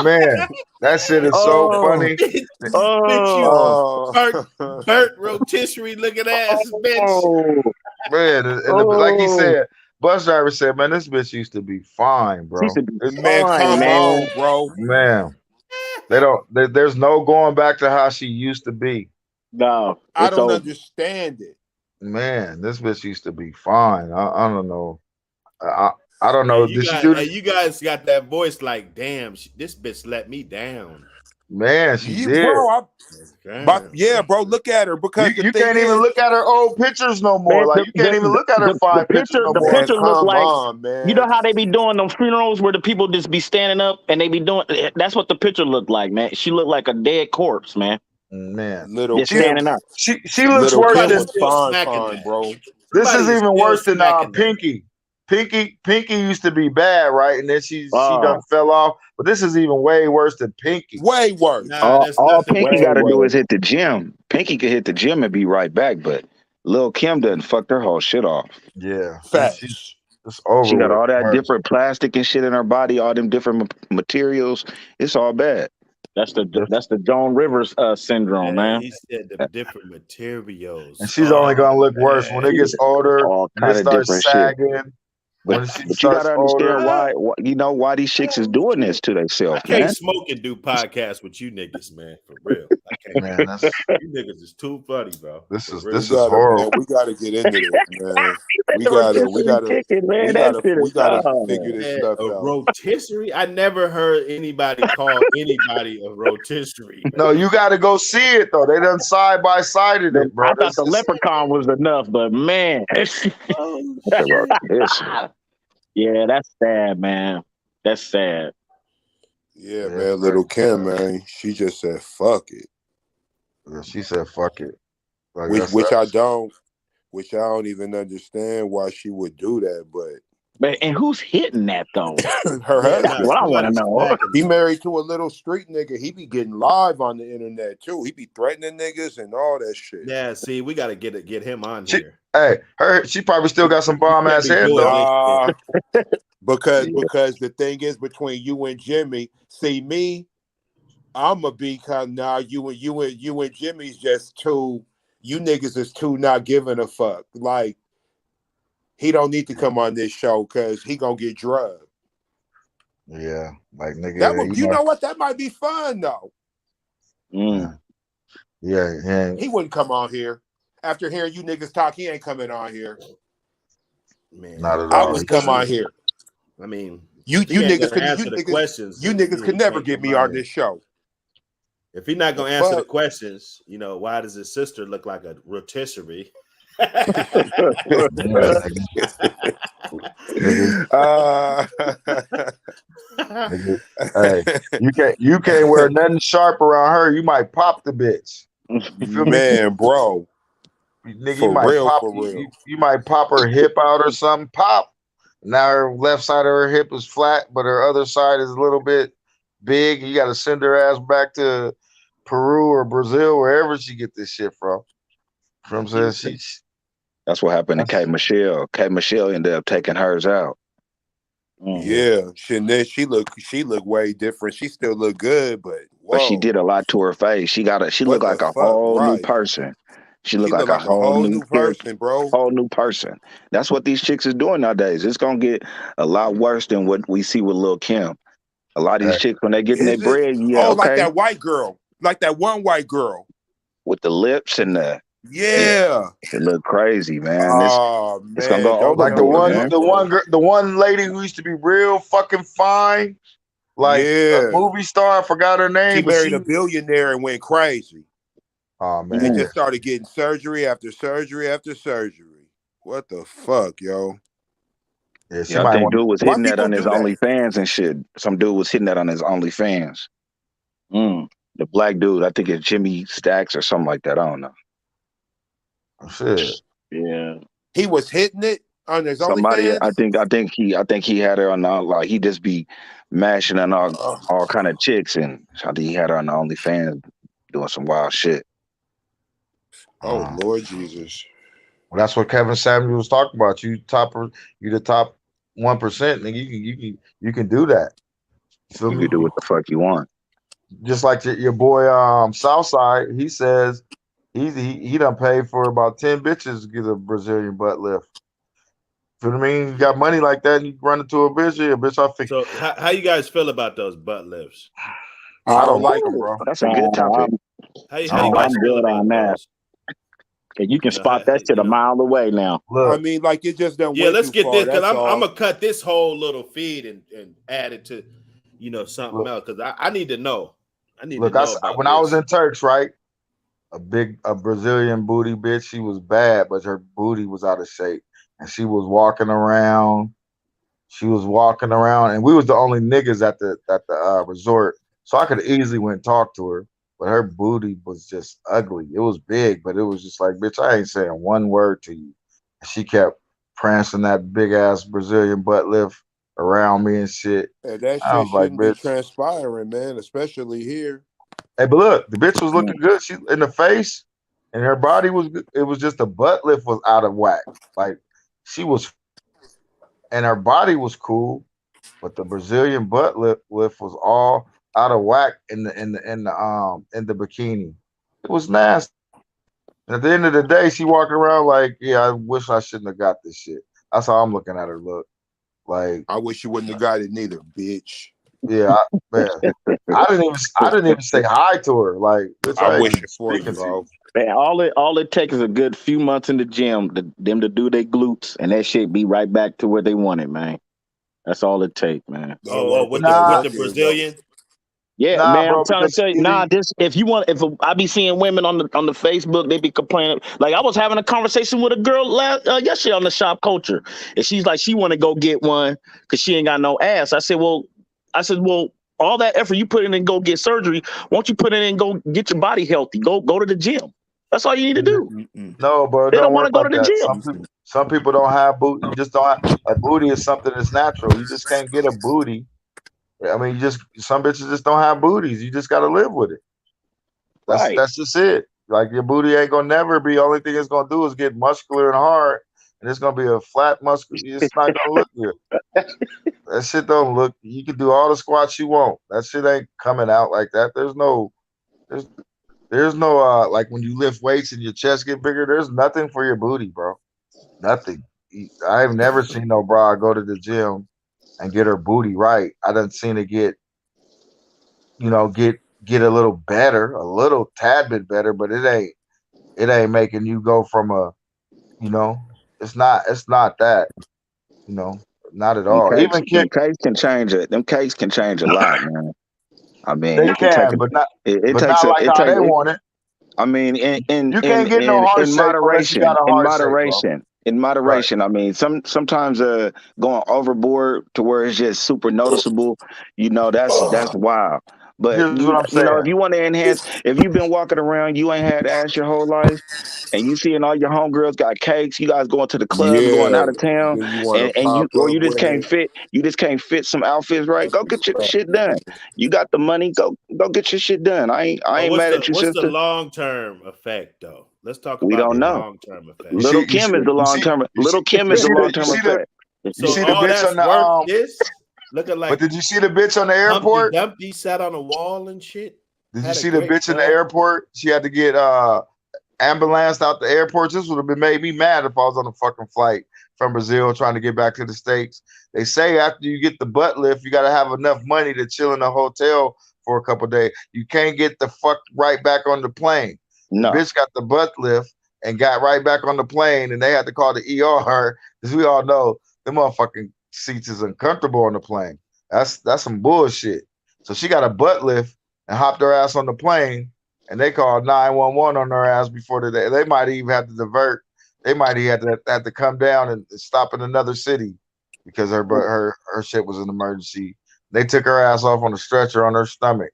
Man, that shit is so funny. Bitch, you Oh. Burt rotisserie looking ass bitch. Oh. Man, like he said, bus driver said, man, this bitch used to be fine, bro. Used to be Man, fine, come man. on, bro. Man, there's no going back to how she used to be. No, I it's don't over. understand it. Man, this bitch used to be fine. I don't know. I don't know. Hey, Did she do this? you guys got that voice like, damn, this bitch let me down. Man, she You, did. bro, Damn. but yeah, bro, look at her because You can't even look at her old pictures no more. Man, Like you can't even look at her fine pictures no the more. picture look come like on, man. you know how they be doing them funerals where the people just be standing up and they be doing. That's what the picture looked like, man. She looked like a dead corpse, man. Man, Little Just Kim, standing up. she looks Little worse Kim than was fine, bro. this is Somebody even still worse than smacking that. Pinky. Pinky used to be bad, right? And then she Oh. done fell off. But this is even way worse than Pinky. Way worse. Nah, that's All nothing. Pinky way got to do worse. is hit the gym. Pinky could hit the gym and be right back, but Lil Kim doesn't fucked her whole shit off. Yeah, Facts. it's over. She got with. all that Her. different plastic and shit in her body, all them different materials. It's all bad. That's the Joan Rivers syndrome, man. He said the different materials. And she's only gonna look worse when it gets older. All When kind it of starts different shit. sagging. When But she you starts gotta older. understand why these chicks is doing this to I themselves, can't man. smoke and do podcasts with you niggas, man. For real. I can't. Man, that's You niggas is too funny, bro. this For is real. this is horrible. We gotta get into this, man. We The gotta rotisserie chicken, man. That shit is figure this Man, stuff a out. rotisserie? I never heard anybody call anybody a rotisserie. No, you got to go see it though. They done side by sided it, bro. I thought the leprechaun was enough, but man. Yeah, that's sad, man. That's sad. Yeah, Yeah, man. Little Kim, man. She just said, "Fuck it," Yeah, she said, "Fuck it," like which I don't even understand why she would do that. But And who's hitting that though? her husband, What I want to know. he married to a little street nigga. He be getting live on the internet too. He be threatening niggas and all that shit. Yeah, see, we gotta get him on She- here. Hey, she probably still got some bomb ass be head doing though. Because the thing is between you and Jimmy, see me, I'ma be kind of you and Jimmy's just too. You niggas is too not giving a fuck. Like he don't need to come on this show because he gonna get drugged. Yeah, like nigga. That would, you know what? That might be fun though. Mm. Yeah. He wouldn't come on here. After hearing you niggas talk, he ain't coming on here. Man, Not at I all. would come on here. I mean, You If he ain't niggas gonna could answer the questions, you niggas could never can't get come me out on here. this show. If he's not gonna The answer the fuck? questions, why does his sister look like a rotisserie? Nigga, hey, you can't wear nothing sharp around her. You might pop the bitch. You feel me? Man, bro. Nigga, For real, for real. You might pop her hip out or something. Pop. Now her left side of her hip is flat, but her other side is a little bit big. You got to send her ass back to Peru or Brazil, wherever she get this shit from. From saying That's what happened to K Michelle. K Michelle ended up taking hers out. Yeah, she look way different. She still look good, but whoa. But she did a lot to her face. She looked like a whole new person. She looked like a whole new person, bro. Whole new person. That's what these chicks is doing nowadays. It's gonna get a lot worse than what we see with Lil' Kim. A lot of these chicks, when they getting their bread, like that white girl, like that one white girl with the lips and the it look crazy, man. Oh man, it's gonna go like overboard, the one lady who used to be real fucking fine, like a movie star. I forgot her name. She married a billionaire and went crazy. Oh man, and just started getting surgery after surgery after surgery. What the fuck, yo? Yeah, I think dude was hitting that on his OnlyFans and shit. Some dude was hitting that on his OnlyFans. The black dude, I think it's Jimmy Stacks or something like that. I don't know. Oh, shit. Yeah. He was hitting it on his OnlyFans? I think he had her on like he just be mashing on all kind of chicks, and I think he had her on the OnlyFans doing some wild shit. Oh Lord Jesus. Well, that's what Kevin Samuels was talking about. You the top 1%, nigga. You can do that. You can do what the fuck you want. Just like your boy Southside, he says he done paid for about 10 bitches to get a Brazilian butt lift. Feel what I mean? You got money like that, and you run into a bitch. I think. So how you guys feel about those butt lifts? I don't like them, bro. That's a good topic. How you guys feel about those? You can spot that shit a mile away now. Look, I mean, like it just don't. Yeah, let's get this because I'm gonna cut this whole little feed and add it to, something else because I need to know. I need to know about when I was in Turks, right? A Brazilian booty bitch. She was bad, but her booty was out of shape, and she was walking around. And we was the only niggas at the resort, so I could easily went and talk to her. But her booty was just ugly. It was big, but it was just like, bitch, I ain't saying one word to you. She kept prancing that big ass Brazilian butt lift around me and shit. And that shit shouldn't be transpiring, man, especially here. Hey, but look, the bitch was looking good. She in the face, and her body was good. It was just the butt lift was out of whack. Like she was, and her body was cool, but the Brazilian butt lift was all out of whack in the bikini. It was nasty. And at the end of the day, she walking around like, yeah, I wish I shouldn't have got this shit. That's how I'm looking at her look. Like, I wish you wouldn't have got it neither, bitch. Yeah, man. I didn't even say hi to her. Like, bitch, I wish it for you, bro. Man, all it takes is a good few months in the gym them to do their glutes, and that shit be right back to where they want it, man. That's all it takes, man. With the Brazilian. Yeah, man, I'm trying to tell you, if I be seeing women on the Facebook, they be complaining. Like I was having a conversation with a girl yesterday on the Shop Culture, and she's like, she want to go get one because she ain't got no ass. I said, well, all that effort you put in and go get surgery, won't you put in and go get your body healthy? Go to the gym. That's all you need to do. No, bro, they don't want to go to the gym. Some people don't have booty. You just don't have a booty is something that's natural. You just can't get a booty. I mean, some bitches just don't have booties. You just got to live with it. That's just it. Like your booty ain't gonna never be. Only thing it's gonna do is get muscular and hard, and it's gonna be a flat muscle. It's not gonna look good. That shit don't look. You can do all the squats you want. That shit ain't coming out like that. There's no like when you lift weights and your chest get bigger. There's nothing for your booty, bro. Nothing. I've never seen no bra go to the gym and get her booty right. I done seen it get a little better, a little tad bit better, but it ain't making you go from it's not that, Not at all. Even them cakes can change it. Them cakes can change a lot, man. I mean, they it can take can, but not it but takes not like it how takes. they want it. I mean, You can't get no heart in shape unless you got a heart shape, bro. in moderation. I mean, sometimes going overboard to where it's just super noticeable. That's wild. But Here's what I'm if saying. you want to enhance, if you've been walking around, you ain't had ass your whole life, and you seeing all your homegirls got cakes, you guys going to the clubs, going Yeah. out of town, Then you want to and pop up you just with can't it. fit. You just can't fit some outfits right. Go get your shit done. You got the money. Go get your shit done. I ain't mad at you, What's sister. the long-term effect, though? Let's talk We about don't the know. long-term effect. Little Kim is the long term. Little Kim is the long term effect. You So see the all bitch that's on the worth this? Looking But like did you see the bitch on the Humpty airport? Dumpty sat on a wall and shit. Did you Had a see the great bitch in the time. airport? She had to get ambulanced out the airport. This would have made me mad if I was on a fucking flight from Brazil trying to get back to the States. They say after you get the butt lift, you got to have enough money to chill in a hotel for a couple of days. You can't get the fuck right back on the plane. No. The bitch got the butt lift and got right back on the plane, and they had to call the ER because we all know the motherfucking seats is uncomfortable on the plane. That's some bullshit. So she got a butt lift and hopped her ass on the plane, and they called 911 on her ass before they might even have to divert. They might even have to come down and stop in another city because her shit was an emergency. They took her ass off on a stretcher on her stomach.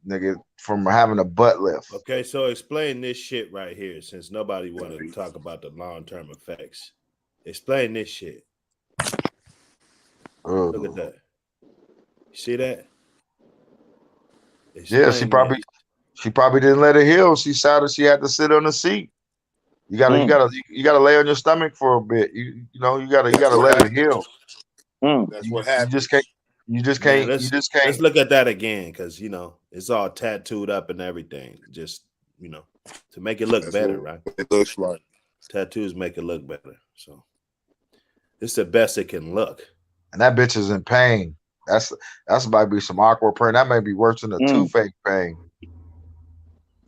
Nigga, from having a butt lift. Okay, so explain this shit right here, since nobody wanted to talk about the long-term effects. Explain this shit. Look at that. You see that? Yeah, she probably didn't let it heal. She had to sit on the seat. You gotta lay on your stomach for a bit. You gotta let it heal. That's what happens. You just can't. Let's look at that again, because it's all tattooed up and everything. Just to make it look better, right? It looks like tattoos make it look better. So it's the best it can look. And that bitch is in pain. That's might be some awkward pain. That may be worse than a toothache pain.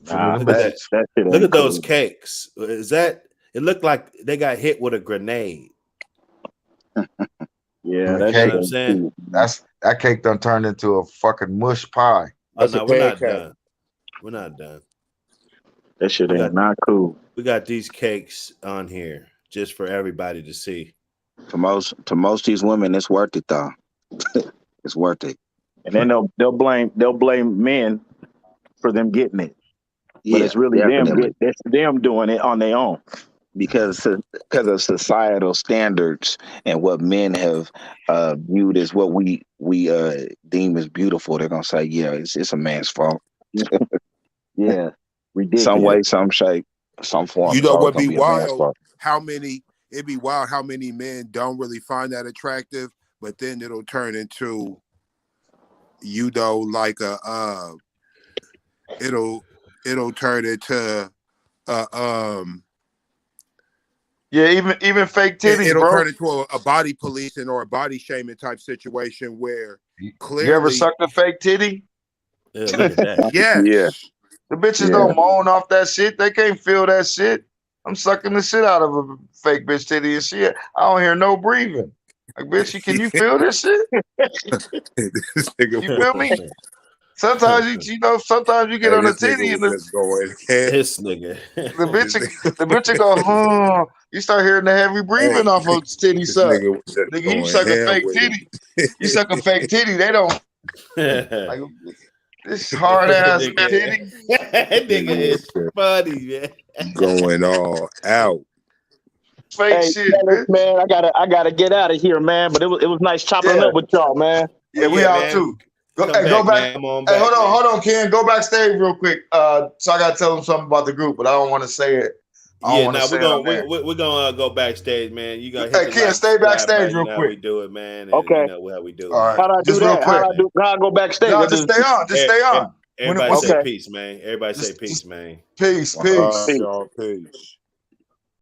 Look at those cakes. It looked like they got hit with a grenade. Yeah, that's what I'm saying. That cake done turned into a fucking mush pie. Oh, no, we're not done. We're not done. That shit ain't not cool. We got these cakes on here just for everybody to see. To most of these women, it's worth it though. It's worth it. And then they'll blame men for them getting it. Yeah, but it's really them doing it on their own. Because of societal standards and what men have viewed as what we deem as beautiful, they're gonna say, yeah, it's a man's fault. Yeah, ridiculous. Some way, some shape, some form. You know what be wild? It'd be wild how many men don't really find that attractive, but then it'll turn into, like it'll turn into yeah, even fake titties, it'll bro. turn into a body policing or a body shaming type situation where clearly. You ever sucked a fake titty? Yeah, look at that. Yes. Yeah. The bitches don't moan off that shit. They can't feel that shit. I'm sucking the shit out of a fake bitch titty and shit. I don't hear no breathing. Like, bitch, can you feel this shit? You feel me? Sometimes sometimes you get on the titty and this nigga. the bitch go, you start hearing the heavy breathing off of titty suck. Nigga, you suck a fake titty. You suck a fake titty, they don't like this hard ass titty. That nigga is funny, man. Going all out. Fake shit, man. I gotta get out of here, man. But it was nice chopping it up with y'all, man. Yeah, we out too. Go back. Hey, hold on, Ken. Go backstage real quick. So I gotta tell them something about the group, but I don't want to say it. We're gonna go backstage, man. You gotta hit Ken, stay backstage real quick. quick. We do it, man. Okay. How we do it. All right. How do I do that? How I go backstage? No, just stay on. Just stay on. Everybody say peace, man. Everybody say peace, man. Peace. Y'all, peace.